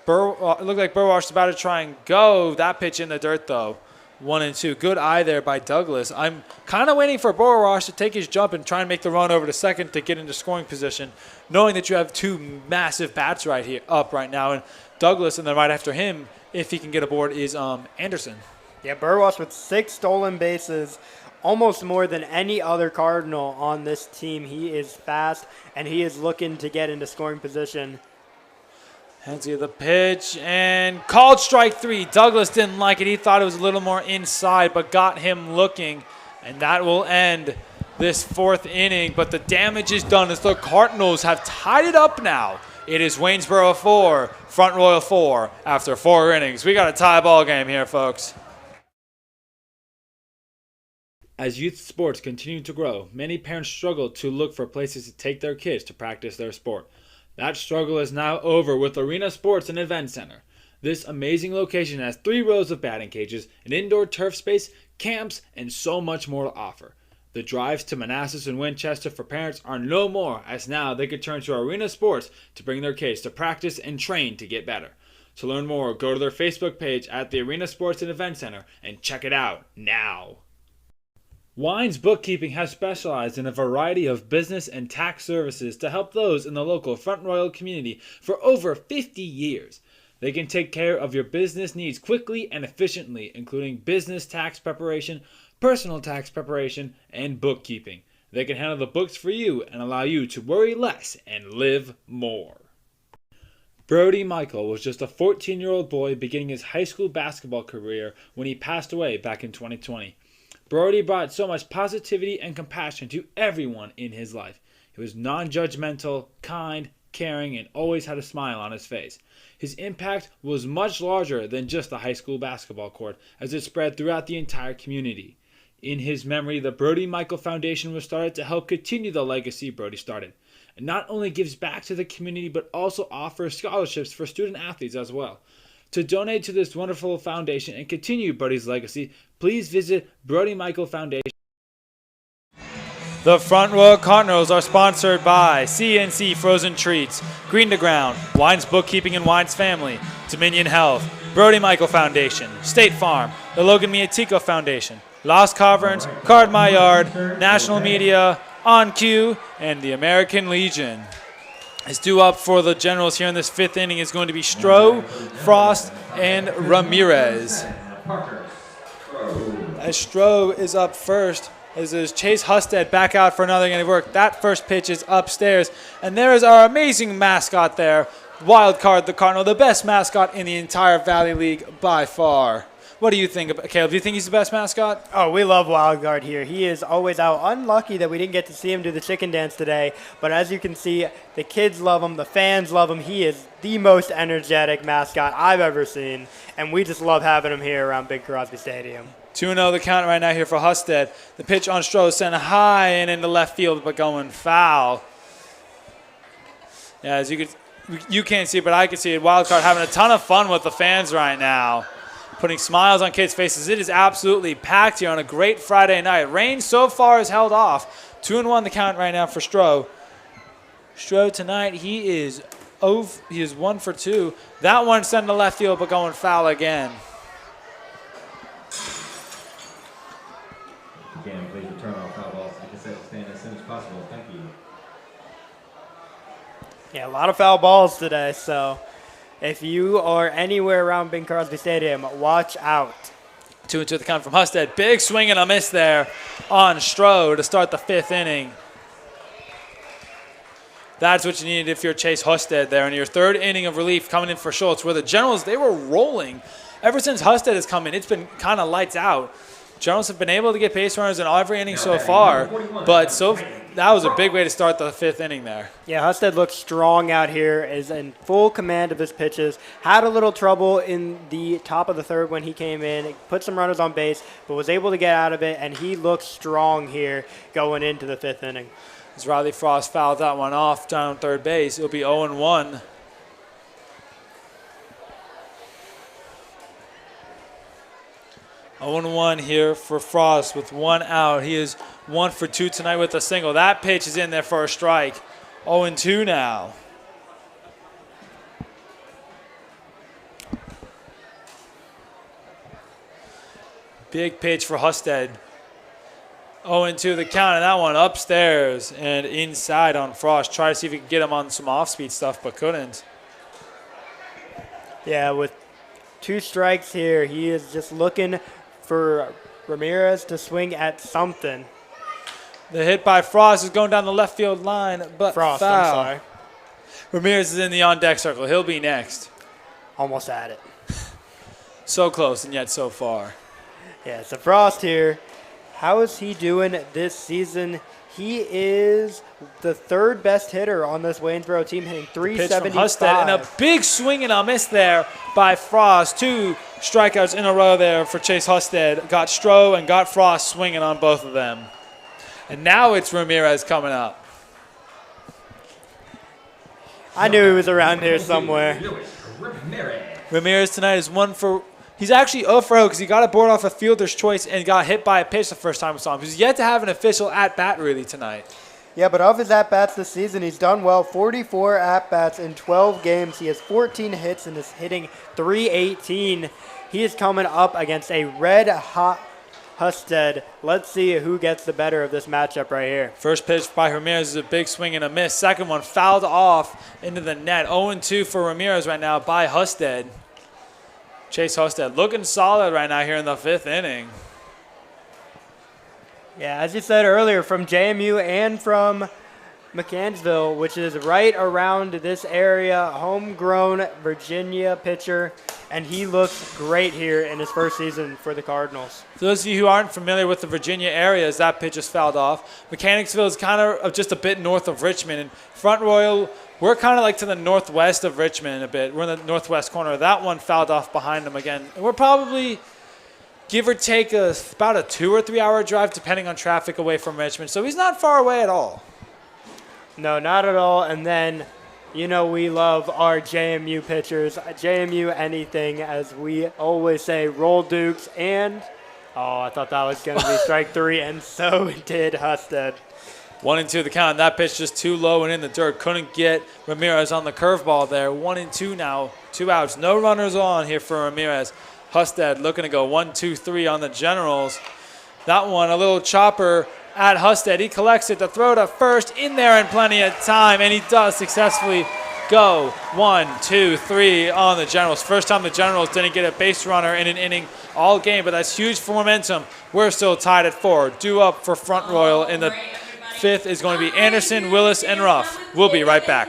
It looked like Burwash was about to try and go. That pitch in the dirt, though. 1-2. Good eye there by Douglas. I'm kind of waiting for Burwash to take his jump and try and make the run over to second to get into scoring position, knowing that you have 2 massive bats right now. And Douglas, and then right after him, if he can get aboard, is Anderson. Yeah, Burwash with 6 stolen bases, almost more than any other Cardinal on this team. He is fast, and he is looking to get into scoring position. Hensley the pitch, and called strike 3. Douglas didn't like it. He thought it was a little more inside, but got him looking, and that will end this 4th inning. But the damage is done as the Cardinals have tied it up now. It is Waynesboro 4, Front Royal 4 after 4 innings. We got a tie ball game here, folks. As youth sports continue to grow, many parents struggle to look for places to take their kids to practice their sport. That struggle is now over with Arena Sports and Event Center. This amazing location has 3 rows of batting cages, an indoor turf space, camps, and so much more to offer. The drives to Manassas and Winchester for parents are no more, as now they can turn to Arena Sports to bring their kids to practice and train to get better. To learn more, go to their Facebook page at the Arena Sports and Event Center and check it out now. Wines Bookkeeping has specialized in a variety of business and tax services to help those in the local Front Royal community for over 50 years. They can take care of your business needs quickly and efficiently, including business tax preparation, personal tax preparation, and bookkeeping. They can handle the books for you and allow you to worry less and live more. Brody Michael was just a 14-year-old boy beginning his high school basketball career when he passed away back in 2020. Brody brought so much positivity and compassion to everyone in his life. He was non-judgmental, kind, caring, and always had a smile on his face. His impact was much larger than just the high school basketball court, as it spread throughout the entire community. In his memory, the Brody Michael Foundation was started to help continue the legacy Brody started. It not only gives back to the community, but also offers scholarships for student athletes as well. To donate to this wonderful foundation and continue Brody's legacy, please visit Brody Michael Foundation. The Front Royal Cardinals are sponsored by CNC Frozen Treats, Green to Ground, Wines Bookkeeping and Wines Family, Dominion Health, Brody Michael Foundation, State Farm, the Logan Miatico Foundation, Lost Caverns, Card My Yard, National Media, On Cue, and the American Legion. Is due up for the Generals here in this fifth inning is going to be Stroh, Frost, and Ramirez. As Stroh is up first, as is Chase Husted back out for another inning of work. That first pitch is upstairs, and there is our amazing mascot there, Wild Card the Cardinal, the best mascot in the entire Valley League by far. What do you think, Caleb? Do you think he's the best mascot? Oh, we love Wildcard here. He is always out. Unlucky that we didn't get to see him do the chicken dance today, but as you can see, the kids love him, the fans love him. He is the most energetic mascot I've ever seen, and we just love having him here around Big Crosby Stadium. 2-0 the count right now here for Husted. The pitch on Stroh is sent high and into left field, but going foul. Yeah, as you can't see it, but I can see it. Wildcard having a ton of fun with the fans right now, putting smiles on kids' faces. It is absolutely packed here on a great Friday night. Rain so far is held off. 2-1 the count right now for Stroh. Stroh tonight, he is 1 for 2. That one sent to left field, but going foul again. Again, please return all foul balls to the cassette stand as soon as possible. Thank you. Yeah, a lot of foul balls today, so if you are anywhere around Bing Crosby Stadium, watch out. 2-2 the count from Husted. Big swing and a miss there on Stroh to start the fifth inning. That's what you needed if you're Chase Husted there in your third inning of relief coming in for Schultz, where the Generals, they were rolling. Ever since Husted has come in, it's been kind of lights out. Generals have been able to get base runners in every inning so far, but that was a big way to start the fifth inning there. Yeah, Husted looks strong out here, is in full command of his pitches. Had a little trouble in the top of the third when he came in, put some runners on base, but was able to get out of it, and he looks strong here going into the fifth inning. As Riley Frost fouled that one off down on third base, it'll be 0-1. One here for Frost with one out. He is 1 for 2 tonight with a single. That pitch is in there for a strike. 0-2 now. Big pitch for Husted. 0-2 the count, and that one upstairs and inside on Frost. Try to see if he could get him on some off-speed stuff, but couldn't. Yeah, with 2 strikes here, he is just looking for Ramirez to swing at something. The hit by Frost is going down the left field line, but Frost, foul. I'm sorry. Ramirez is in the on-deck circle. He'll be next. Almost at it. So close and yet so far. Yeah, so Frost here. How is he doing this season? He is the 3rd best hitter on this Waynesboro team, hitting .375. Pitch from Husted, and a big swing and a miss there by Frost. 2 strikeouts in a row there for Chase Husted. Got Stroh and got Frost swinging on both of them. And now it's Ramirez coming up. I knew he was around here somewhere. Ramirez tonight is 1 for... He's actually 0 for 0 because he got a board off a fielder's choice and got hit by a pitch the first time we saw him. He's yet to have an official at-bat really tonight. Yeah, but of his at-bats this season, he's done well. 44 at-bats in 12 games. He has 14 hits and is hitting .318. He is coming up against a red-hot Husted. Let's see who gets the better of this matchup right here. First pitch by Ramirez is a big swing and a miss. Second one fouled off into the net. 0-2 for Ramirez right now by Husted. Chase Husted looking solid right now here in the 5th inning. Yeah, as you said earlier, from JMU and from McCannsville, which is right around this area, homegrown Virginia pitcher, and he looks great here in his first season for the Cardinals. For those of you who aren't familiar with the Virginia area, as that pitch is fouled off, Mechanicsville is kind of just a bit north of Richmond, and Front Royal, we're kind of like to the northwest of Richmond a bit. We're in the northwest corner. That one fouled off behind them again. And we're probably, give or take, about a 2 or 3 hour drive, depending on traffic, away from Richmond. So he's not far away at all. No, not at all. And then, you know, we love our JMU pitchers. JMU anything, as we always say, roll Dukes. And, I thought that was going to be strike 3, and so did Husted. 1-2 the count. That pitch just too low and in the dirt. Couldn't get Ramirez on the curveball there. 1-2 now. 2 outs. No runners on here for Ramirez. Husted looking to go 1-2-3 on the Generals. That one, a little chopper at Husted. He collects it to throw to first, in there in plenty of time, and he does successfully go 1-2-3 on the Generals. First time the Generals didn't get a base runner in an inning all game, but that's huge for momentum. We're still tied at 4. Due up for Front Royal in the 5th is going to be Anderson, Willis, and Ruff. We'll be right back.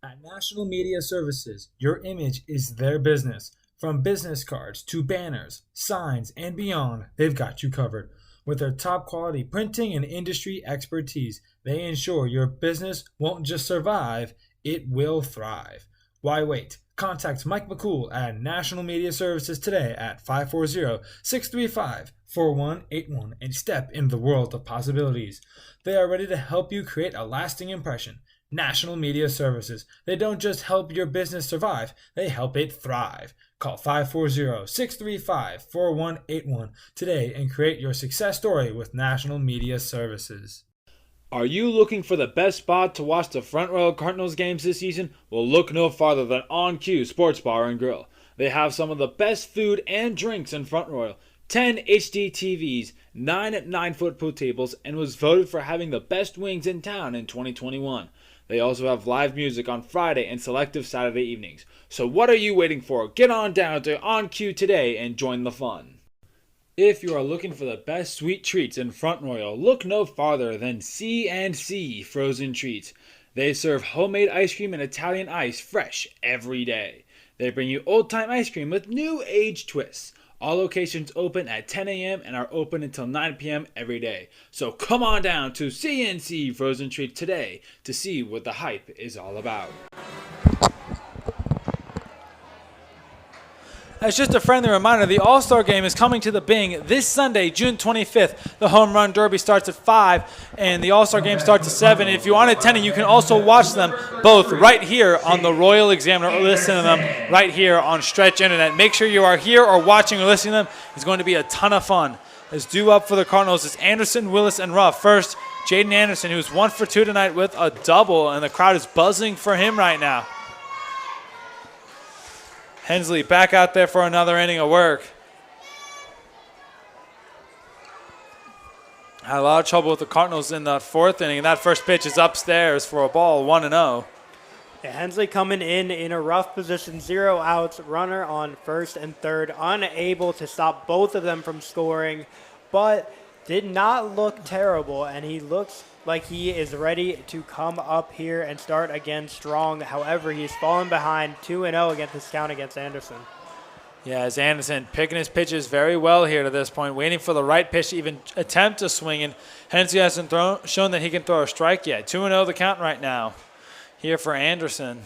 At National Media Services, your image is their business. From business cards to banners, signs, and beyond, they've got you covered. With their top quality printing and industry expertise, they ensure your business won't just survive, it will thrive. Why wait? Contact Mike McCool at National Media Services today at 540-635-4181 and step into the world of possibilities. They are ready to help you create a lasting impression. National Media Services. They don't just help your business survive, they help it thrive. Call 540-635-4181 today and create your success story with National Media Services. Are you looking for the best spot to watch the Front Royal Cardinals games this season? Well, look no farther than On Cue Sports Bar and Grill. They have some of the best food and drinks in Front Royal. 10 HD TVs, 9 9-foot pool tables, and was voted for having the best wings in town in 2021. They also have live music on Friday and selective Saturday evenings. So what are you waiting for? Get on down to On Cue today and join the fun. If you are looking for the best sweet treats in Front Royal, look no farther than C&C Frozen Treats. They serve homemade ice cream and Italian ice fresh every day. They bring you old-time ice cream with new age twists. All locations open at 10 a.m. and are open until 9 p.m. every day. So come on down to C&C Frozen Treats today to see what the hype is all about. As just a friendly reminder, the All-Star Game is coming to the Bing this Sunday, June 25th. The Home Run Derby starts at 5, and the All-Star Game starts at 7. If you aren't attending, you can also watch them both right here on the Royal Examiner or listen to them right here on Stretch Internet. Make sure you are here or watching or listening to them. It's going to be a ton of fun. As due up for the Cardinals is Anderson, Willis, and Ruff. First, Jaden Anderson, who's 1 for 2 tonight with a double, and the crowd is buzzing for him right now. Hensley back out there for another inning of work. Had a lot of trouble with the Cardinals in the 4th inning, and that first pitch is upstairs for a ball, 1-0. Yeah, Hensley coming in a rough position, 0 outs, runner on first and third, unable to stop both of them from scoring, but did not look terrible, and he looks like he is ready to come up here and start again strong. However, he's fallen behind 2-0 against this count against Anderson. Yeah, as Anderson picking his pitches very well here to this point, waiting for the right pitch to even attempt a swing, and Hensley hasn't shown that he can throw a strike yet. 2-0 the count right now here for Anderson.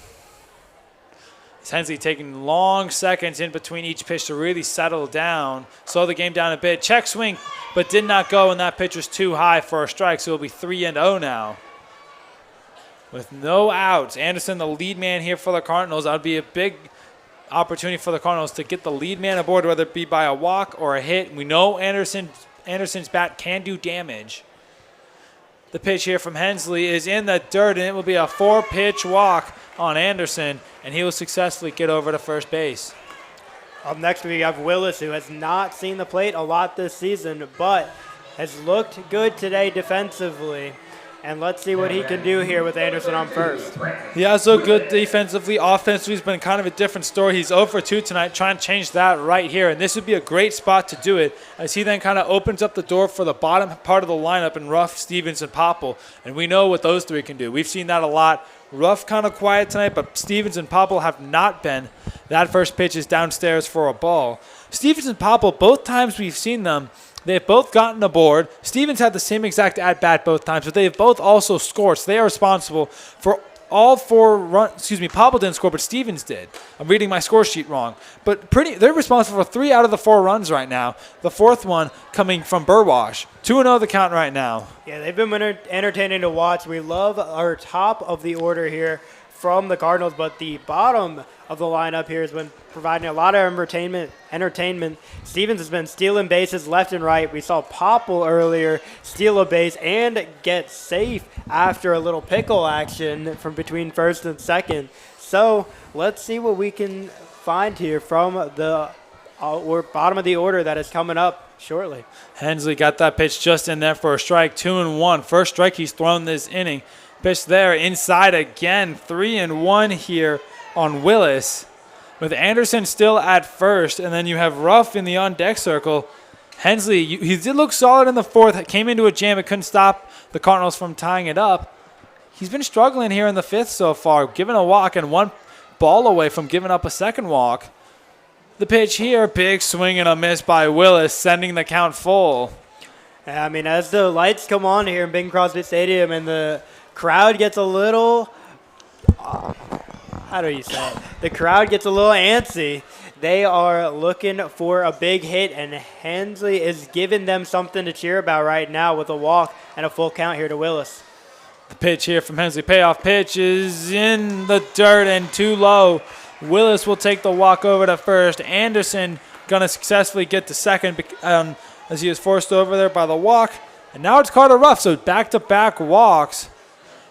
Hensley taking long seconds in between each pitch to really settle down, slow the game down a bit. Check swing, but did not go, and that pitch was too high for a strike, so it'll be 3-0 now. With no outs, Anderson the lead man here for the Cardinals. That would be a big opportunity for the Cardinals to get the lead man aboard, whether it be by a walk or a hit. We know Anderson's bat can do damage. The pitch here from Hensley is in the dirt, and it will be a 4-pitch walk on Anderson, and he will successfully get over to first base. Up next, we have Willis, who has not seen the plate a lot this season, but has looked good today defensively. And let's see what he can do here with Anderson on first. Yeah, so good defensively. Offensively, has been kind of a different story. He's 0 for 2 tonight, trying to change that right here. And this would be a great spot to do it, as he then kind of opens up the door for the bottom part of the lineup in Ruff, Stevens, and Popple. And we know what those three can do. We've seen that a lot. Ruff kind of quiet tonight, but Stevens and Popple have not been. That first pitch is downstairs for a ball. Stevens and Popple, both times we've seen them, they've both gotten aboard. Stevens had the same exact at-bat both times, but they've both also scored. So they are responsible for all 4 runs. Popple didn't score, but Stevens did. I'm reading my score sheet wrong. But they're responsible for 3 out of the 4 runs right now. The 4th one coming from Burwash. 2-0 the count right now. Yeah, they've been entertaining to watch. We love our top of the order here from the Cardinals, but the bottom of the lineup here has been providing a lot of entertainment. Stevens has been stealing bases left and right. We saw Popple earlier steal a base and get safe after a little pickle action from between first and second. So let's see what we can find here from the bottom of the order that is coming up shortly. Hensley got that pitch just in there for a strike, 2-1. First strike he's thrown this inning. Pitch there, inside again, 3-1 here on Willis. With Anderson still at first, and then you have Ruff in the on-deck circle. Hensley, he did look solid in the 4th, came into a jam, but couldn't stop the Cardinals from tying it up. He's been struggling here in the 5th so far, giving a walk and 1 ball away from giving up a second walk. The pitch here, big swing and a miss by Willis, sending the count full. I mean, as the lights come on here in Bing Crosby Stadium and the crowd gets a little, how do you say it? The crowd gets a little antsy. They are looking for a big hit, and Hensley is giving them something to cheer about right now with a walk and a full count here to Willis. The pitch here from Hensley, payoff pitch is in the dirt and too low. Willis will take the walk over to first. Anderson going to successfully get to second as he is forced over there by the walk. And now it's Carter Ruff, so back-to-back walks.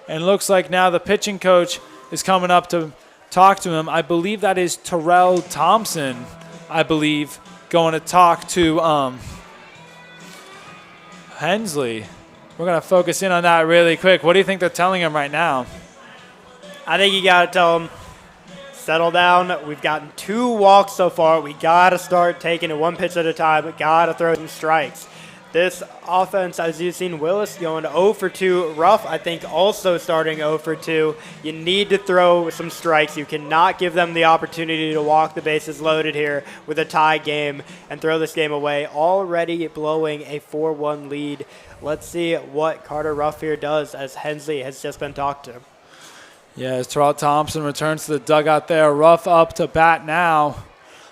And looks like now the pitching coach is coming up to talk to him. I believe that is Terrell Thompson, going to talk to Hensley. We're going to focus in on that really quick. What do you think they're telling him right now? I think you got to tell him, settle down. We've gotten 2 walks so far. We got to start taking it 1 pitch at a time. We got to throw some strikes. This offense, as you've seen, Willis going 0 for 2. Ruff, I think, also starting 0 for 2. You need to throw some strikes. You cannot give them the opportunity to walk the bases loaded here with a tie game and throw this game away. Already blowing a 4-1 lead. Let's see what Carter Ruff here does, as Hensley has just been talked to. Yeah, as Terrell Thompson returns to the dugout there. Ruff up to bat now.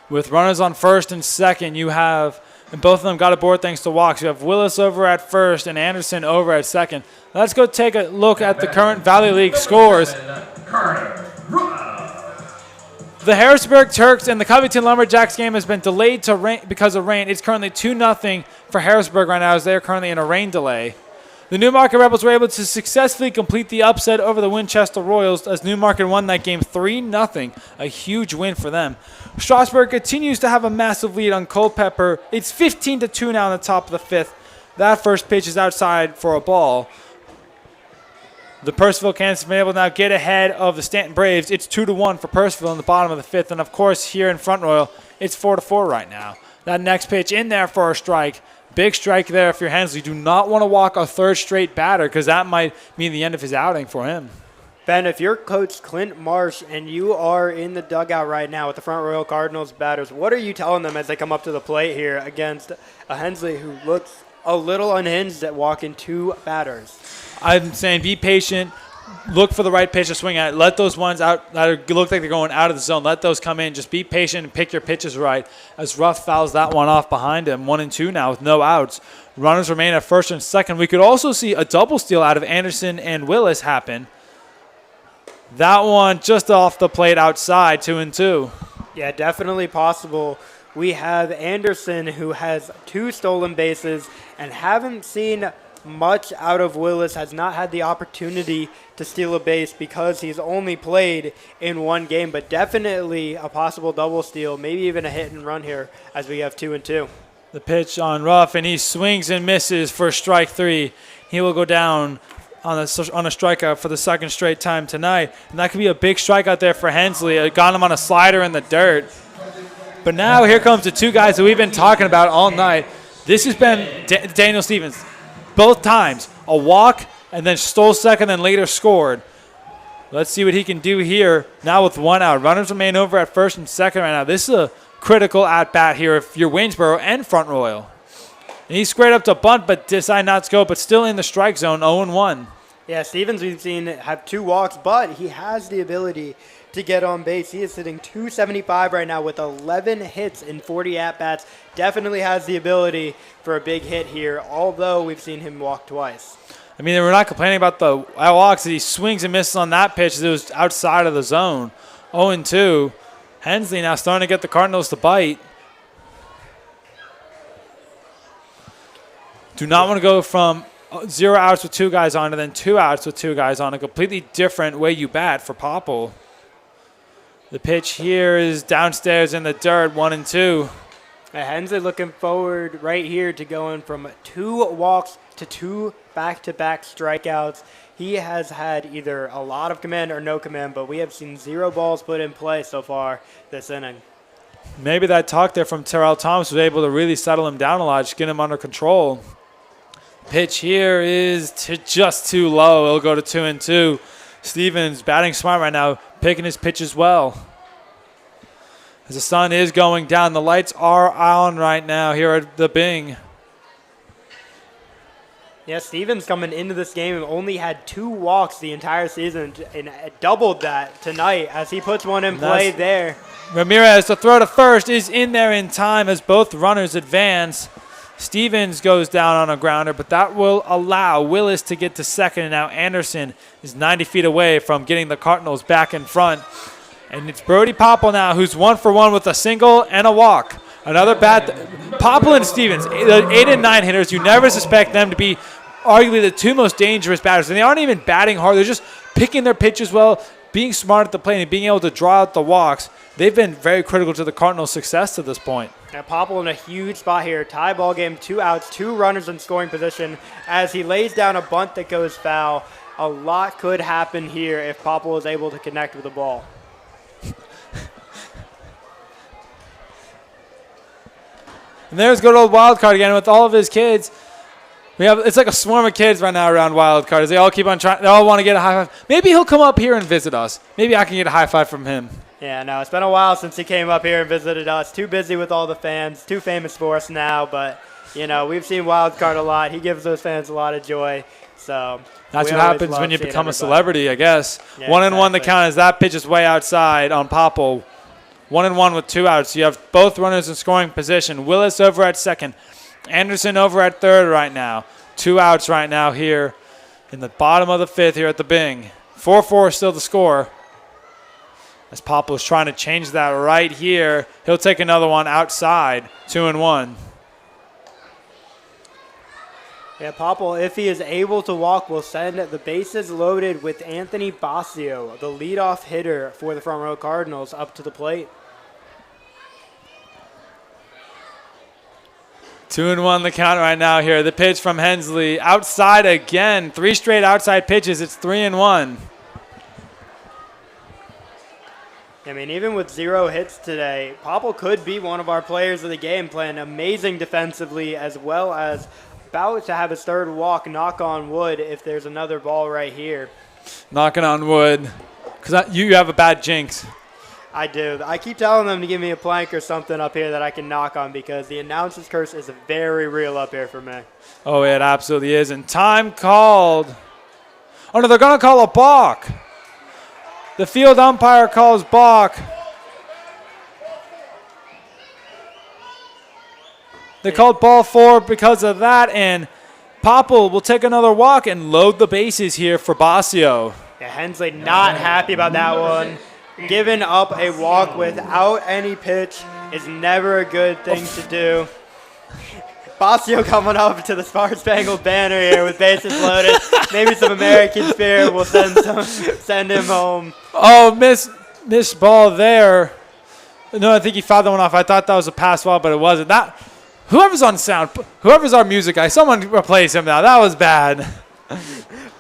With runners on first and second, you have... And both of them got aboard thanks to walks. You have Willis over at first and Anderson over at second. Let's go take a look at the current Valley League scores. The Harrisburg Turks and the Covington Lumberjacks game has been delayed to rain because of rain. It's currently 2-0 for Harrisburg right now, as they're currently in a rain delay. The Newmarket Rebels were able to successfully complete the upset over the Winchester Royals, as Newmarket won that game 3-0, a huge win for them. Strasburg continues to have a massive lead on Culpeper. It's 15-2 now in the top of the 5th. That first pitch is outside for a ball. The Purcellville Cannons have been able to now get ahead of the Stanton Braves. It's 2-1 for Purcellville in the bottom of the 5th. And, of course, here in Front Royal, it's 4-4 right now. That next pitch in there for a strike. Big strike there if you're Hensley. You do not want to walk a 3rd straight batter, because that might mean the end of his outing for him. Ben, if you're Coach Clint Marsh and you are in the dugout right now with the Front Royal Cardinals batters, what are you telling them as they come up to the plate here against a Hensley who looks a little unhinged at walking 2 batters? I'm saying be patient. Look for the right pitch to swing at. Let those ones out that look like they're going out of the zone, let those come in. Just be patient and pick your pitches right, as Ruff fouls that one off behind him. 1-2 now with no outs. Runners remain at first and second. We could also see a double steal out of Anderson and Willis happen. That one just off the plate outside, 2-2. Yeah, definitely possible. We have Anderson, who has 2 stolen bases, and haven't seen much out of Willis, has not had the opportunity to steal a base because he's only played in one game, but definitely a possible double steal, maybe even a hit and run here as we have 2-2. The pitch on Ruff, and he swings and misses for strike 3. He will go down on a strikeout for the second straight time tonight, and that could be a big strikeout there for Hensley. It got him on a slider in the dirt. But now here comes the two guys that we've been talking about all night. This has been Daniel Stevens. Both times, a walk and then stole second and later scored. Let's see what he can do here now with 1 out. Runners remain over at first and second right now. This is a critical at-bat here if you're Waynesboro and Front Royal. And he squared up to bunt but decided not to go, but still in the strike zone, 0-1. Yeah, Stevens we've seen have 2 walks, but he has the ability to get on base. He is sitting 275 right now with 11 hits in 40 at-bats. Definitely has the ability for a big hit here, although we've seen him walk twice. I mean, we're not complaining about the walks. He swings and misses on that pitch. It was outside of the zone. 0-2. Hensley now starting to get the Cardinals to bite. Do not want to go from 0 outs with 2 guys on and then 2 outs with 2 guys on. A completely different way you bat for Popple. The pitch here is downstairs in the dirt, 1-2. Hensley looking forward right here to going from 2 walks to 2 back-to-back strikeouts. He has had either a lot of command or no command, but we have seen 0 balls put in play so far this inning. Maybe that talk there from Terrell Thomas was able to really settle him down a lot, just get him under control. Pitch here is just too low. It'll go to 2-2. Stevens batting smart right now, picking his pitch as well. As the sun is going down, the lights are on right now here at the Bing. Yeah, Stevens coming into this game and only had 2 walks the entire season and doubled that tonight as he puts one in play there. Ramirez, the throw to first, is in there in time as both runners advance. Stevens goes down on a grounder, but that will allow Willis to get to second, and now Anderson is 90 feet away from getting the Cardinals back in front. And it's Brody Popple now, who's 1 for 1 with a single and a walk. Another bat. Popple and Stevens, the 8 and 9 hitters, you never suspect them to be arguably the 2 most dangerous batters. And they aren't even batting hard. They're just picking their pitches well, being smart at the plate, and being able to draw out the walks. They've been very critical to the Cardinals' success to this point. Now Popple in a huge spot here. Tie ball game, 2 outs, 2 runners in scoring position as he lays down a bunt that goes foul. A lot could happen here if Popple is able to connect with the ball. And there's good old Wildcard again with all of his kids. It's like a swarm of kids right now around Wildcard. They all keep on trying. They all want to get a high five. Maybe he'll come up here and visit us. Maybe I can get a high five from him. Yeah, no, it's been a while since he came up here and visited us. Too busy with all the fans. Too famous for us now. But, you know, we've seen Wildcard a lot. He gives those fans a lot of joy. So that's what happens when you become a celebrity, I guess. Yeah, 1-1 the count as that pitch is way outside on Popple. 1-1 with 2 outs. You have both runners in scoring position. Willis over at second. Anderson over at third right now. 2 outs right now here in the bottom of the 5th here at the Bing. 4-4 still the score. As Popple is trying to change that right here. He'll take another one outside. 2-1. Yeah, Popple, if he is able to walk, will send the bases loaded with Anthony Basio, the leadoff hitter for the Front Row Cardinals, up to the plate. 2-1 the count right now here. The pitch from Hensley. Outside again. 3 straight outside pitches. It's 3-1. I mean, even with 0 hits today, Popple could be one of our players of the game, playing amazing defensively as well as about to have his 3rd walk, knock on wood, if there's another ball right here. Knocking on wood. Because you have a bad jinx. I do. I keep telling them to give me a plank or something up here that I can knock on because the announcer's curse is very real up here for me. Oh, it absolutely is. And time called. Oh, no, they're going to call a balk. The field umpire calls balk. They called ball 4 because of that, and Popple will take another walk and load the bases here for Basio. Yeah, Hensley not happy about that one. Giving up a walk without any pitch is never a good thing to do. Basio coming up to the Star Spangled Banner here with bases loaded. Maybe some American spirit will send him home. Oh, miss ball there. No, I think he fouled that one off. I thought that was a pass ball, but it wasn't. Whoever's on sound, whoever's our music guy, someone replace him now. That was bad.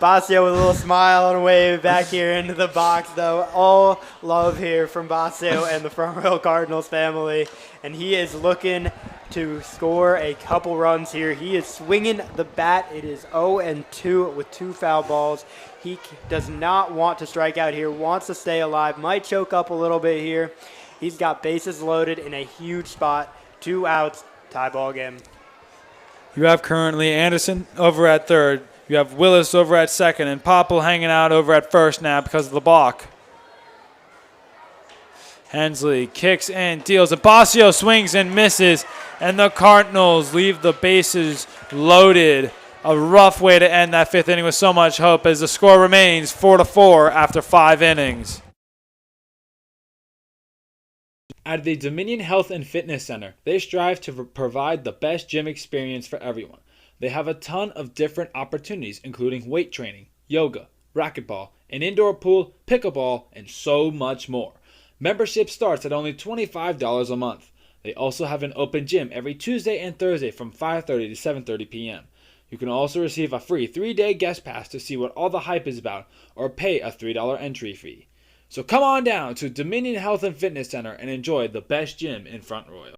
Basio with a little smile and wave back here into the box, though. All love here from Basio and the Front Royal Cardinals family. And he is looking to score a couple runs here. He is swinging the bat. It is 0-2 with 2 foul balls. He does not want to strike out here, wants to stay alive, might choke up a little bit here. He's got bases loaded in a huge spot. 2 outs, tie ball game. You have currently Anderson over at third. You have Willis over at second, and Popple hanging out over at first now because of the block. Hensley kicks and deals. And Basio swings and misses, and the Cardinals leave the bases loaded. A rough way to end that 5th inning with so much hope as the score remains 4-4 after 5 innings. At the Dominion Health and Fitness Center, they strive to provide the best gym experience for everyone. They have a ton of different opportunities, including weight training, yoga, racquetball, an indoor pool, pickleball, and so much more. Membership starts at only $25 a month. They also have an open gym every Tuesday and Thursday from 5:30 to 7:30 p.m. You can also receive a free 3-day guest pass to see what all the hype is about, or pay a $3 entry fee. So come on down to Dominion Health and Fitness Center and enjoy the best gym in Front Royal.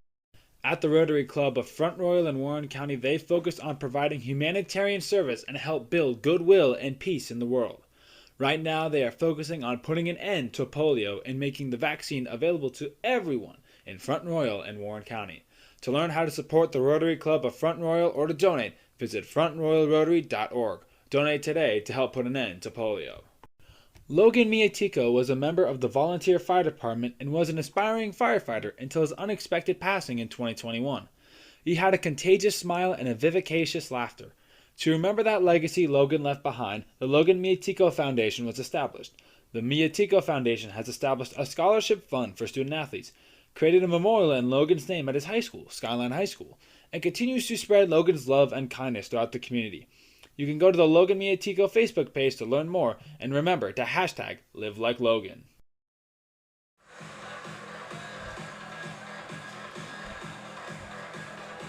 At the Rotary Club of Front Royal and Warren County, they focus on providing humanitarian service and help build goodwill and peace in the world. Right now, they are focusing on putting an end to polio and making the vaccine available to everyone in Front Royal and Warren County. To learn how to support the Rotary Club of Front Royal or to donate, visit frontroyalrotary.org. Donate today to help put an end to polio. Logan Miatico was a member of the volunteer fire department and was an aspiring firefighter until his unexpected passing in 2021. He had a contagious smile and a vivacious laughter. To remember that legacy Logan left behind, the Logan Miatico Foundation was established. The Miatico Foundation has established a scholarship fund for student athletes, created a memorial in Logan's name at his high school, Skyline High School, and continues to spread Logan's love and kindness throughout the community. You can go to the Logan Miatico Facebook page to learn more, and remember to hashtag Live Like Logan.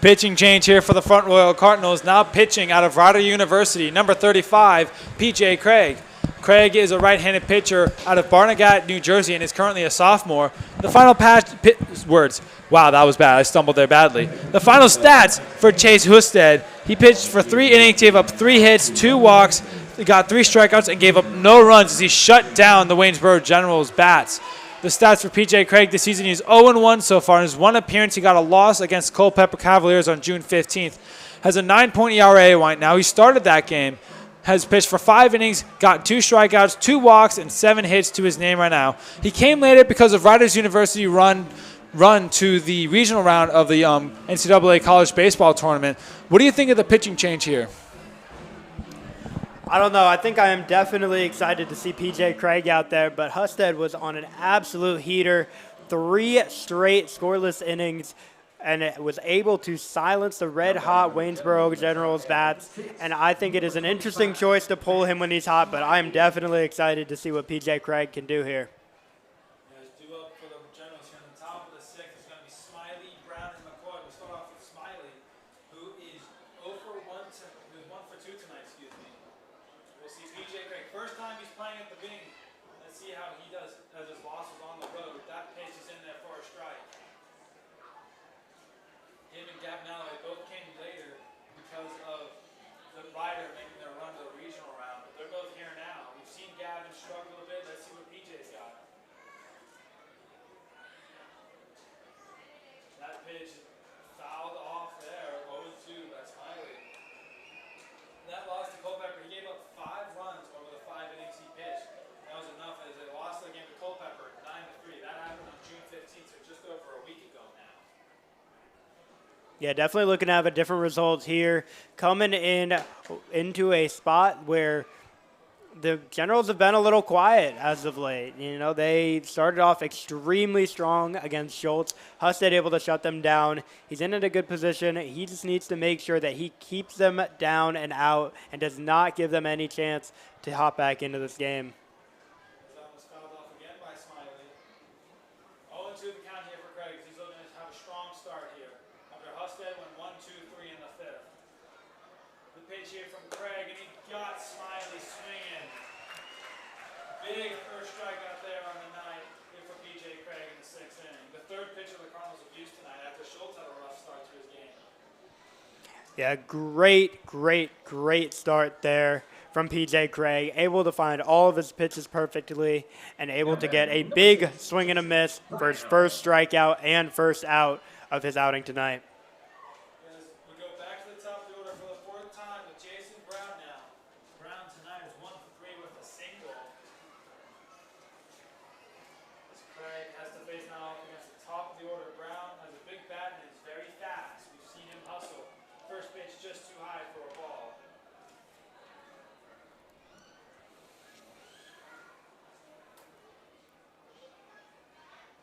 Pitching change here for the Front Royal Cardinals. Now pitching out of Rider University, number 35, P.J. Craig. Craig is a right-handed pitcher out of Barnegat, New Jersey, and is currently a sophomore. The final words. Wow, that was bad. I stumbled there badly. The final stats for Chase Husted. He pitched for 3 innings, gave up 3 hits, 2 walks, got 3 strikeouts, and gave up no runs as he shut down the Waynesboro Generals' bats. The stats for P.J. Craig this season, he's 0-1 so far. In his 1 appearance, he got a loss against Culpeper Cavaliers on June 15th. Has a 9.0 ERA right now. He started that game. Has pitched for 5 innings, got 2 strikeouts, 2 walks, and 7 hits to his name right now. He came later because of Riders University run to the regional round of the NCAA college baseball tournament. What do you think of the pitching change here? I don't know. I think I am definitely excited to see P.J. Craig out there, but Husted was on an absolute heater, 3 straight scoreless innings, and it was able to silence the red-hot Waynesboro Generals bats. And I think it is an interesting choice to pull him when he's hot, but I'm definitely excited to see what P.J. Craig can do here. Due up for the Generals here on the top of the 6th is going to be Smiley, Brown, and McCoy. We'll start off with Smiley, who is 0 for 1, who's 1 for 2 tonight, We'll see P.J. Craig. First time he's playing at the Bing. Let's see how he does as his losses on the road. That pitch is in there for a strike. Him and Gavin Alloway both came later because of the Rider making their run to the regional round. But they're both here now. We've seen Gavin struggle a bit. Let's see what PJ's got. That pitch fouled off there. 0-2 by Smiley. That loss to Culpeper. He gave up 5 runs over the 5 innings he pitched. That was enough as they lost the game to Culpeper 9-3. That happened on June 15th, so just over a week ago now. Yeah, definitely looking to have a different result here. Coming into a spot where the Generals have been a little quiet as of late. You know, they started off extremely strong against Schultz. Husted able to shut them down. He's in a good position. He just needs to make sure that he keeps them down and out and does not give them any chance to hop back into this game. That was fouled off again by Smiley. 0-2 the count here for Craig. He's looking to have a strong start here. After Husted went 1-2-3 in the fifth. The pitch here from Craig, and he got Smiley swinging. Big first strikeout there on the night here for PJ Craig in the sixth inning. The third pitcher the Cardinals have used tonight after Schultz had a rough start to his game. Yeah, great start there from PJ Craig. Able to find all of his pitches perfectly and able to get a big swing and a miss for his first strikeout and first out of his outing tonight. As we go back to the top of the order for the fourth time with Jason Brown now. Brown tonight is 1 for 3 with a single. As Craig has to face now up against the top of the order. Brown has a big bat and is very fast. We've seen him hustle. First pitch just too high for a ball.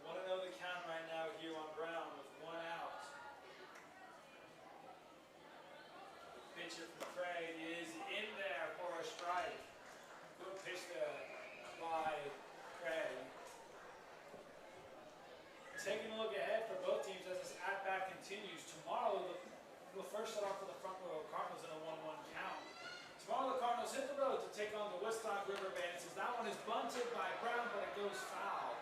Want to know the count right now here on Brown with 1 out. Pitcher from Craig is in there for a strike. Good pitch there by Craig. Taking a look ahead for both teams as this at-bat continues. Tomorrow, we'll first start off with the front row Cardinals in a 1-1 count. Tomorrow, the Cardinals hit the road to take on the Woodstock River Bandits. As that one is bunted by Brown, but it goes foul.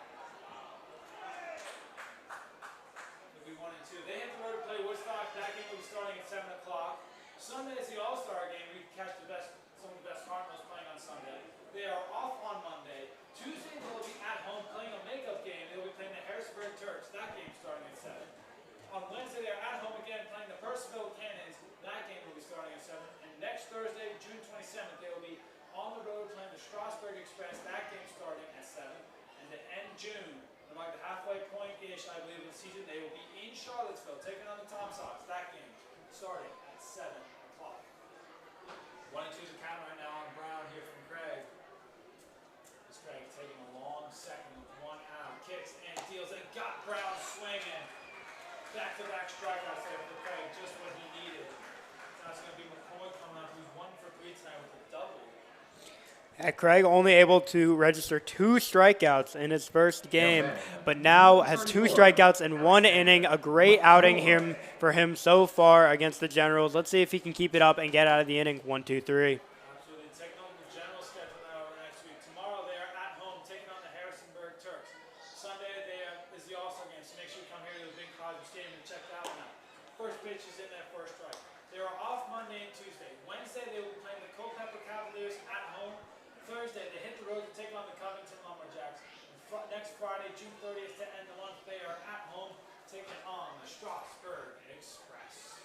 It'll be 1-2. They hit the road to play Woodstock. That game will be starting at 7 o'clock. Sunday is the All-Star game. We can catch some of the best Cardinals playing on Sunday. They are off on Monday. Tuesday, they'll be at home playing a makeup game. They'll be playing the Harrisburg Turks. That game starting at 7. On Wednesday, they're at home again playing the Percival Cannons. That game will be starting at 7. And next Thursday, June 27th, they will be on the road playing the Strasburg Express. That game starting at 7. And to end June, like the halfway point-ish, I believe, of the season, they will be in Charlottesville taking on the Tom Sox. That game starting at 7 o'clock. 1-2 the count right now on Brown here from Craig. This Craig taking a long second with 1 out. Kicks and deals and got Brown swinging. Back-to-back strikeouts there for Craig, just what he needed. That's going to be McCoy coming up, who's 1 for 3 tonight with a double. Craig only able to register 2 strikeouts in his first game, but now has 2 strikeouts in 1 inning. A great outing here for him so far against the Generals. Let's see if he can keep it up and get out of the inning. 1, 2, 3. Absolutely. Taking on the General schedule now over next week. Tomorrow they are at home taking on the Harrisonburg Turks. Sunday is the All-Star game, so make sure you come here to the Bing Crosby Stadium and check that one out. First pitch is in there for a strike. They are off Monday and Tuesday. Wednesday they will be playing the Culpeper Cavaliers at home. Thursday they hit the road to take on the Covington Lumberjacks. And next Friday, June 30th to end the month, they are at home taking on the Strasburg Express.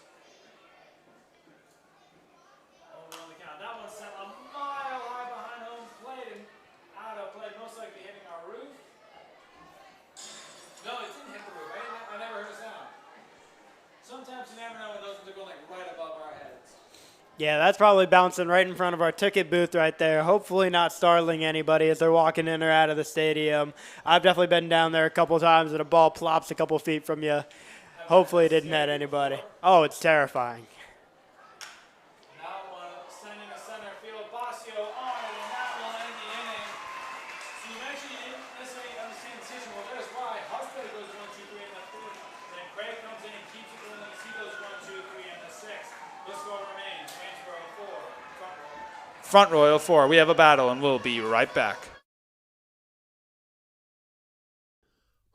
Over on the count. That one sent a mile high behind home plate and out of play, most likely hitting our roof. No, it didn't hit the roof. I never heard a sound. Sometimes you never know when those ones are going like right above our heads. Yeah, that's probably bouncing right in front of our ticket booth right there. Hopefully not startling anybody as they're walking in or out of the stadium. I've definitely been down there a couple times and a ball plops a couple feet from you. Hopefully it didn't hit anybody. Oh, it's terrifying. That one sending a center field. Basio on it, and that will end the inning. So you mentioned you didn't necessarily understand the decision. Well, there's why. Husted goes 1, 2, 3 in the 4th. Then Craig comes in and keeps it going. You see those 1, 2, 3 in the 6th. This score remains. Waynesboro 4. Front Royal 4. We have a battle, and we'll be right back.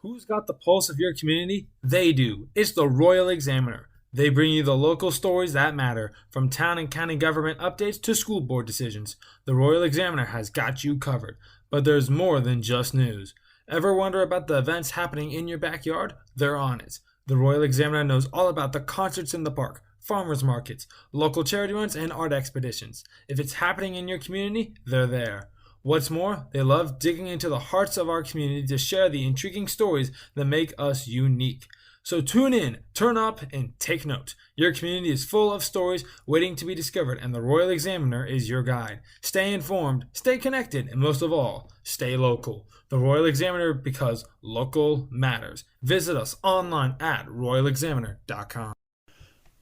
Who's got the pulse of your community? They do. It's the Royal Examiner. They bring you the local stories that matter, from town and county government updates to school board decisions. The Royal Examiner has got you covered. But there's more than just news. Ever wonder about the events happening in your backyard? They're on it. The Royal Examiner knows all about the concerts in the park, farmers markets, local charity runs, and art expeditions. If it's happening in your community, they're there. What's more, they love digging into the hearts of our community to share the intriguing stories that make us unique. So tune in, turn up, and take note. Your community is full of stories waiting to be discovered, and the Royal Examiner is your guide. Stay informed, stay connected, and most of all, stay local. The Royal Examiner, because local matters. Visit us online at royalexaminer.com.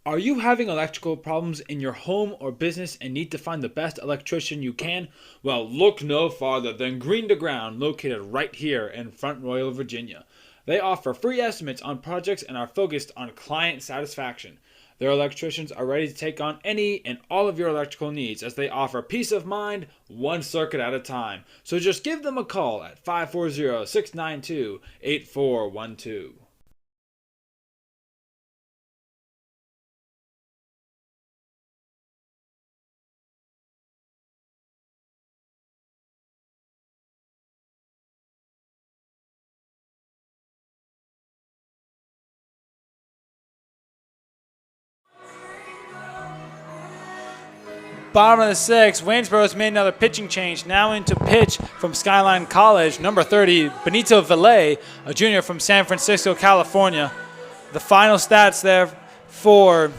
Are you having electrical problems in your home or business and need to find the best electrician you can? Well, look no farther than Green to Ground, located right here in Front Royal, Virginia. They offer free estimates on projects and are focused on client satisfaction. Their electricians are ready to take on any and all of your electrical needs as they offer peace of mind, one circuit at a time. So just give them a call at 540-692-8412. Bottom of the sixth, Waynesboro has made another pitching change. Now into pitch from Skyline College, number 30, Benito Valle, a junior from San Francisco, California. The final stats there for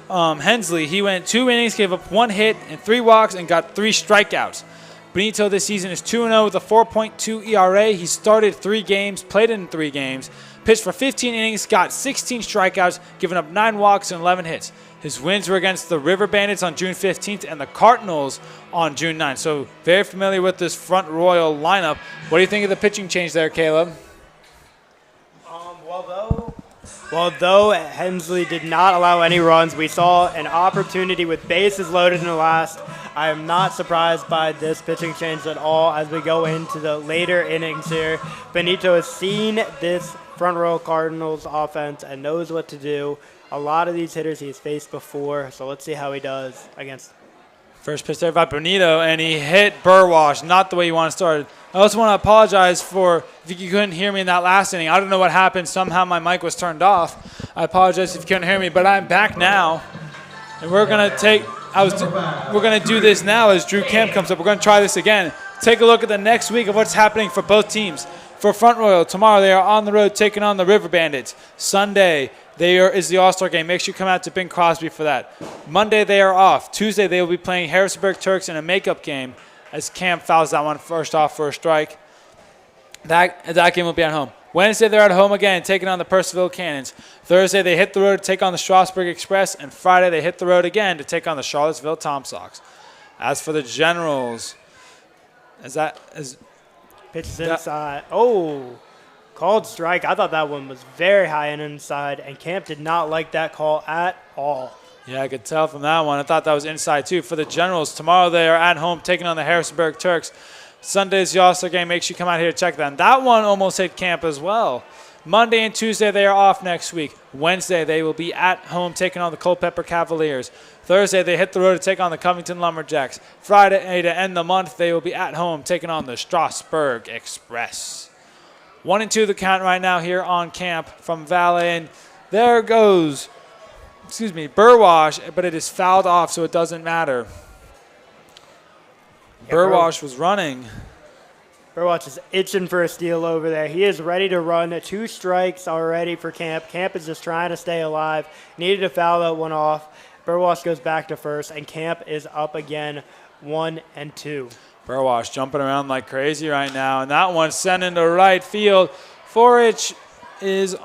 Hensley. He went 2 innings, gave up 1 hit and 3 walks, and got 3 strikeouts. Benito this season is 2-0 with a 4.2 ERA. He started 3 games, played in 3 games, pitched for 15 innings, got 16 strikeouts, giving up 9 walks and 11 hits. His wins were against the River Bandits on June 15th and the Cardinals on June 9th. So very familiar with this Front Royal lineup. What do you think of the pitching change there, Caleb? Though Hensley did not allow any runs, we saw an opportunity with bases loaded in the last. I am not surprised by this pitching change at all as we go into the later innings here. Benito has seen this Front Royal Cardinals offense and knows what to do. A lot of these hitters he's faced before, so let's see how he does against. First pitch there by Benito, and he hit Burwash, not the way you want to start. I also want to apologize for if you couldn't hear me in that last inning. I don't know what happened. Somehow my mic was turned off. I apologize if you couldn't hear me, but I'm back now, and we're gonna do this now as Drew Camp comes up. We're gonna try this again. Take a look at the next week of what's happening for both teams. For Front Royal, tomorrow they are on the road taking on the River Bandits. Sunday is the All-Star game. Make sure you come out to Bing Crosby for that. Monday they are off. Tuesday they will be playing Harrisonburg Turks in a makeup game as Camp fouls that one first off for a strike. That game will be at home. Wednesday they're at home again taking on the Percival Cannons. Thursday they hit the road to take on the Strasburg Express. And Friday they hit the road again to take on the Charlottesville Tom Sox. As for the Generals, Pitches inside. Called strike. I thought that one was very high and inside, and Camp did not like that call at all. Yeah, I could tell from that one. I thought that was inside, too. For the Generals, tomorrow they are at home taking on the Harrisonburg Turks. Sunday's the All-Star game. Make sure you come out here to check them. That one almost hit Camp as well. Monday and Tuesday they are off next week. Wednesday they will be at home taking on the Culpeper Cavaliers. Thursday they hit the road to take on the Covington Lumberjacks. Friday to end the month they will be at home taking on the Strasburg Express. 1-2 the count right now here on Camp from Valle. And there goes, Burwash, but it is fouled off, so it doesn't matter. Burwash was running. Burwash is itching for a steal over there. He is ready to run. 2 strikes already for Camp. Camp is just trying to stay alive. Needed to foul that one off. Burwash goes back to first, and Camp is up again, 1-2. Burwash jumping around like crazy right now, and that one's sent into right field. Forchik is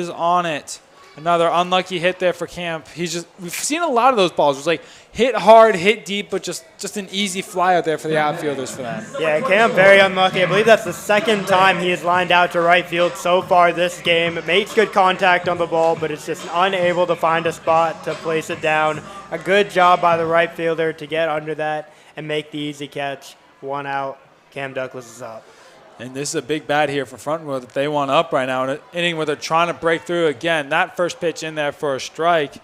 on it. Another unlucky hit there for Camp. We've seen a lot of those balls. It was like hit hard, hit deep, but just an easy fly out there for the outfielders for them. Yeah, Camp very unlucky. I believe that's the second time he has lined out to right field so far this game. Makes good contact on the ball, but it's just unable to find a spot to place it down. A good job by the right fielder to get under that and make the easy catch. 1 out. Cam Douglas is up. And this is a big bat here for Front Royal that they want up right now in an inning where they're trying to break through again. That first pitch in there for a strike.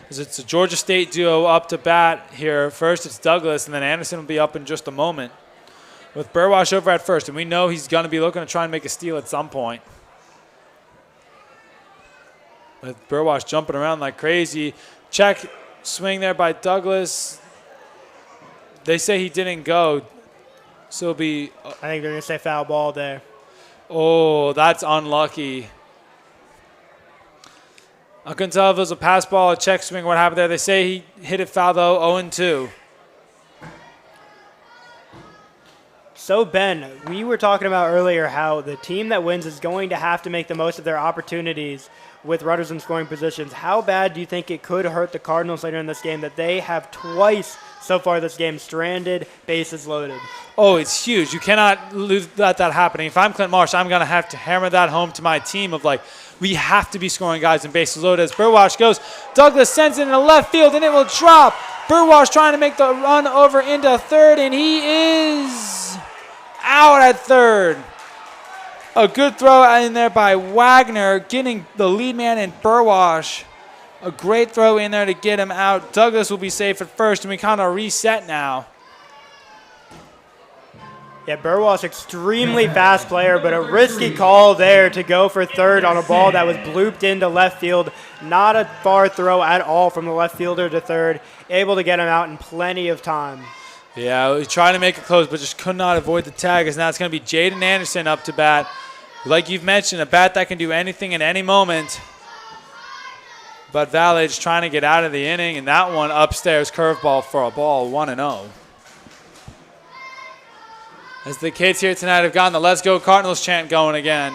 It's a Georgia State duo up to bat here. First it's Douglas, and then Anderson will be up in just a moment. With Burwash over at first, and we know he's going to be looking to try and make a steal at some point. With Burwash jumping around like crazy. Check swing there by Douglas. They say he didn't go. So it'll be. I think they're going to say foul ball there. Oh, that's unlucky. I couldn't tell if it was a pass ball, a check swing, what happened there. They say he hit it foul, though, 0-2. So, Ben, we were talking about earlier how the team that wins is going to have to make the most of their opportunities with runners in scoring positions. How bad do you think it could hurt the Cardinals later in this game that they have twice so far this game stranded, bases loaded? Oh, it's huge. You cannot let that happen. If I'm Clint Marsh, I'm going to have to hammer that home to my team of, like, we have to be scoring guys in bases loaded. As Burwash goes, Douglas sends it into left field, and it will drop. Burwash trying to make the run over into third, and he is out at third. A good throw in there by Wagner, getting the lead man in Burwash. A great throw in there to get him out. Douglas will be safe at first, and we kind of reset now. Yeah, Burwash, extremely fast player, but a risky call there to go for third on a ball that was blooped into left field. Not a far throw at all from the left fielder to third. Able to get him out in plenty of time. Yeah, he tried to make it close, but just could not avoid the tag. As now it's going to be Jaden Anderson up to bat. Like you've mentioned, a bat that can do anything at any moment. But Valage trying to get out of the inning, and that one upstairs curveball for a ball, 1-0. As the kids here tonight have gotten the Let's Go Cardinals chant going again.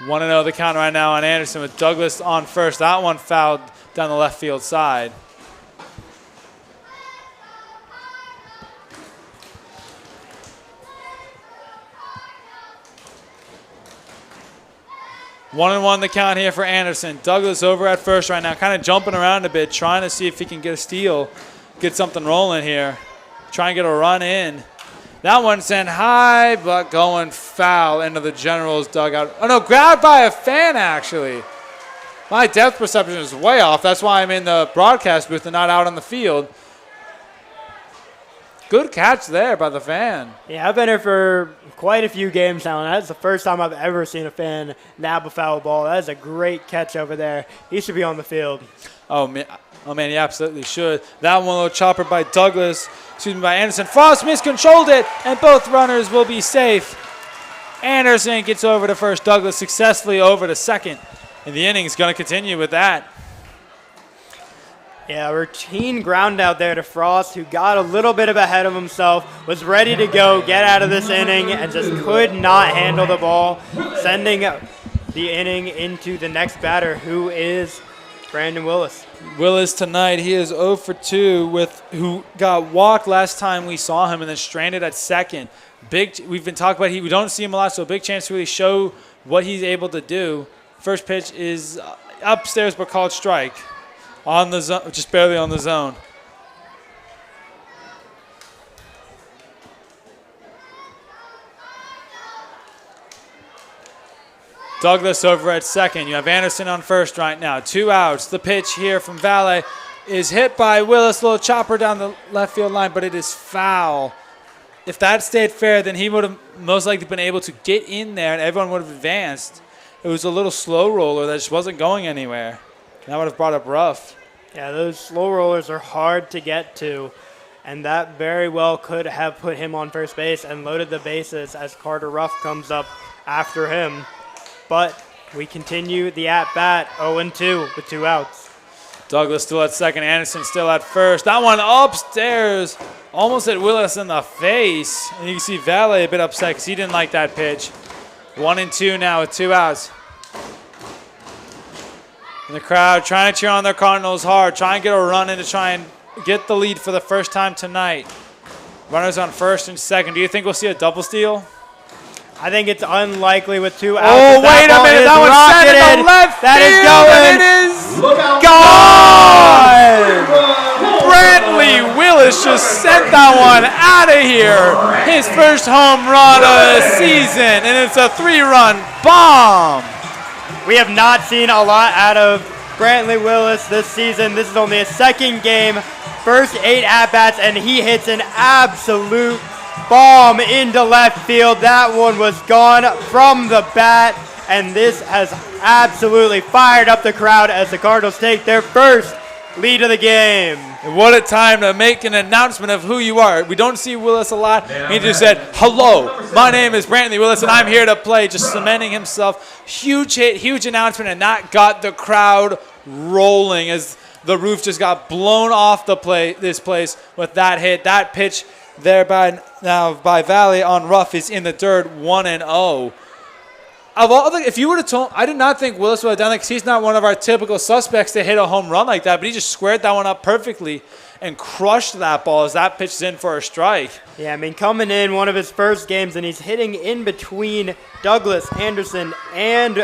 One and 0 the count right now on Anderson with Douglas on first. That one fouled down the left field side. One and 1 the count here for Anderson. Douglas over at first right now, kind of jumping around a bit, trying to see if he can get a steal, get something rolling here, try and get a run in. That one sent high, but going foul into the Generals dugout. Oh, no, grabbed by a fan, actually. My depth perception is way off. That's why I'm in the broadcast booth and not out on the field. Good catch there by the fan. Yeah, I've been here for quite a few games now, and that's the first time I've ever seen a fan nab a foul ball. That is a great catch over there. He should be on the field. Oh, man, he absolutely should. That one little chopper by Douglas, by Anderson. Frost miscontrolled it, and both runners will be safe. Anderson gets over to first. Douglas successfully over to second. And the inning is going to continue with that. Yeah, routine ground out there to Frost, who got a little bit of ahead of himself, was ready to go, get out of this inning, and just could not handle the ball, sending the inning into the next batter, who is Brandon Willis. Willis tonight, he is 0 for 2 with who got walked last time we saw him and then stranded at second. We've been talking about we don't see him a lot, so a big chance to really show what he's able to do. First pitch is upstairs but called strike. On the zone, just barely on the zone. Douglas over at second. You have Anderson on first right now. 2 outs. The pitch here from Valle is hit by Willis. Little chopper down the left field line, but it is foul. If that stayed fair, then he would have most likely been able to get in there and everyone would have advanced. It was a little slow roller that just wasn't going anywhere. That would have brought up rough. Yeah, those slow rollers are hard to get to, and that very well could have put him on first base and loaded the bases as Carter Ruff comes up after him. But we continue the at-bat, 0-2 with 2 outs. Douglas still at second, Anderson still at first. That one upstairs, almost hit Willis in the face. And you can see Valle a bit upset because he didn't like that pitch. 1-2 now with 2 outs. And the crowd trying to cheer on their Cardinals hard, trying to get a run in to try and get the lead for the first time tonight. Runners on first and second. Do you think we'll see a double steal? I think it's unlikely with 2 outs. Oh, wait a minute. That one's sent in the left field. That is going. Gone! Brantley Willis just sent that one out of here. His first home run of the season, and it's a 3-run bomb. We have not seen a lot out of Brantley Willis this season. This is only his second game, first 8 at-bats, and he hits an absolute bomb into left field. That one was gone from the bat, and this has absolutely fired up the crowd as the Cardinals take their first lead of the game. What a time to make an announcement of who you are. We don't see Willis a lot. He just said, hello, my name is Brantley Willis, and I'm here to play, just cementing himself. Huge hit, huge announcement, and that got the crowd rolling as the roof just got blown off this place with that hit. That pitch there by Valley on rough is in the dirt, 1-0. If you would have told, I did not think Willis would have done that because he's not one of our typical suspects to hit a home run like that, but he just squared that one up perfectly and crushed that ball as that pitch is in for a strike. Yeah, I mean, coming in one of his first games, and he's hitting in between Douglas, Anderson, and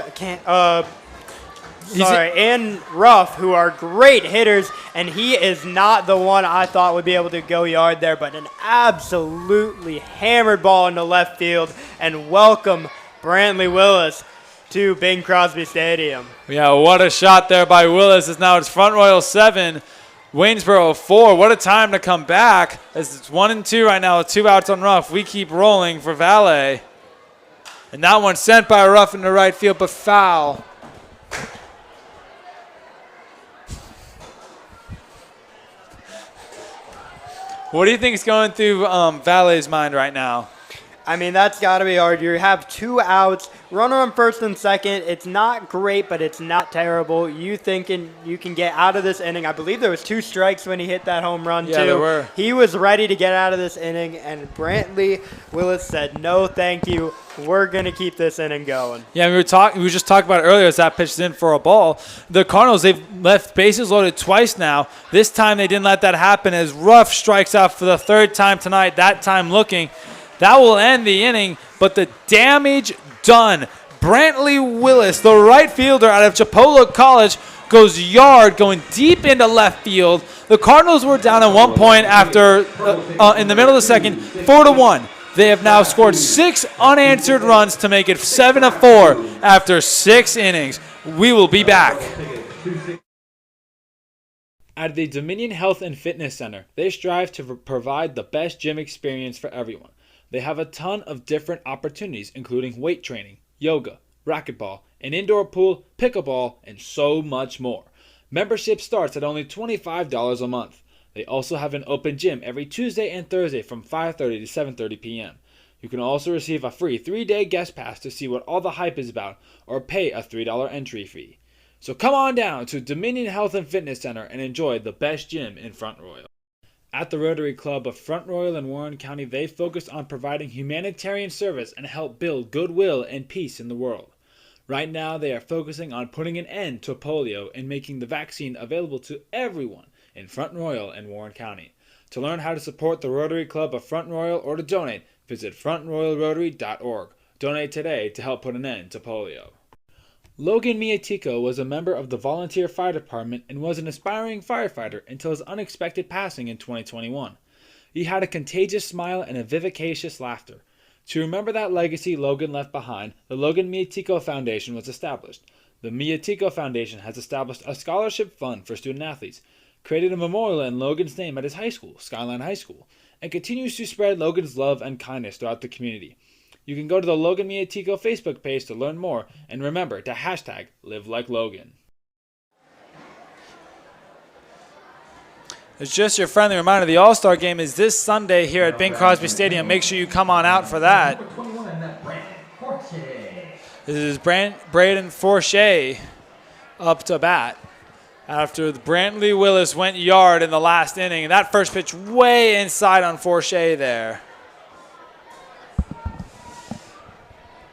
Ruff, who are great hitters, and he is not the one I thought would be able to go yard there, but an absolutely hammered ball into left field, and welcome Brantley Willis to Bing Crosby Stadium. Yeah, what a shot there by Willis. Now it's Front Royal 7, Waynesboro 4. What a time to come back. As it's 1-2 right now with 2 outs on Ruff. We keep rolling for Valet. And that one sent by Ruff into right field, but foul. What do you think is going through Valet's mind right now? I mean, that's got to be hard. You have 2 outs, runner on first and second. It's not great, but it's not terrible. You thinking you can get out of this inning. I believe there was 2 strikes when he hit that home run, too. Yeah, there were. He was ready to get out of this inning, and Brantley Willis said, no, thank you. We're going to keep this inning going. Yeah, we were just talking about it earlier as that pitch is in for a ball. The Cardinals, they've left bases loaded twice now. This time they didn't let that happen as Ruff strikes out for the 3rd time tonight, that time looking. That will end the inning, but the damage done. Brantley Willis, the right fielder out of Chipola College, goes yard, going deep into left field. The Cardinals were down at one point after, in the middle of the second, 4-1. They have now scored 6 unanswered runs to make it 7-4 after 6 innings. We will be back. At the Dominion Health and Fitness Center, they strive to provide the best gym experience for everyone. They have a ton of different opportunities, including weight training, yoga, racquetball, an indoor pool, pickleball, and so much more. Membership starts at only $25 a month. They also have an open gym every Tuesday and Thursday from 5:30 to 7:30 p.m. You can also receive a free 3-day guest pass to see what all the hype is about, or pay a $3 entry fee. So come on down to Dominion Health and Fitness Center and enjoy the best gym in Front Royal. At the Rotary Club of Front Royal and Warren County, they focus on providing humanitarian service and help build goodwill and peace in the world. Right now, they are focusing on putting an end to polio and making the vaccine available to everyone in Front Royal and Warren County. To learn how to support the Rotary Club of Front Royal or to donate, visit frontroyalrotary.org. Donate today to help put an end to polio. Logan Miatico was a member of the volunteer fire department and was an aspiring firefighter until his unexpected passing in 2021. He had a contagious smile and a vivacious laughter. To remember that legacy Logan left behind, the Logan Miatico Foundation was established. The Miatico Foundation has established a scholarship fund for student athletes, created a memorial in Logan's name at his high school, Skyline High School, and continues to spread Logan's love and kindness throughout the community. You can go to the Logan Miatico Facebook page to learn more, and remember to hashtag #LiveLikeLogan. It's just your friendly reminder, the All-Star Game is this Sunday here at Bing Crosby Stadium. Make sure you come on out for that. This is Braden Forche up to bat after Brantley Willis went yard in the last inning. And that first pitch way inside on Forche there.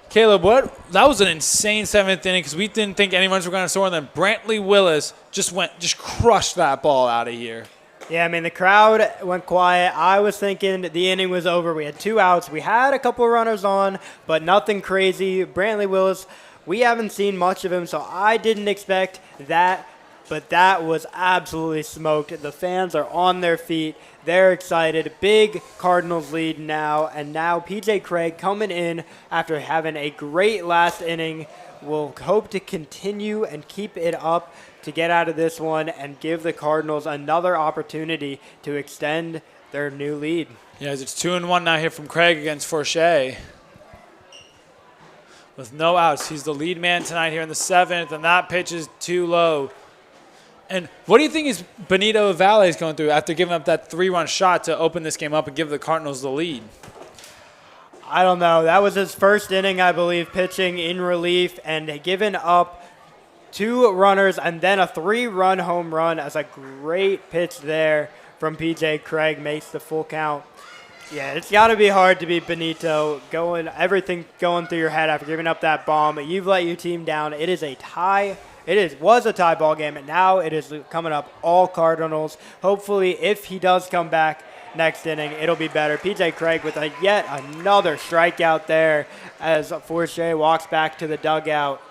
Caleb, that was an insane 7th inning because we didn't think any runs were going to score, and then Brantley Willis just crushed that ball out of here. Yeah, I mean, the crowd went quiet. I was thinking the inning was over. We had 2 outs. We had a couple of runners on, but nothing crazy. Brantley Willis, we haven't seen much of him, so I didn't expect that, but that was absolutely smoked. The fans are on their feet. They're excited. Big Cardinals lead now, and now PJ Craig coming in after having a great last inning will hope to continue and keep it up to get out of this one and give the Cardinals another opportunity to extend their new lead. Yeah, it's 2-1 now here from Craig against Forche. With no outs, he's the lead man tonight here in the 7th, and that pitch is too low. And what do you think is Benito Valles going through after giving up that 3-run shot to open this game up and give the Cardinals the lead? I don't know. That was his first inning, I believe, pitching in relief and giving up 2 runners and then a 3-run home run as a great pitch there from P.J. Craig makes the full count. Yeah, it's got to be hard to beat Benito. Everything going through your head after giving up that bomb. You've let your team down. It is a tie. Was a tie ball game, and now it is coming up all Cardinals. Hopefully, if he does come back next inning, it'll be better. P.J. Craig with yet another strikeout there as Forche walks back to the dugout.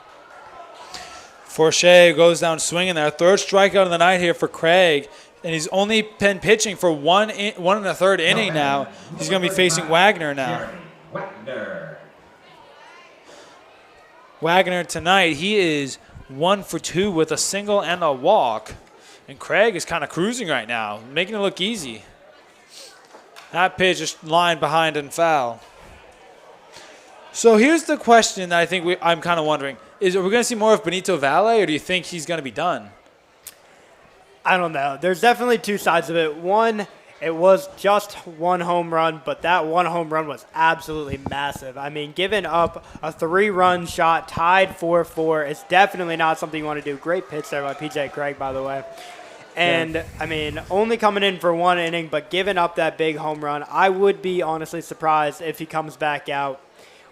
Forche goes down swinging there. 3rd strikeout of the night here for Craig. And he's only been pitching for 1 1/3 inning now. He's going to be facing Wagner now. Wagner tonight, he is 1 for 2 with a single and a walk. And Craig is kind of cruising right now, making it look easy. That pitch is lined behind and foul. So here's the question that I think I'm kind of wondering. Are we going to see more of Benito Valle, or do you think he's going to be done? I don't know. There's definitely 2 sides of it. One, it was just 1 home run, but that 1 home run was absolutely massive. I mean, giving up a 3-run shot tied 4-4 is definitely not something you want to do. Great pitch there by P.J. Craig, by the way. And, yeah. I mean, only coming in for 1 inning, but giving up that big home run, I would be honestly surprised if he comes back out.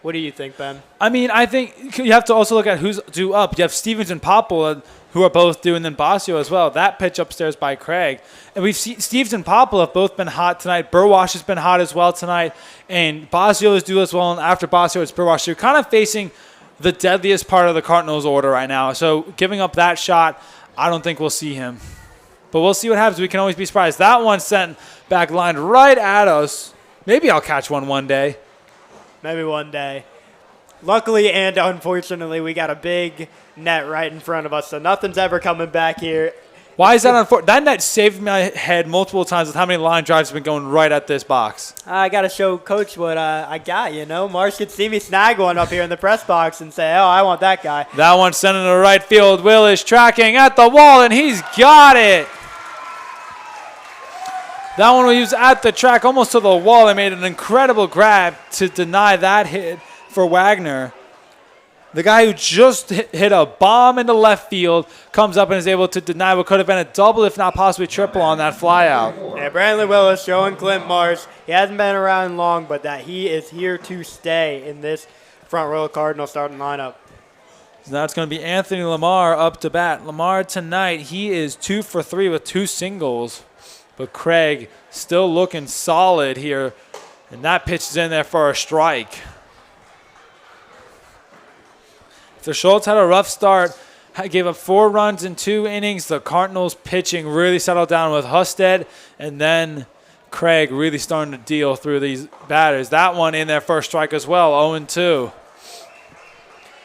What do you think, Ben? I mean, I think you have to also look at who's due up. You have Stevens and Popple, who are both due, and then Basio as well. That pitch upstairs by Craig. And we've seen Stevens and Popple have both been hot tonight. Burwash has been hot as well tonight. And Basio is due as well. And after Basio, it's Burwash. So you're kind of facing the deadliest part of the Cardinals order right now. So giving up that shot, I don't think we'll see him. But we'll see what happens. We can always be surprised. That one sent back lined right at us. Maybe I'll catch one day. Maybe one day. Luckily and unfortunately, we got a big net right in front of us, so nothing's ever coming back here. Why is that unfortunate? That net saved my head multiple times with how many line drives have been going right at this box. I got to show Coach what I got, you know. Marsh could see me snag one up here in the press box and say, oh, I want that guy. That one sent into right field. Will is tracking at the wall, and he's got it. That one was at the track, almost to the wall. They made an incredible grab to deny that hit for Wagner. The guy who just hit a bomb into left field comes up and is able to deny what could have been a double, if not possibly triple, on that flyout. Yeah, Brandon Willis showing Clint Marsh. He hasn't been around long, but that he is here to stay in this Front Royal Cardinal starting lineup. So now it's going to be Anthony Lamar up to bat. Lamar tonight, he is 2 for 3 with 2 singles. But Craig still looking solid here. And that pitch is in there for a strike. After Schultz had a rough start, gave up 4 runs in 2 innings, the Cardinals pitching really settled down with Husted. And then Craig really starting to deal through these batters. That one in there for a strike as well, 0-2.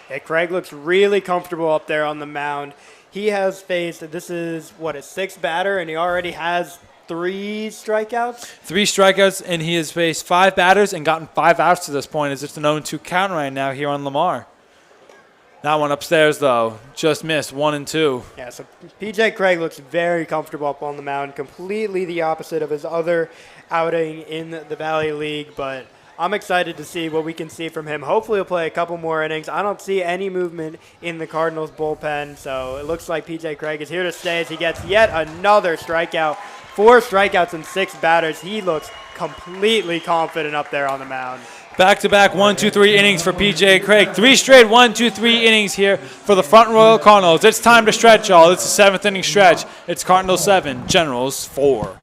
Yeah, Craig looks really comfortable up there on the mound. He has faced, this is, his 6th batter, and he already has 3 strikeouts? 3 strikeouts, and he has faced 5 batters and gotten 5 outs to this point. It's just an 0-2 count right now here on Lamar. That one upstairs, though, just missed, 1-2. Yeah, so P.J. Craig looks very comfortable up on the mound, completely the opposite of his other outing in the Valley League, but I'm excited to see what we can see from him. Hopefully he'll play a couple more innings. I don't see any movement in the Cardinals bullpen, so it looks like P.J. Craig is here to stay as he gets yet another strikeout. 4 strikeouts and 6 batters. He looks completely confident up there on the mound. Back-to-back 1-2-3 innings for P.J. Craig. 3 straight 1-2-3 innings here for the Front Royal Cardinals. It's time to stretch, y'all. It's the 7th inning stretch. It's Cardinals 7, Generals 4.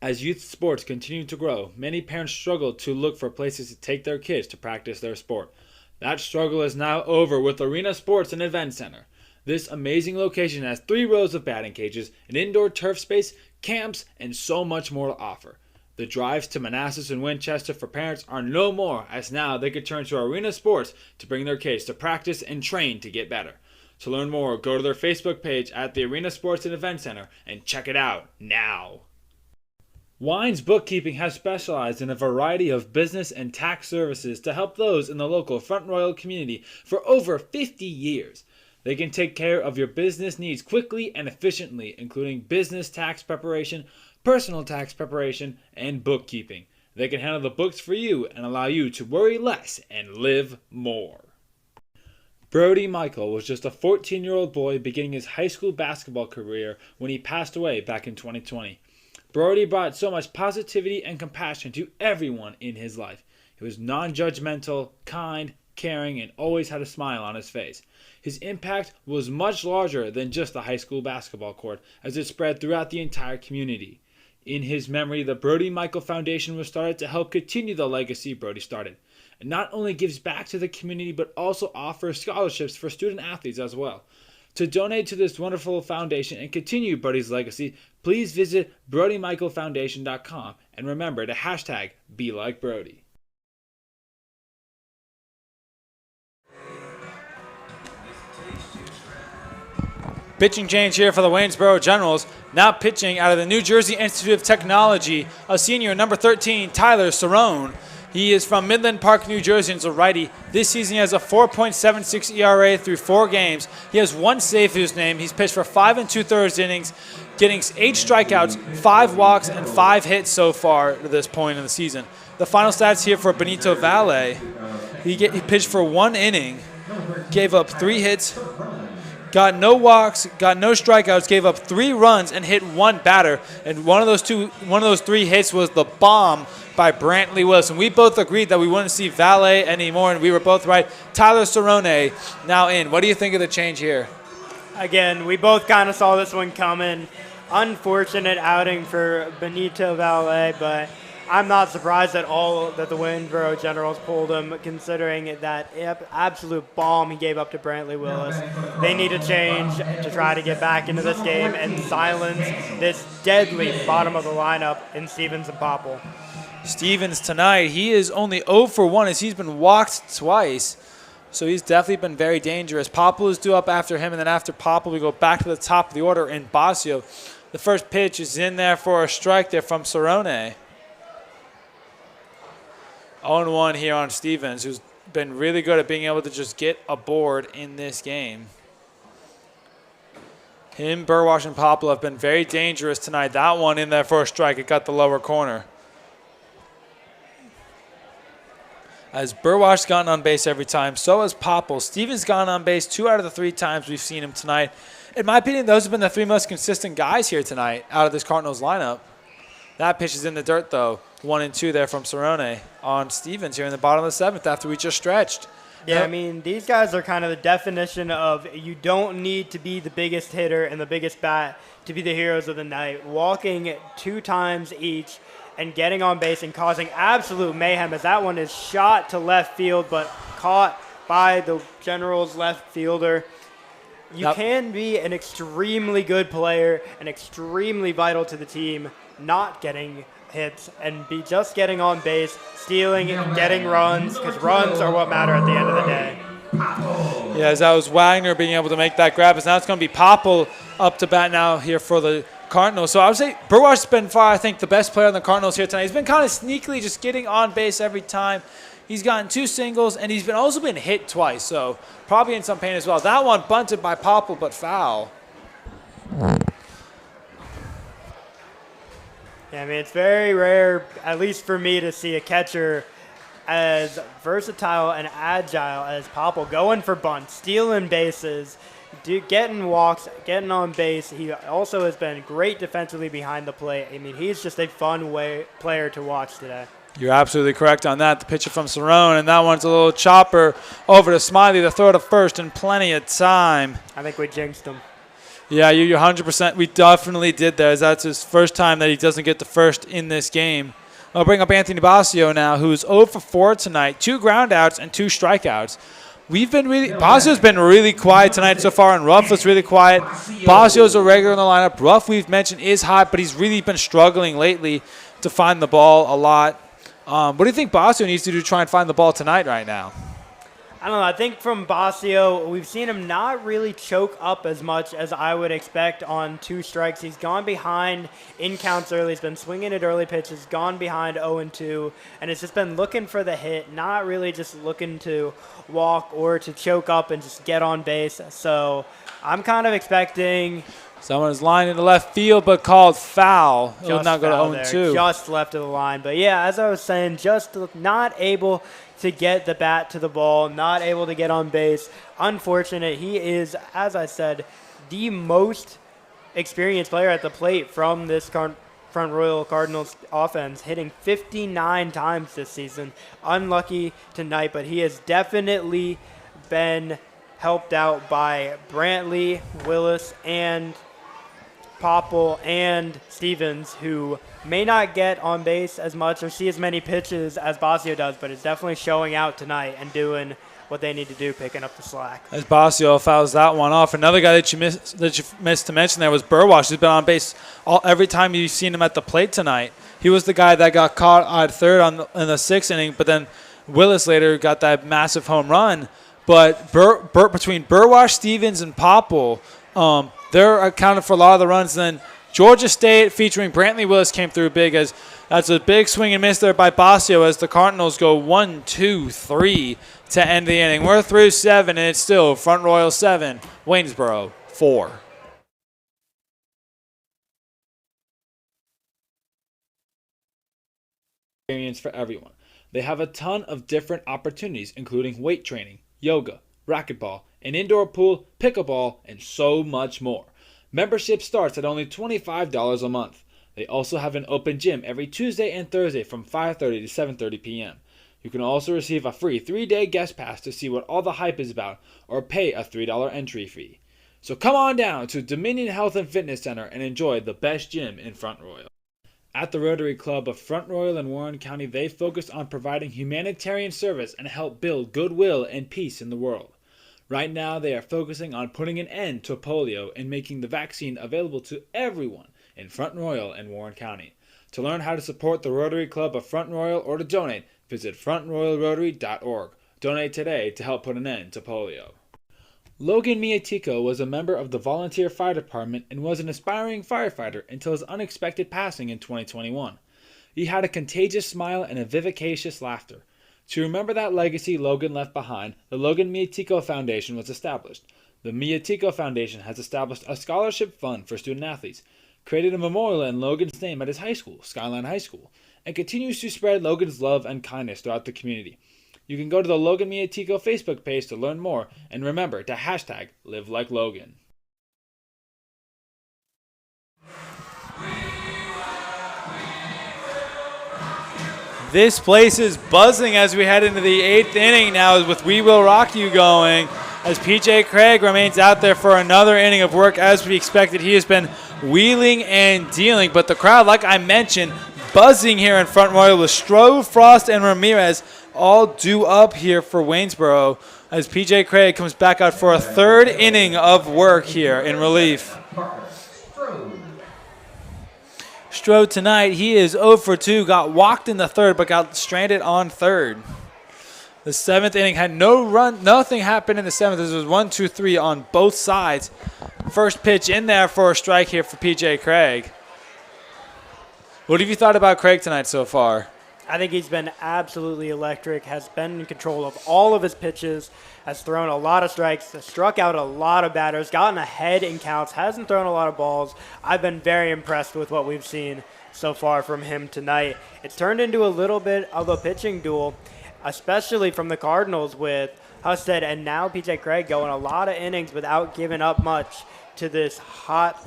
As youth sports continue to grow, many parents struggle to look for places to take their kids to practice their sport. That struggle is now over with Arena Sports and Event Center. This amazing location has 3 rows of batting cages, an indoor turf space, camps, and so much more to offer. The drives to Manassas and Winchester for parents are no more, as now they can turn to Arena Sports to bring their kids to practice and train to get better. To learn more, go to their Facebook page at the Arena Sports and Event Center and check it out now. Wines Bookkeeping has specialized in a variety of business and tax services to help those in the local Front Royal community for over 50 years. They can take care of your business needs quickly and efficiently, including business tax preparation, personal tax preparation, and bookkeeping. They can handle the books for you and allow you to worry less and live more. Brody Michael was just a 14-year-old boy beginning his high school basketball career when he passed away back in 2020. Brody brought so much positivity and compassion to everyone in his life. He was non-judgmental, kind, caring, and always had a smile on his face. His impact was much larger than just the high school basketball court, as it spread throughout the entire community. In his memory, the Brody Michael Foundation was started to help continue the legacy Brody started. It not only gives back to the community, but also offers scholarships for student athletes as well. To donate to this wonderful foundation and continue Brody's legacy, please visit BrodyMichaelFoundation.com and remember to hashtag #BeLikeBrody. Pitching change here for the Waynesboro Generals. Now pitching out of the New Jersey Institute of Technology, a senior, number 13, Tyler Cerrone. He is from Midland Park, New Jersey, and is a righty. This season he has a 4.76 ERA through 4 games. He has 1 save to his name. He's pitched for 5 2/3 innings, getting 8 strikeouts, 5 walks, and 5 hits so far to this point in the season. The final stats here for Benito Valle. He pitched for 1 inning, gave up 3 hits, got no walks, got no strikeouts, gave up 3 runs, and hit 1 batter. And one of those 3 hits was the bomb by Brantley Wilson. We both agreed that we wouldn't see Valle anymore, and we were both right. Tyler Cerrone now in. What do you think of the change here? Again, we both kind of saw this one coming. Unfortunate outing for Benito Valle, but I'm not surprised at all that the Waynesboro Generals pulled him, considering that absolute bomb he gave up to Brantley Willis. They need a change to try to get back into this game and silence this deadly bottom of the lineup in Stevens and Popple. Stevens tonight, he is only 0 for 1 as he's been walked twice. So he's definitely been very dangerous. Popple is due up after him, and then after Popple, we go back to the top of the order in Basio. The first pitch is in there for a strike there from Cerrone. 0-1 here on Stevens, who's been really good at being able to just get a board in this game. Him, Burwash, and Popple have been very dangerous tonight. That one in there for a strike. It got the lower corner. As Burwash gotten on base every time, so has Popple. Stevens gotten on base 2 out of the 3 times we've seen him tonight. In my opinion, those have been the 3 most consistent guys here tonight out of this Cardinals lineup. That pitch is in the dirt, though. 1-2 there from Cerrone on Stevens here in the bottom of the 7th after we just stretched. Yeah, I mean, these guys are kind of the definition of you don't need to be the biggest hitter and the biggest bat to be the heroes of the night. Walking 2 times each and getting on base and causing absolute mayhem as that one is shot to left field but caught by the Generals left fielder. You can be an extremely good player and extremely vital to the team, not getting hits and be just getting on base, stealing and getting runs, because runs are what matter at the end of the day. Yeah, as that was Wagner being able to make that grab, as now it's going to be Popple up to bat now here for the Cardinals. So I would say Burwash has been far, I think, the best player on the Cardinals here tonight. He's been kind of sneakily just getting on base every time. He's gotten 2 singles, and he's also been hit twice, so probably in some pain as well. That one bunted by Popple, but foul. Yeah, I mean, it's very rare, at least for me, to see a catcher as versatile and agile as Popple, going for bunts, stealing bases, getting walks, getting on base. He also has been great defensively behind the plate. I mean, he's just a fun player to watch today. You're absolutely correct on that. The pitcher from Cerrone, and that one's a little chopper over to Smiley, the throw to first in plenty of time. I think we jinxed him. Yeah, you're 100%. We definitely did that, as that's his first time that he doesn't get the first in this game. I'll bring up Anthony Basio now, who's 0 for 4 tonight, 2 groundouts and 2 strikeouts. Basio's been really quiet tonight so far, and Ruff was really quiet. Basio's a regular in the lineup. Ruff, we've mentioned, is hot, but he's really been struggling lately to find the ball a lot. What do you think Basio needs to do to try and find the ball tonight right now? I don't know. I think from Basio, we've seen him not really choke up as much as I would expect on 2 strikes. He's gone behind in counts early. He's been swinging at early pitches, gone behind 0-2, and it's just been looking for the hit, not really just looking to walk or to choke up and just get on base. So I'm kind of expecting Someone is lined into left field but called foul. It will just not go foul to there, 0-2. just left of the line. But yeah, as I was saying, just not able to get the bat to the ball, not able to get on base. Unfortunate. He is, as I said, the most experienced player at the plate from this Front Royal Cardinals offense, hitting 59 times this season. Unlucky tonight, but he has definitely been helped out by Brantley, Willis, and Popple and Stevens, who may not get on base as much or see as many pitches as Basio does, but is definitely showing out tonight and doing what they need to do, picking up the slack. As Basio fouls that one off. Another guy that you missed to mention there was Burwash, who's been on base every time you've seen him at the plate tonight. He was the guy that got caught at third in the 6th inning, but then Willis later got that massive home run. But between Burwash, Stevens, and Popple, they're accounted for a lot of the runs. And then Georgia State featuring Brantley Willis came through big as that's a big swing and miss there by Basio as the Cardinals go 1-2-3 to end the inning. We're through 7, and it's still Front Royal 7, Waynesboro 4. Experience for everyone. They have a ton of different opportunities, including weight training, yoga, racquetball, an indoor pool, pickleball, and so much more. Membership starts at only $25 a month. They also have an open gym every Tuesday and Thursday from 5:30 to 7:30 p.m. You can also receive a free 3-day guest pass to see what all the hype is about or pay a $3 entry fee. So come on down to Dominion Health and Fitness Center and enjoy the best gym in Front Royal. At the Rotary Club of Front Royal and Warren County, they focus on providing humanitarian service and help build goodwill and peace in the world. Right now, they are focusing on putting an end to polio and making the vaccine available to everyone in Front Royal and Warren County. To learn how to support the Rotary Club of Front Royal or to donate, visit frontroyalrotary.org. Donate today to help put an end to polio. Logan Miatico was a member of the volunteer fire department and was an aspiring firefighter until his unexpected passing in 2021. He had a contagious smile and a vivacious laughter. To remember that legacy Logan left behind, the Logan Miatico Foundation was established. The Miatico Foundation has established a scholarship fund for student athletes, created a memorial in Logan's name at his high school, Skyline High School, and continues to spread Logan's love and kindness throughout the community. You can go to the Logan Miatico Facebook page to learn more, and remember to hashtag Live Like Logan. This place is buzzing as we head into the 8th inning now with We Will Rock You going. As PJ Craig remains out there for another inning of work as we expected. He has been wheeling and dealing, but the crowd, like I mentioned, buzzing here in Front Royal with Stroh, Frost, and Ramirez all due up here for Waynesboro as PJ Craig comes back out for a 3rd inning of work here in relief. Stroh tonight, he is 0 for 2, got walked in the 3rd, but got stranded on 3rd. The 7th inning had no run, nothing happened in the 7th. This was 1-2-3 on both sides. First pitch in there for a strike here for PJ Craig. What have you thought about Craig tonight so far? I think he's been absolutely electric, has been in control of all of his pitches, has thrown a lot of strikes, has struck out a lot of batters, gotten ahead in counts, hasn't thrown a lot of balls. I've been very impressed with what we've seen so far from him tonight. It's turned into a little bit of a pitching duel, especially from the Cardinals with Husted and now PJ Craig going a lot of innings without giving up much to this hot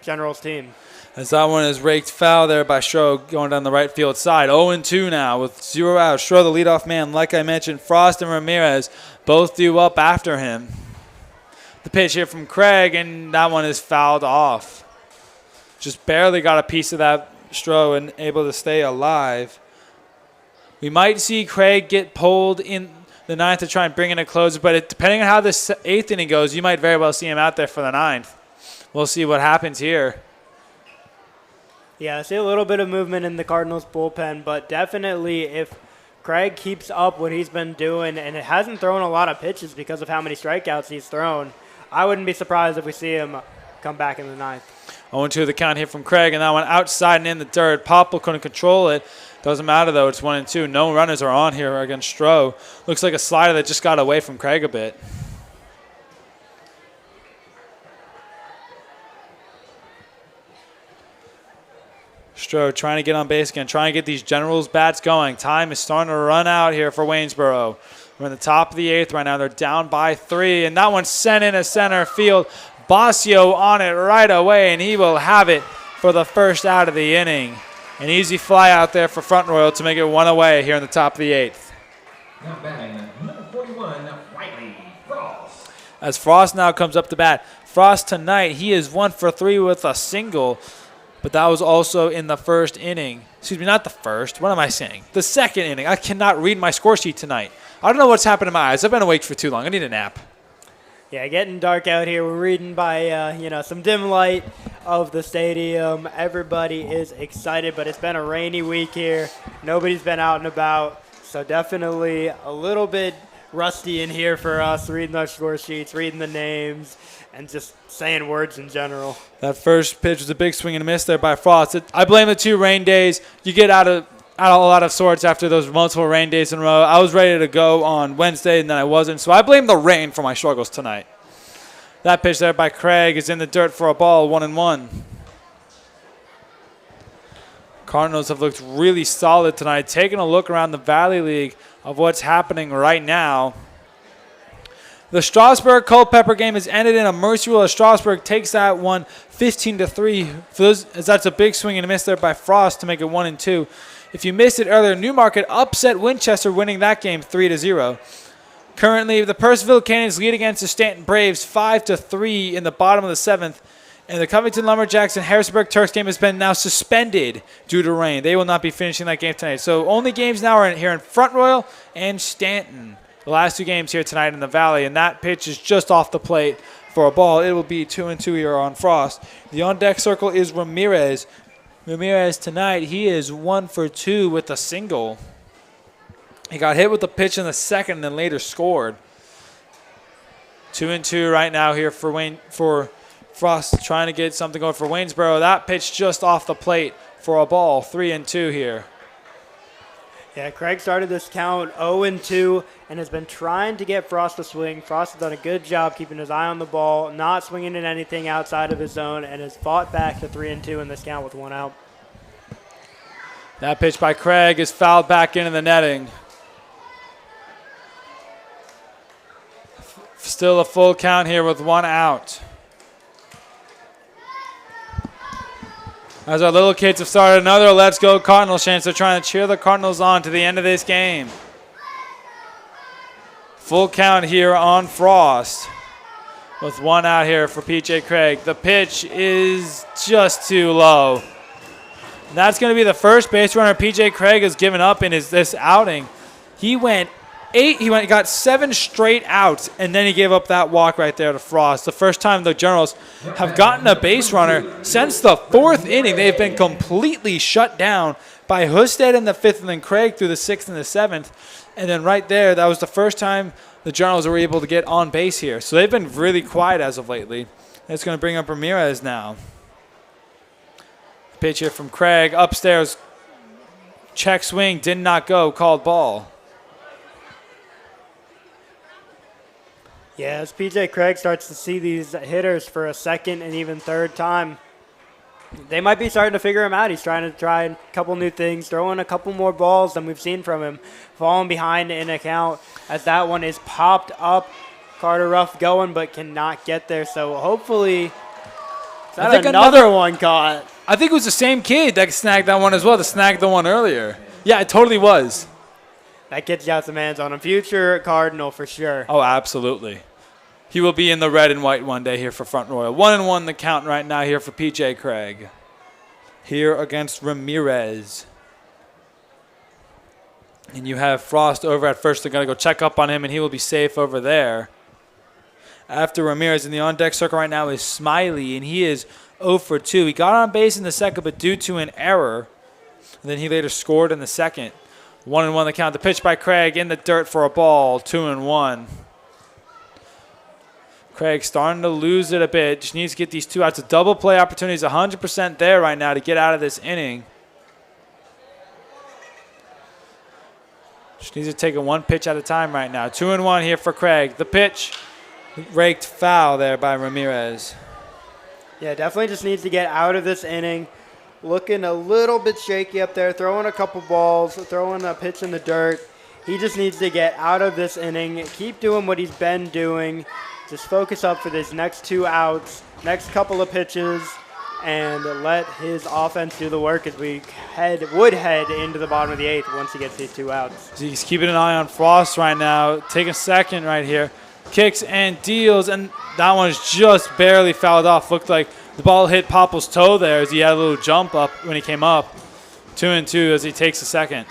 Generals team. As that one is raked foul there by Stroh going down the right field side. 0-2 now with 0 outs. Stroh the leadoff man. Like I mentioned, Frost and Ramirez both due up after him. The pitch here from Craig, and that one is fouled off. Just barely got a piece of that Stroh and able to stay alive. We might see Craig get pulled in the 9th to try and bring in a closer, but depending on how this 8th inning goes, you might very well see him out there for the 9th. We'll see what happens here. Yeah, I see a little bit of movement in the Cardinals bullpen, but definitely if Craig keeps up what he's been doing, and it hasn't thrown a lot of pitches because of how many strikeouts he's thrown. I wouldn't be surprised if we see him come back in the ninth. 0-2 the count here from Craig, and that one outside and in the dirt. Popple couldn't control it. Doesn't matter, though. It's 1-2. No runners are on here against Stroh. Looks like a slider that just got away from Craig a bit. Stroh trying to get on base again, trying to get these Generals bats going. Time is starting to run out here for Waynesboro. We're in the top of the 8th right now. They're down by 3, and that one's sent into center field. Basio on it right away, and he will have it for the first out of the inning. An easy fly out there for Front Royal to make it 1 away here in the top of the 8th. Now batting, number 41, Riley Frost. As Frost now comes up to bat. Frost tonight, he is 1 for 3 with a single. But that was also in the first inning. Excuse me, not the first. What am I saying? The second inning. I cannot read my score sheet tonight. I don't know what's happened to my eyes. I've been awake for too long. I need a nap. Yeah, getting dark out here. We're reading by, some dim light of the stadium. Everybody is excited, but it's been a rainy week here. Nobody's been out and about, so definitely a little bit rusty in here for us, reading our score sheets, reading the names, and just saying words in general. That first pitch was a big swing and a miss there by Frost. I blame the 2 rain days. You get out of a lot of sorts after those multiple rain days in a row. I was ready to go on Wednesday, and then I wasn't. So I blame the rain for my struggles tonight. That pitch there by Craig is in the dirt for a ball, 1-1. Cardinals have looked really solid tonight. Taking a look around the Valley League of what's happening right now. The Strasburg-Culpeper game has ended in a mercy rule as Strasburg takes that one 15-3. As that's a big swing and a miss there by Frost to make it 1-2. If you missed it earlier, Newmarket upset Winchester, winning that game 3-0. Currently, the Purcellville Cannons lead against the Stanton Braves 5-3 in the bottom of the 7th. And the Covington Lumberjacks and Harrisonburg Turks game has been now suspended due to rain. They will not be finishing that game tonight. So only games now are here in Front Royal and Stanton. The last 2 games here tonight in the Valley. And that pitch is just off the plate for a ball. It will be 2-2 here on Frost. The on-deck circle is Ramirez. Ramirez tonight, he is 1 for 2 with a single. He got hit with the pitch in the second and then later scored. 2-2 right now here for Frost, trying to get something going for Waynesboro. That pitch just off the plate for a ball. 3-2 here. Yeah, Craig started this count 0-2 and has been trying to get Frost to swing. Frost has done a good job keeping his eye on the ball, not swinging at anything outside of his zone, and has fought back to 3-2 in this count with 1 out. That pitch by Craig is fouled back into the netting. Still a full count here with 1 out. As our little kids have started another Let's Go Cardinals chant, they're trying to cheer the Cardinals on to the end of this game. Full count here on Frost with 1 out here for PJ Craig. The pitch is just too low. And that's going to be the first base runner PJ Craig has given up in this outing. He went 8. He got 7 straight outs, and then he gave up that walk right there to Frost. The first time the Generals have gotten a base runner since the 4th inning. They've been completely shut down by Husted in the 5th and then Craig through the 6th and the 7th. And then right there, that was the first time the Generals were able to get on base here. So they've been really quiet as of lately. It's going to bring up Ramirez now. Pitch here from Craig. Upstairs, check swing, did not go, called ball. Yeah, as PJ Craig starts to see these hitters for a second and even third time, they might be starting to figure him out. He's trying to try a couple new things, throwing a couple more balls than we've seen from him, falling behind in a count as that one is popped up. Carter Ruff going but cannot get there, so hopefully another one caught. I think it was the same kid that snagged that one as well, that snagged the one earlier. Yeah, it totally was. That kid's got some hands on him. Future Cardinal for sure. Oh, absolutely. He will be in the red and white one day here for Front Royal. 1-1 the count right now here for PJ Craig. Here against Ramirez. And you have Frost over at first. They're going to go check up on him, and he will be safe over there. After Ramirez in the on-deck circle right now is Smiley, and he is 0 for 2. He got on base in the second, but due to an error, and then he later scored in the second. 1-1 the count. The pitch by Craig in the dirt for a ball. 2-1. Craig starting to lose it a bit. Just needs to get these 2 outs. A double play opportunity is 100% there right now to get out of this inning. Just needs to take it 1 pitch at a time right now. 2-1 here for Craig. The pitch raked foul there by Ramirez. Yeah, definitely just needs to get out of this inning. Looking a little bit shaky up there, throwing a couple balls, throwing a pitch in the dirt. He just needs to get out of this inning, keep doing what he's been doing. Just focus up for these next 2 outs, next couple of pitches, and let his offense do the work as we would head into the bottom of the 8th once he gets these 2 outs. So he's keeping an eye on Frost right now. Take a second right here. Kicks and deals, and that one's just barely fouled off. Looked like the ball hit Popple's toe there as he had a little jump up when he came up. 2-2 as he takes a second.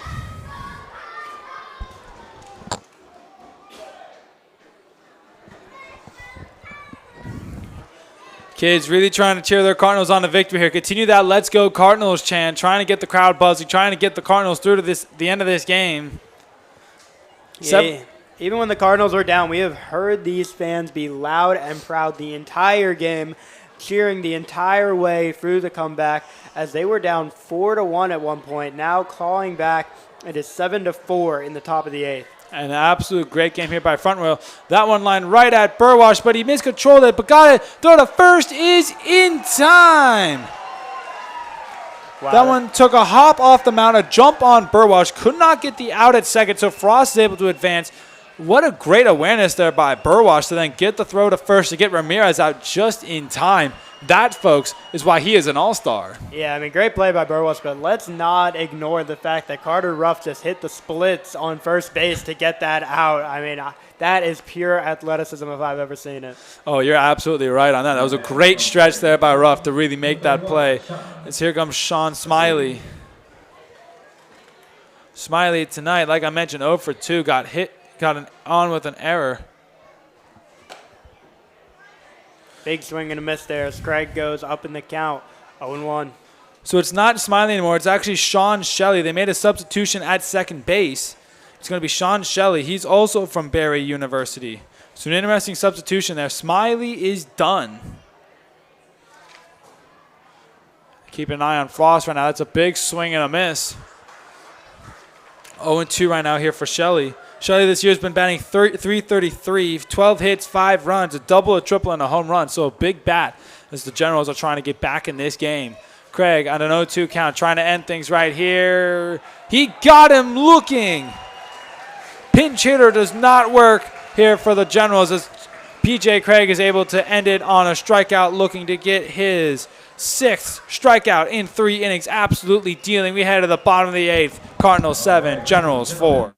Kids really trying to cheer their Cardinals on to victory here. Continue that "Let's Go Cardinals" chant, trying to get the crowd buzzing, trying to get the Cardinals through to the end of this game. Yeah, even when the Cardinals were down, we have heard these fans be loud and proud the entire game, cheering the entire way through the comeback as they were down 4-1 at one point. Now clawing back, it is 7-4 in the top of the 8th. An absolute great game here by Front Royal. That one lined right at Burwash, but he miscontrolled it, but got it. Throw to first is in time. Wow. That one took a hop off the mound, a jump on Burwash. Could not get the out at second, so Frost is able to advance. What a great awareness there by Burwash to then get the throw to first to get Ramirez out just in time. That, folks, is why he is an all-star. Yeah, I mean, great play by Burwash, but let's not ignore the fact that Carter Ruff just hit the splits on first base to get that out. I mean, that is pure athleticism if I've ever seen it. Oh, you're absolutely right on that. That was a great stretch there by Ruff to really make that play. As here comes Sean Smiley. Smiley tonight, like I mentioned, 0 for 2, got on with an error. Big swing and a miss there as Craig goes up in the count, 0-1. So it's not Smiley anymore. It's actually Sean Shelley. They made a substitution at second base. It's going to be Sean Shelley. He's also from Barry University. So an interesting substitution there. Smiley is done. Keep an eye on Frost right now. That's a big swing and a miss. 0-2 right now here for Shelley. Shelley this year has been batting .333, 12 hits, 5 runs, a double, a triple, and a home run. So a big bat as the Generals are trying to get back in this game. Craig on an 0-2 count, trying to end things right here. He got him looking. Pinch hitter does not work here for the Generals as PJ Craig is able to end it on a strikeout, looking to get his 6th strikeout in 3 innings. Absolutely dealing. We head to the bottom of the 8th. Cardinals 7, Generals 4.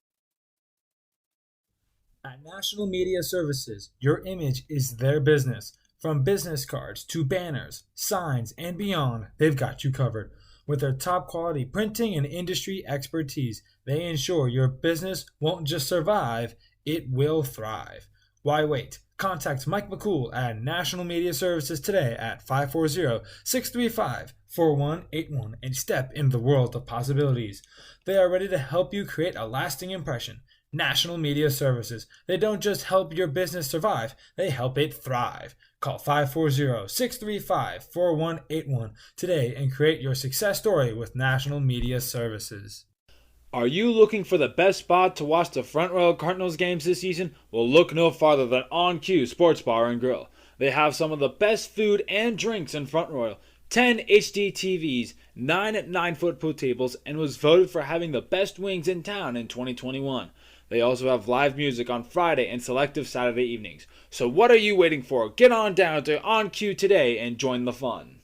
At National Media Services, your image is their business. From business cards to banners, signs, and beyond, they've got you covered. With their top quality printing and industry expertise, they ensure your business won't just survive, it will thrive. Why wait? Contact Mike McCool at National Media Services today at 540-635-4181 and step into the world of possibilities. They are ready to help you create a lasting impression. National Media Services. They don't just help your business survive, they help it thrive. Call 540-635-4181 today and create your success story with National Media Services. Are you looking for the best spot to watch the Front Royal Cardinals games this season? Well, look no farther than On Cue Sports Bar and Grill. They have some of the best food and drinks in Front Royal. 10 HD TVs, 9 9-foot pool tables, and was voted for having the best wings in town in 2021. They also have live music on Friday and selective Saturday evenings. So what are you waiting for? Get on down to On Cue today and join the fun.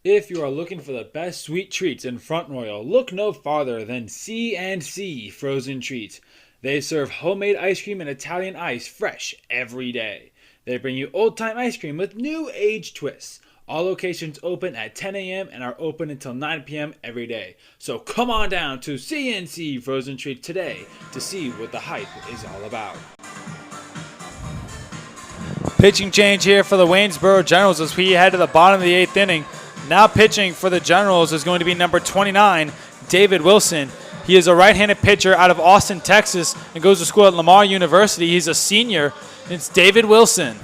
If you are looking for the best sweet treats in Front Royal, look no farther than C&C Frozen Treats. They serve homemade ice cream and Italian ice fresh every day. They bring you old-time ice cream with new age twists. All locations open at 10 a.m. and are open until 9 p.m. every day. So come on down to C&C Frozen Treats today to see what the hype is all about. Pitching change here for the Waynesboro Generals as we head to the bottom of the 8th inning. Now pitching for the Generals is going to be number 29, David Wilson. He is a right-handed pitcher out of Austin, Texas, and goes to school at Lamar University. He's a senior. It's David Wilson.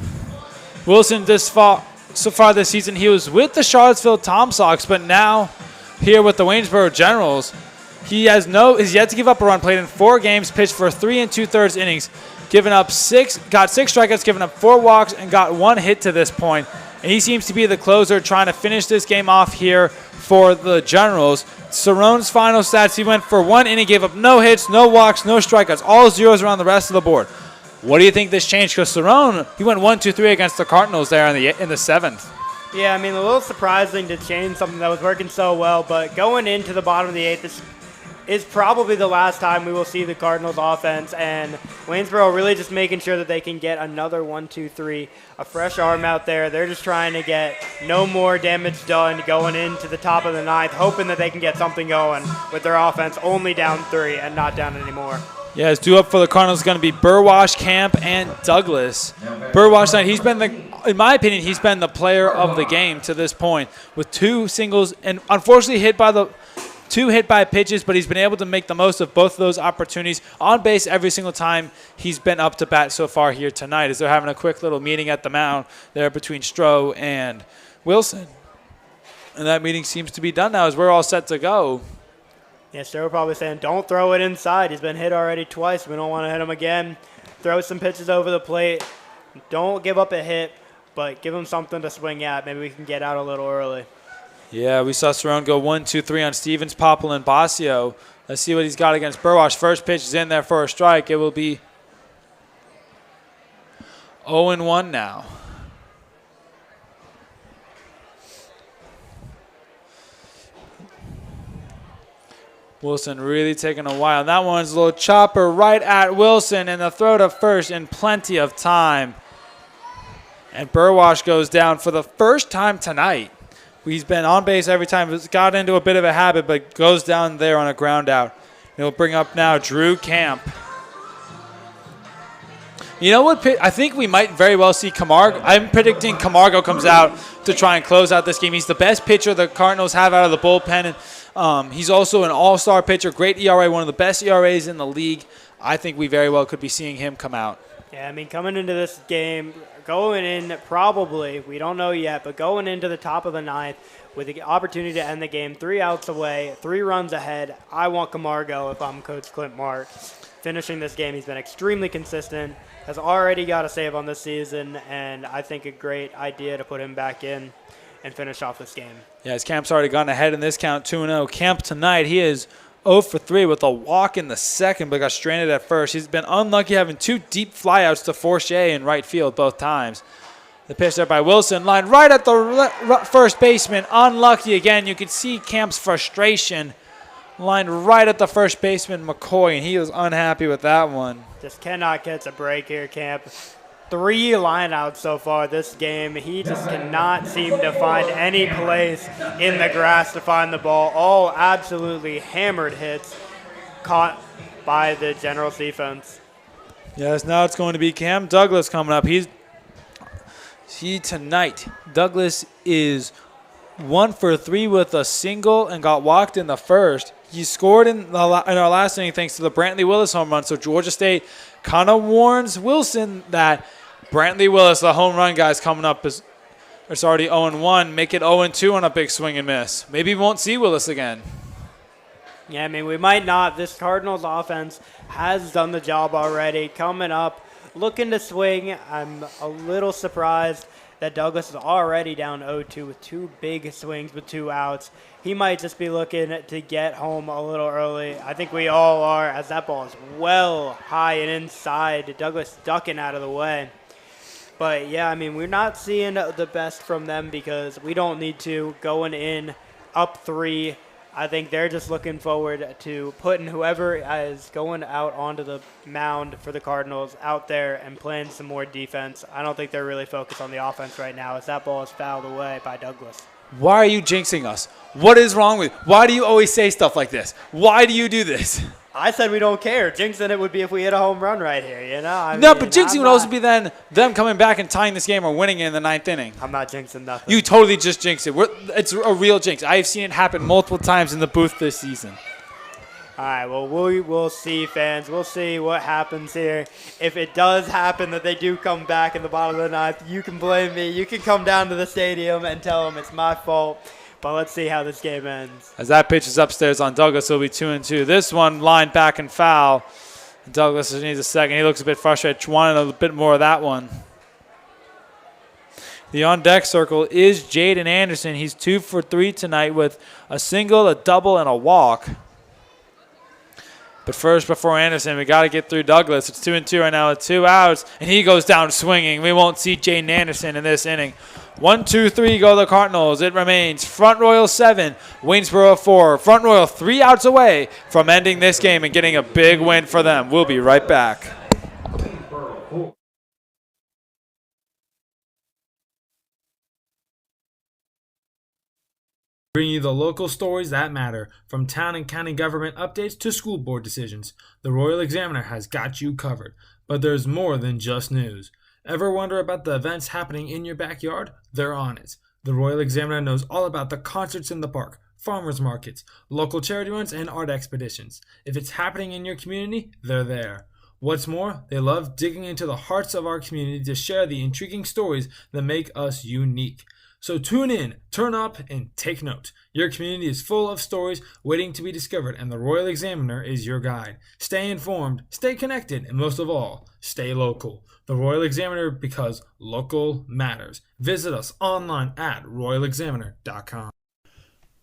Wilson, so far this season, he was with the Charlottesville Tom Sox, but now here with the Waynesboro Generals, he has yet to give up a run. Played in 4 games, pitched for 3 2/3 innings, got 6 strikeouts, given up 4 walks, and got 1 hit to this point. And he seems to be the closer, trying to finish this game off here for the Generals. Cerrone's final stats, he went for 1 inning, gave up no hits, no walks, no strikeouts, all zeros around the rest of the board. What do you think this changed? Because Cerrone, he went 1-2-3 against the Cardinals there in the 7th. Yeah, I mean, a little surprising to change something that was working so well, but going into the bottom of the 8th, this is probably the last time we will see the Cardinals offense, and Waynesboro really just making sure that they can get another 1-2-3, a fresh arm out there. They're just trying to get no more damage done going into the top of the 9th, hoping that they can get something going with their offense only down 3 and not down anymore. Yeah, it's due up for the Cardinals is going to be Burwash, Camp, and Douglas. Burwash, in my opinion, he's been the player of the game to this point with 2 singles and unfortunately two hit by pitches, but he's been able to make the most of both of those opportunities on base every single time he's been up to bat so far here tonight, as they're having a quick little meeting at the mound there between Stroh and Wilson. And that meeting seems to be done now as we're all set to go. Yeah, Stroh probably saying, don't throw it inside. He's been hit already twice. We don't want to hit him again. Throw some pitches over the plate. Don't give up a hit, but give him something to swing at. Maybe we can get out a little early. Yeah, we saw Cerrone go 1-2-3 on Stevens, Popple, and Basio. Let's see what he's got against Burwash. First pitch is in there for a strike. It will be 0-1 now. Wilson really taking a while. That one's a little chopper right at Wilson, and the throw to first in plenty of time. And Burwash goes down for the first time tonight. He's been on base every time. It's got into a bit of a habit, but goes down there on a ground out. He'll bring up now Drew Camp. You know what? I think we might very well see Camargo. I'm predicting Camargo comes out to try and close out this game. He's the best pitcher the Cardinals have out of the bullpen. And he's also an all-star pitcher, great ERA, one of the best ERAs in the league. I think we very well could be seeing him come out. Yeah, I mean, coming into this game, going in probably, we don't know yet, but going into the top of the 9th with the opportunity to end the game 3 outs away, 3 runs ahead, I want Camargo if I'm Coach Clint Mark. Finishing this game, he's been extremely consistent, has already got a save on this season, and I think a great idea to put him back in and finish off this game. Yeah, his Camp's already gone ahead in this count, 2-0. Camp tonight, he is 0 for 3 with a walk in the second, but got stranded at first. He's been unlucky having 2 deep flyouts to Fortier in right field both times. The pitch there by Wilson, line right at the first baseman. Unlucky again. You can see Camp's frustration. Line right at the first baseman, McCoy, and he was unhappy with that one. Just cannot catch a break here, Camp. 3 lineouts so far this game. He just cannot seem to find any place in the grass to find the ball. All absolutely hammered hits caught by the Generals defense. Yes, now it's going to be Cam Douglas coming up. Tonight, Douglas is 1 for 3 with a single and got walked in the first. He scored in our last inning thanks to the Brantley Willis home run. So Georgia State kind of warns Wilson that Brantley Willis, the home run guy's coming up. It's already 0-1. Make it 0-2 on a big swing and miss. Maybe we won't see Willis again. Yeah, I mean, we might not. This Cardinals offense has done the job already. Coming up, looking to swing. I'm a little surprised that Douglas is already down 0-2 with 2 big swings with 2 outs. He might just be looking to get home a little early. I think we all are, as that ball is well high and inside. Douglas ducking out of the way. But, yeah, I mean, we're not seeing the best from them because we don't need to. Going in up 3, I think they're just looking forward to putting whoever is going out onto the mound for the Cardinals out there and playing some more defense. I don't think they're really focused on the offense right now as that ball is fouled away by Douglas. Why are you jinxing us? What is wrong with you? Why do you always say stuff like this? Why do you do this? I said we don't care. Jinxing it would be if we hit a home run right here, you know? But jinxing would also be then them coming back and tying this game or winning it in the 9th inning. I'm not jinxing nothing. You totally just jinxed it. It's a real jinx. I've seen it happen multiple times in the booth this season. All right, well, we'll see, fans. We'll see what happens here. If it does happen that they do come back in the bottom of the ninth, you can blame me. You can come down to the stadium and tell them it's my fault. But let's see how this game ends. As that pitch is upstairs on Douglas, it'll be 2-2. This one lined back and foul. Douglas needs a second. He looks a bit frustrated, wanted a bit more of that one. The on-deck circle is Jaden Anderson. He's 2 for 3 tonight with a single, a double, and a walk. But first, before Anderson, we got to get through Douglas. It's 2-2 right now with 2 outs, and he goes down swinging. We won't see Jaden Anderson in this inning. 1-2-3 go the Cardinals. It remains Front Royal 7, Waynesboro 4. Front Royal 3 outs away from ending this game and getting a big win for them. We'll be right back. Bringing you the local stories that matter, from town and county government updates to school board decisions. The Royal Examiner has got you covered, but there's more than just news. Ever wonder about the events happening in your backyard? They're on it. The Royal Examiner knows all about the concerts in the park, farmers markets, local charity runs, and art expeditions. If it's happening in your community, they're there. What's more, they love digging into the hearts of our community to share the intriguing stories that make us unique. So tune in, turn up, and take note. Your community is full of stories waiting to be discovered, and the Royal Examiner is your guide. Stay informed, stay connected, and most of all, stay local. The Royal Examiner, because local matters. Visit us online at royalexaminer.com.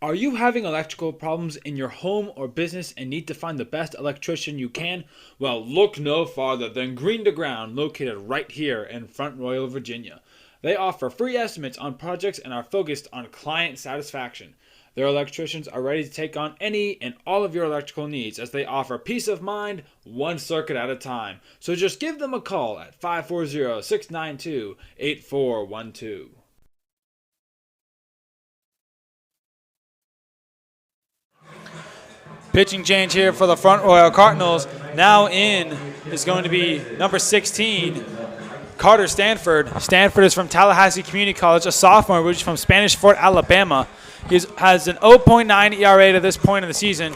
Are you having electrical problems in your home or business and need to find the best electrician you can? Well, look no farther than Green to Ground, located right here in Front Royal, Virginia. They offer free estimates on projects and are focused on client satisfaction. Their electricians are ready to take on any and all of your electrical needs as they offer peace of mind, one circuit at a time. So just give them a call at 540-692-8412. Pitching change here for the Front Royal Cardinals. Now in is going to be number 16, Carter Stanford. Stanford is from Tallahassee Community College, a sophomore, which is from Spanish Fort, Alabama. He has an 0.9 ERA to this point in the season.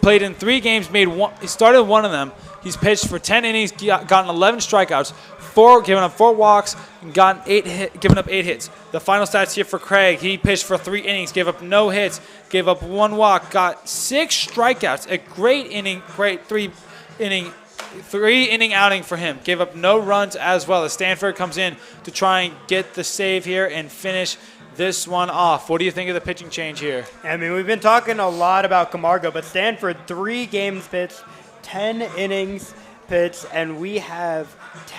Played in 3 games, he started one of them. He's pitched for 10 innings, gotten 11 strikeouts, given up 4 walks, and given up 8 hits. The final stats here for Craig: he pitched for 3 innings, gave up no hits, gave up 1 walk, got 6 strikeouts. A great inning, great 3-inning outing for him. Gave up no runs as well as Stanford comes in to try and get the save here and finish this one off. What do you think of the pitching change here? I mean, we've been talking a lot about Camargo, but Stanford, 3 games pitched, 10 innings pitched, and we have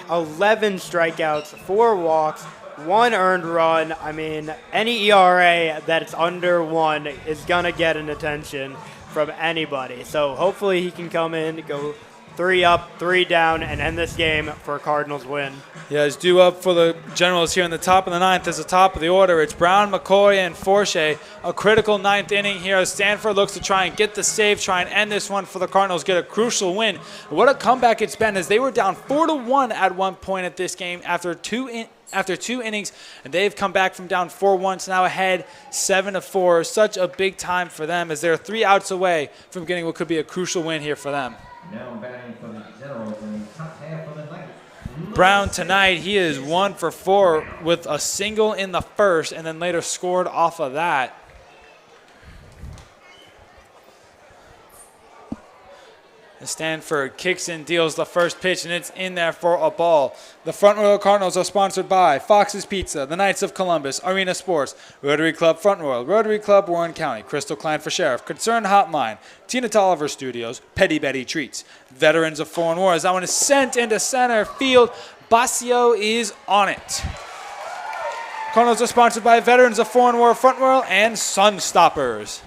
11 strikeouts, 4 walks, 1 earned run. I mean, any ERA that's under 1 is going to get an attention from anybody. So hopefully he can come in, go 3 up, 3 down, and end this game for a Cardinals win. Yeah, it's due up for the Generals here in the top of the 9th as the top of the order. It's Brown, McCoy, and Forshey. A critical 9th inning here as Stanford looks to try and get the save, try and end this one for the Cardinals, get a crucial win. What a comeback it's been, as they were down 4-1 at one point at this game after two innings, and they've come back from down 4-1 to now ahead 7-4. Such a big time for them as they're 3 outs away from getting what could be a crucial win here for them. Now batting for the Generals in the top half of the ninth. Brown tonight, he is 1 for 4 with a single in the first and then later scored off of that. Stanford kicks and deals the first pitch, and it's in there for a ball. The Front Royal Cardinals are sponsored by Fox's Pizza, the Knights of Columbus, Arena Sports, Rotary Club Front Royal, Rotary Club Warren County, Crystal Clan for Sheriff, Concern Hotline, Tina Tolliver Studios, Petty Betty Treats, Veterans of Foreign Wars. That one is sent into center field. Basio is on it. Cardinals are sponsored by Veterans of Foreign War, Front Royal, and Sun Stoppers.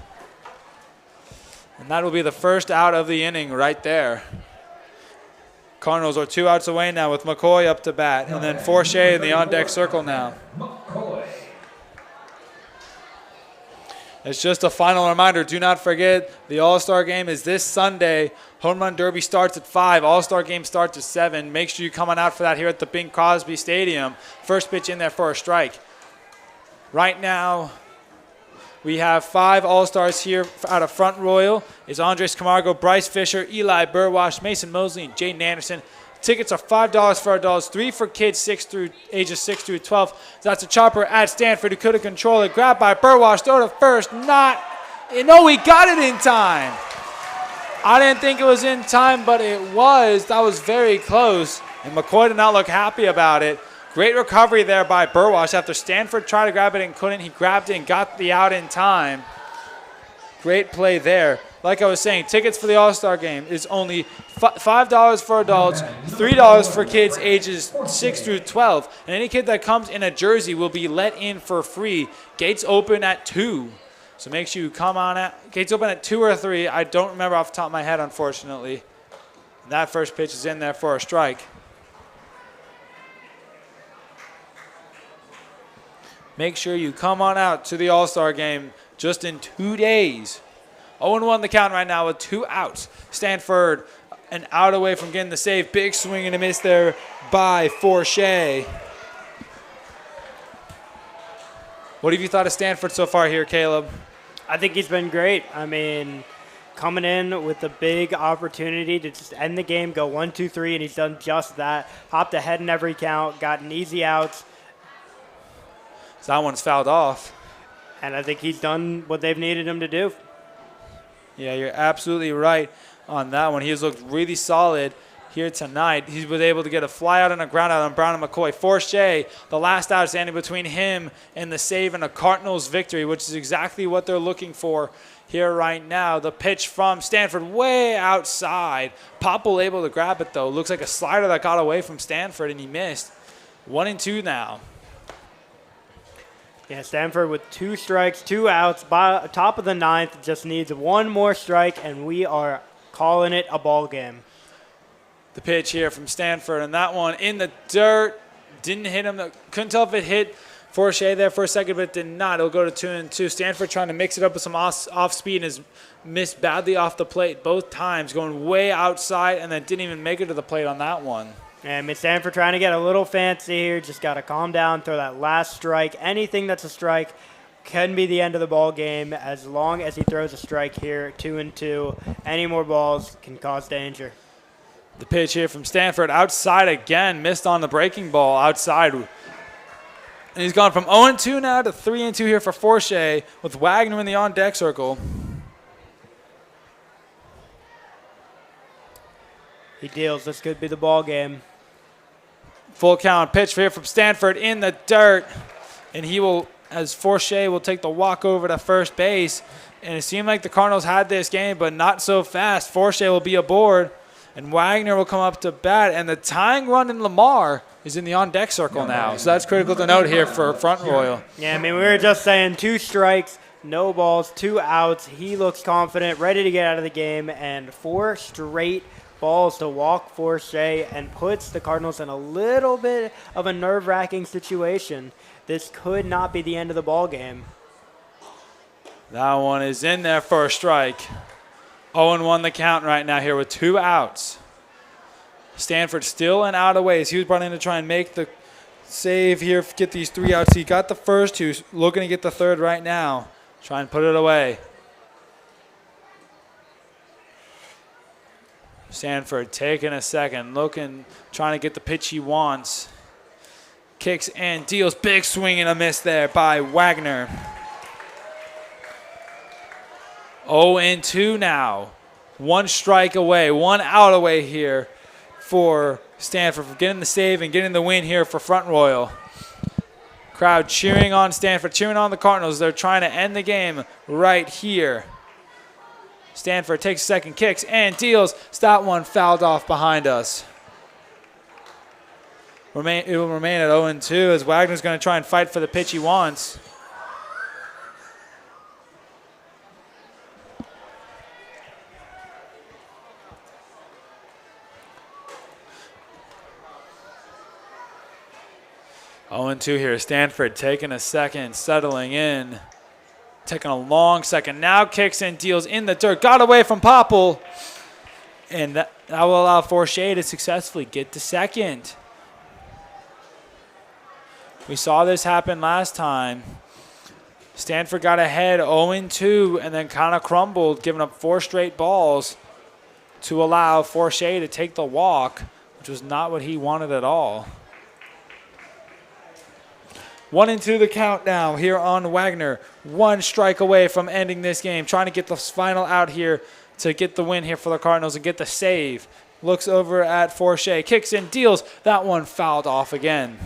And that will be the first out of the inning right there. Cardinals are 2 outs away now with McCoy up to bat. And then Forshey in the on-deck circle now. It's just a final reminder. Do not forget, the All-Star Game is this Sunday. Home Run Derby starts at 5. All-Star Game starts at 7. Make sure you come on out for that here at the Bing Crosby Stadium. First pitch in there for a strike. Right now, We have 5 All-Stars here out of Front Royal. It's Andres Camargo, Bryce Fisher, Eli Burwash, Mason Mosley, and Jaden Anderson. Tickets are $5 for adults, $3 for kids ages 6 through 12. So that's a chopper at Stanford who couldn't control it. Grabbed by Burwash, throw to first, no, he got it in time. I didn't think it was in time, but it was. That was very close, and McCoy did not look happy about it. Great recovery there by Burwash. After Stanford tried to grab it and couldn't, he grabbed it and got the out in time. Great play there. Like I was saying, tickets for the All-Star game is only $5 for adults, $3 for kids ages 6 through 12. And any kid that comes in a jersey will be let in for free. Gates open at 2. So make sure you come on out. Gates open at 2 or 3. I don't remember off the top of my head, unfortunately. And that first pitch is in there for a strike. Make sure you come on out to the All-Star game just in 2 days. 0-1 the count right now with 2 outs. Stanford an out away from getting the save. Big swing and a miss there by Forshea. What have you thought of Stanford so far here, Caleb? I think he's been great. I mean, coming in with a big opportunity to just end the game, go 1, 2, 3, and he's done just that. Hopped ahead in every count, gotten easy outs. So that one's fouled off. And I think he's done what they've needed him to do. Yeah, you're absolutely right on that one. He has looked really solid here tonight. He was able to get a fly out and a ground out on Brown and McCoy. Forshea, the last out standing between him and the save and a Cardinals victory, which is exactly what they're looking for here right now. The pitch from Stanford way outside. Popple able to grab it, though. Looks like a slider that got away from Stanford, and he missed. 1-2 now. Yeah, Stanford with 2 strikes, 2 outs. Top of the 9th, just needs 1 more strike, and we are calling it a ball game. The pitch here from Stanford, and that one in the dirt. Didn't hit him. Couldn't tell if it hit Forshea there for a second, but it did not. It'll go to 2-2. Stanford trying to mix it up with some off speed and has missed badly off the plate both times, going way outside, and then didn't even make it to the plate on that one. And Miss Stanford trying to get a little fancy here. Just got to calm down, throw that last strike. Anything that's a strike can be the end of the ball game as long as he throws a strike here, 2-2. Any more balls can cause danger. The pitch here from Stanford outside again. Missed on the breaking ball outside. And he's gone from 0-2 now to 3-2 here for Forshea with Wagner in the on-deck circle. He deals. This could be the ball game. Full count pitch here from Stanford in the dirt. And he will, as Forshea will take the walk over to first base. And it seemed like the Cardinals had this game, but not so fast. Forshea will be aboard. And Wagner will come up to bat. And the tying run in Lamar is in the on-deck circle now. So that's critical to note here for Front Royal. Yeah, I mean, we were just saying 2 strikes, no balls, 2 outs. He looks confident, ready to get out of the game. And 4 straight balls to walk Forshea and puts the Cardinals in a little bit of a nerve-wracking situation. This could not be the end of the ball game. That one is in there for a strike. 0-1 the count right now here with 2 outs. Stanford still an out away as he was brought in to try and make the save here, get these 3 outs. He got the first 2, looking to get the third right now. Try and put it away. Stanford taking a second, looking, trying to get the pitch he wants. Kicks and deals. Big swing and a miss there by Wagner. 0-2 now. 1 strike away, 1 out away here for Stanford for getting the save and getting the win here for Front Royal. Crowd cheering on Stanford, cheering on the Cardinals. They're trying to end the game right here. Stanford takes second, kicks and deals. That one fouled off behind us. It will remain at 0-2 as Wagner's going to try and fight for the pitch he wants. Oh, 0-2 here. Stanford taking a second, settling in. Taking a long second. Now kicks and deals in the dirt. Got away from Popple. And that will allow Forshea to successfully get to second. We saw this happen last time. Stanford got ahead 0-2 and then kind of crumbled, giving up 4 straight balls to allow Forche to take the walk, which was not what he wanted at all. 1-2 the count now here on Wagner. 1 strike away from ending this game, trying to get the final out here to get the win here for the Cardinals and get the save. Looks over at Forche, kicks in, deals. That one fouled off again.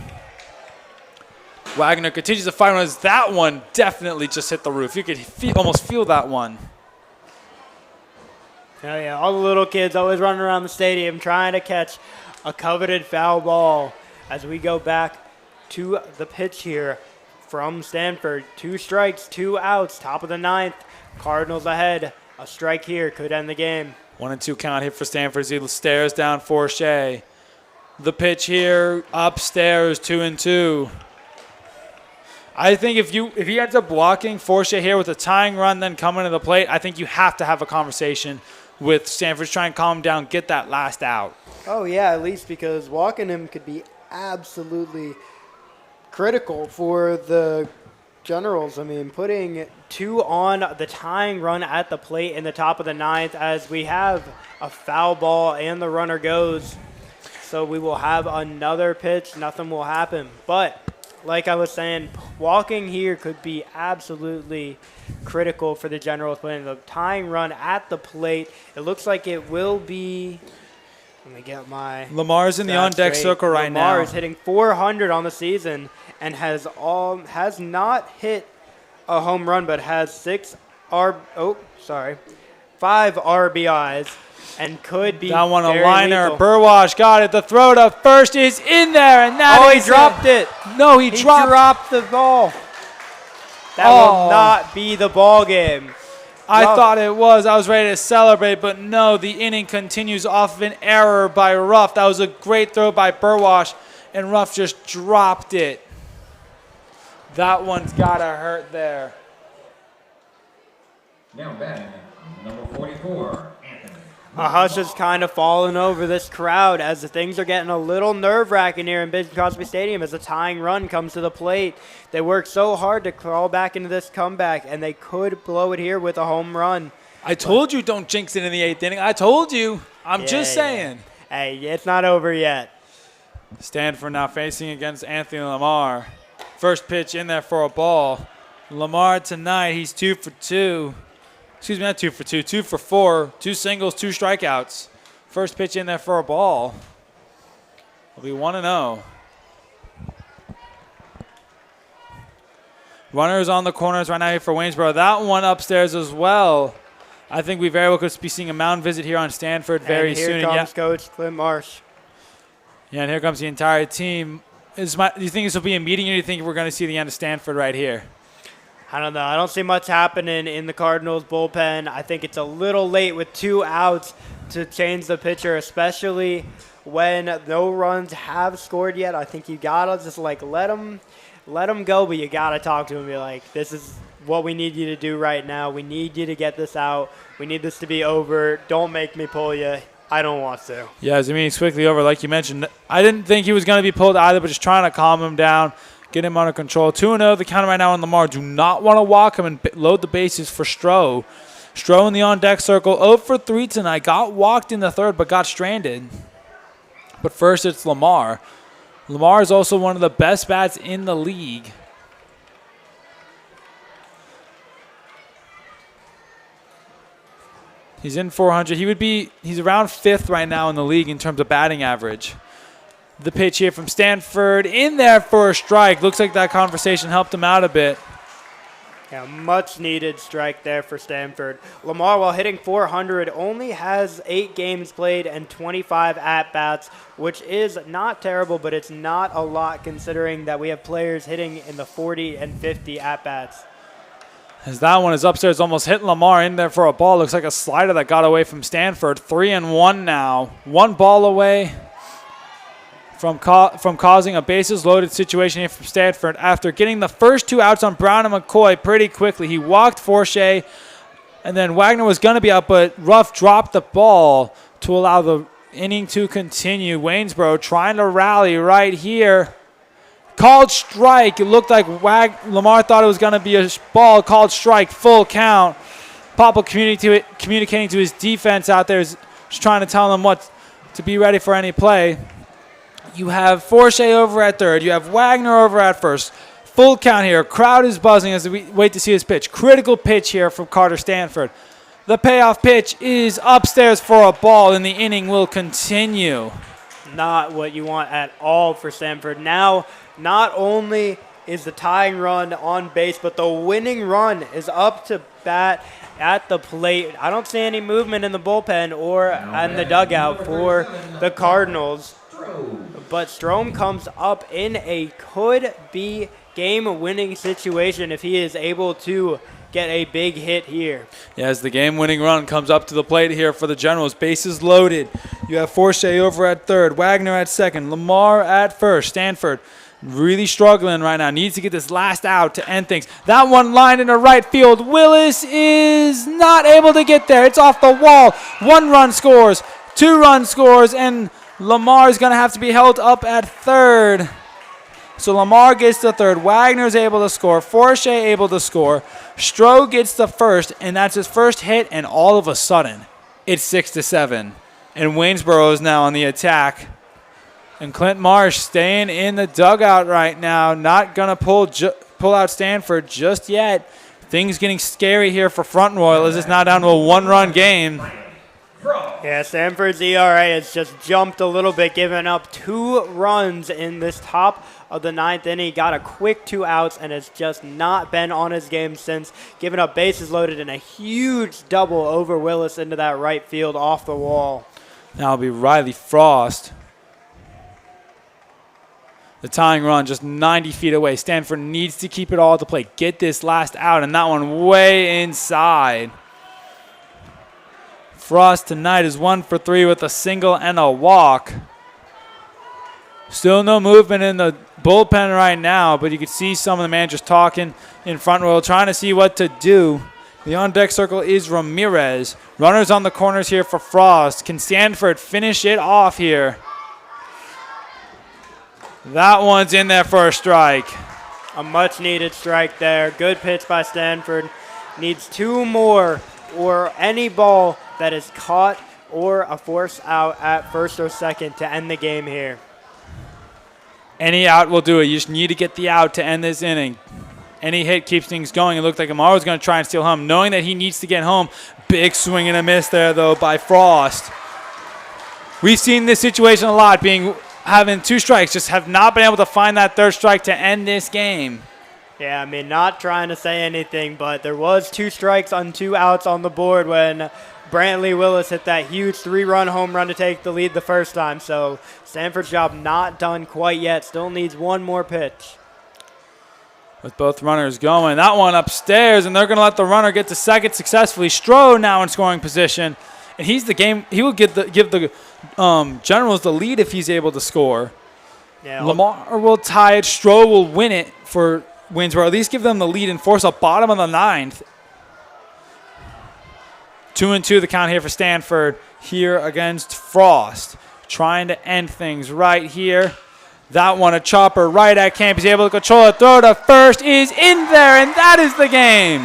Wagner continues to fight as that one definitely just hit the roof. You could almost feel that one. Oh, yeah, all the little kids always running around the stadium trying to catch a coveted foul ball. As we go back to the pitch here from Stanford. 2 strikes, 2 outs, top of the 9th. Cardinals ahead. A strike here could end the game. 1-2 count here for Stanford as he stares down Forche. The pitch here upstairs, 2-2. I think if he ends up blocking Forche here with a tying run, then coming to the plate, I think you have to have a conversation with Stanford, try and calm him down, get that last out. Oh, yeah, at least because walking him could be absolutely critical for the Generals. I mean, putting 2 on the tying run at the plate in the top of the 9th as we have a foul ball and the runner goes. So we will have another pitch. Nothing will happen. But like I was saying, walking here could be absolutely critical for the Generals putting the tying run at the plate. It looks like it will be. Let me get my. Lamar's in the on-deck circle right now. Lamar is hitting 400 on the season and has not hit a home run, but has 5 RBIs and could be. That one a very liner. lethal. Burwash got it. The throw to first is in there, and that he dropped it. No, he dropped the ball. That will not be the ball game. I thought it was. I was ready to celebrate, but no, the inning continues off of an error by Ruff. That was a great throw by Burwash, and Ruff just dropped it. That one's got to hurt there. Now batting, number 44, Anthony. A hush is kind of falling over this crowd as the things are getting a little nerve-wracking here in Bing Crosby Stadium as the tying run comes to the plate. They worked so hard to crawl back into this comeback, and they could blow it here with a home run. I told you don't jinx it in the 8th inning. I told you. I'm just saying. Hey, it's not over yet. Stanford now facing against Anthony Lamar. First pitch in there for a ball. Lamar tonight, he's 2 for 2. Excuse me, not 2 for 2, 2 for 4. 2 singles, 2 strikeouts. First pitch in there for a ball. It'll be 1-0. Runners on the corners right now here for Waynesboro. That one upstairs as well. I think we very well could be seeing a mound visit here on Stanford very soon. Here comes Coach Clint Marsh. Yeah, and here comes the entire team. Do you think this will be a meeting, or do you think we're going to see the end of Stanford right here? I don't know. I don't see much happening in the Cardinals bullpen. I think it's a little late with 2 outs to change the pitcher, especially when no runs have scored yet. I think you got to just let him go, but you got to talk to him and be like, this is what we need you to do right now. We need you to get this out. We need this to be over. Don't make me pull you. I don't want to. Yeah, as the meeting's quickly over, like you mentioned, I didn't think he was going to be pulled either, but just trying to calm him down, get him under control. 2-0 the count right now on Lamar. Do not want to walk him and load the bases for Stroh. Stroh in the on-deck circle, 0 for 3 tonight. Got walked in the 3rd, but got stranded. But first, it's Lamar. Lamar is also one of the best bats in the league. He's in 400. He's around 5th right now in the league in terms of batting average. The pitch here from Stanford in there for a strike. Looks like that conversation helped him out a bit. Yeah, much needed strike there for Stanford. Lamar, while hitting 400, only has 8 games played and 25 at-bats, which is not terrible, but it's not a lot considering that we have players hitting in the 40 and 50 at-bats. As that one is upstairs, almost hit Lamar in there for a ball. Looks like a slider that got away from Stanford. 3-1 now. 1 ball away from causing a bases-loaded situation here from Stanford. After getting the first 2 outs on Brown and McCoy pretty quickly, he walked Forche, and then Wagner was going to be out, but Ruff dropped the ball to allow the inning to continue. Waynesboro trying to rally right here. Called strike. It looked like Lamar thought it was going to be a ball. Called strike. Full count. Papa communicating to his defense out there, is just trying to tell them what to be ready for any play. You have Forshey over at third. You have Wagner over at first. Full count here. Crowd is buzzing as we wait to see his pitch. Critical pitch here from Carter Stanford. The payoff pitch is upstairs for a ball, and the inning will continue. Not what you want at all for Stanford. Now, not only is the tying run on base, but the winning run is up to bat at the plate. I don't see any movement in the bullpen or in the dugout for the Cardinals. But Strom comes up in a could-be game-winning situation if he is able to get a big hit here. Yeah, as the game-winning run comes up to the plate here for the Generals. Bases loaded. You have Forshey over at third, Wagner at second, Lamar at first. Stanford really struggling right now. Needs to get this last out to end things. That one lined into right field. Willis is not able to get there. It's off the wall. 1 run scores, 2 run scores, and Lamar is going to have to be held up at third. So Lamar gets the third. Wagner's able to score. Forshey able to score. Stroh gets the first, and that's his first hit, and all of a sudden, it's 6-7. And Waynesboro is now on the attack. And Clint Marsh staying in the dugout right now. Not going to pull out Stanford just yet. Things getting scary here for Front Royal as it's now down to a 1-run game. Yeah, Stanford's ERA has just jumped a little bit, giving up 2 runs in this top of the 9th inning. Got a quick 2 outs and has just not been on his game since, giving up bases loaded and a huge double over Willis into that right field off the wall. Now it'll be Riley Frost. The tying run just 90 feet away. Stanford needs to keep it all at the plate. Get this last out, and that one way inside. Frost tonight is 1 for 3 with a single and a walk. Still no movement in the bullpen right now, but you can see some of the managers talking in Front Royal, trying to see what to do. The on-deck circle is Ramirez. Runners on the corners here for Frost. Can Stanford finish it off here? That one's in there for a strike. A much-needed strike there. Good pitch by Stanford. Needs 2 more or any ball that is caught or a force out at first or second to end the game here. Any out will do it. You just need to get the out to end this inning. Any hit keeps things going. It looked like Amaro was going to try and steal home, knowing that he needs to get home. Big swing and a miss there, though, by Frost. We've seen this situation a lot, having 2 strikes, just have not been able to find that 3rd strike to end this game. Yeah, I mean, not trying to say anything, but there was 2 strikes on 2 outs on the board when Brantley Willis hit that huge 3-run home run to take the lead the first time. So Stanford's job not done quite yet. Still needs 1 more pitch. With both runners going. That one upstairs, and they're going to let the runner get to second successfully. Stroh now in scoring position. And he's the game. He will give the Generals the lead if he's able to score. Yeah, Lamar will tie it. Stroh will win it for Waynesboro. At least give them the lead and force a bottom of the 9th. 2-2 the count here for Stanford here against Frost. Trying to end things right here. That one, a chopper right at camp. He's able to control it. Throw to first is in there, and that is the game.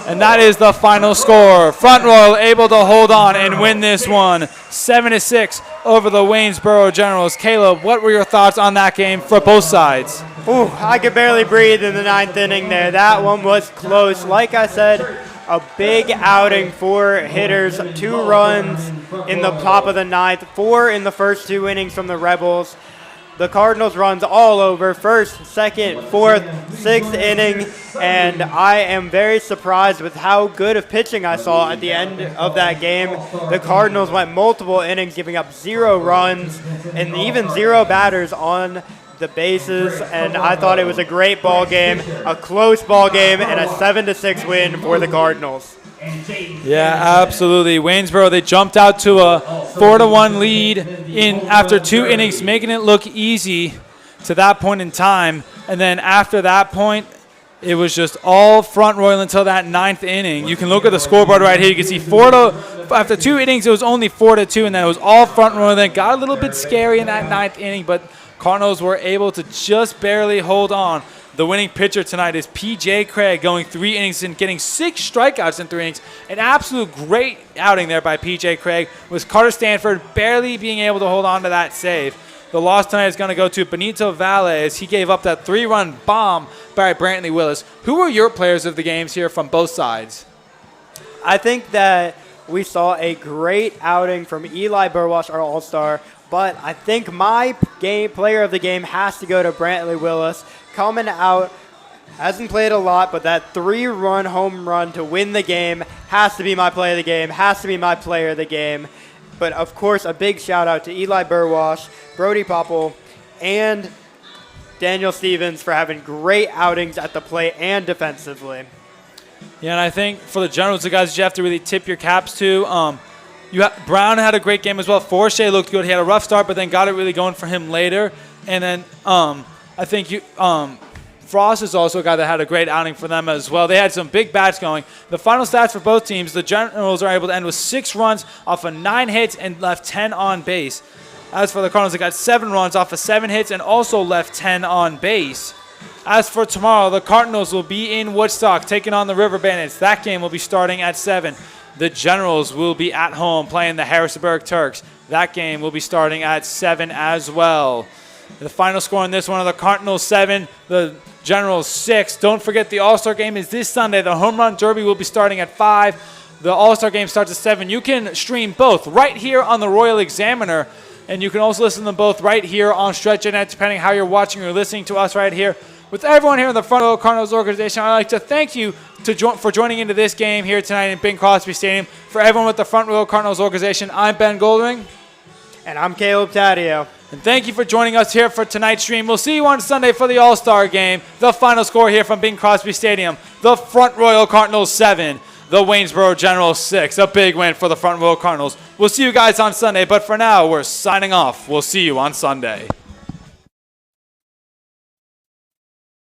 And that is the final score. Front Royal able to hold on and win this one 7-6 over the Waynesboro Generals. Caleb, what were your thoughts on that game for both sides? Ooh, I could barely breathe in the 9th inning there. That one was close. Like I said, a big outing for hitters. 2 runs in the top of the 9th, 4 in the first 2 innings from the Rebels. The Cardinals runs all over, 1st, 2nd, 4th, 6th inning, and I am very surprised with how good of pitching I saw at the end of that game. The Cardinals went multiple innings, giving up 0 runs and even 0 batters on the bases, and I thought it was a great ball game, a close ball game, and a 7-6 win for the Cardinals. Yeah, absolutely. Waynesboro, they jumped out to a 4-1 lead after 2 innings, making it look easy to that point in time. And then after that point, it was just all Front Royal until that 9th inning. You can look at the scoreboard right here. You can see after 2 innings, it was only 4-2, and then it was all Front Royal. Then it got a little bit scary in that 9th inning, but Cardinals were able to just barely hold on. The winning pitcher tonight is P.J. Craig, going 3 innings and getting 6 strikeouts in 3 innings. An absolute great outing there by P.J. Craig, with Carter Stanford barely being able to hold on to that save. The loss tonight is going to go to Benito Valles. He gave up that 3-run bomb by Brantley Willis. Who were your players of the games here from both sides? I think that we saw a great outing from Eli Burwash, our all-star, but I think my player of the game has to go to Brantley Willis. Coming out, hasn't played a lot, but that 3-run home run to win the game has to be my play of the game, has to be my player of the game. But, of course, a big shout-out to Eli Burwash, Brody Popple, and Daniel Stevens for having great outings at the plate and defensively. Yeah, and I think for the Generals, the guys you have to really tip your caps to. Brown had a great game as well. Forshey looked good. He had a rough start, but then got it really going for him later. And then I think Frost is also a guy that had a great outing for them as well. They had some big bats going. The final stats for both teams, the Generals are able to end with 6 runs off of 9 hits and left 10 on base. As for the Cardinals, they got 7 runs off of 7 hits and also left 10 on base. As for tomorrow, the Cardinals will be in Woodstock taking on the River Bandits. That game will be starting at 7. The Generals will be at home playing the Harrisonburg Turks. That game will be starting at 7 as well. The final score in this one, the Cardinals 7, the Generals 6. Don't forget the All-Star game is this Sunday. The Home Run Derby will be starting at 5. The All-Star game starts at 7. You can stream both right here on the Royal Examiner, and you can also listen to them both right here on StretchNet, depending how you're watching or listening to us right here. With everyone here in the Front Row Cardinals organization, I'd like to thank you for joining into this game here tonight in Bing Crosby Stadium. For everyone with the Front Row Cardinals organization, I'm Ben Goldring. And I'm Caleb Taddeo. And thank you for joining us here for tonight's stream. We'll see you on Sunday for the All-Star game. The final score here from Bing Crosby Stadium, the Front Royal Cardinals 7, the Waynesboro Generals 6. A big win for the Front Royal Cardinals. We'll see you guys on Sunday, but for now, we're signing off. We'll see you on Sunday.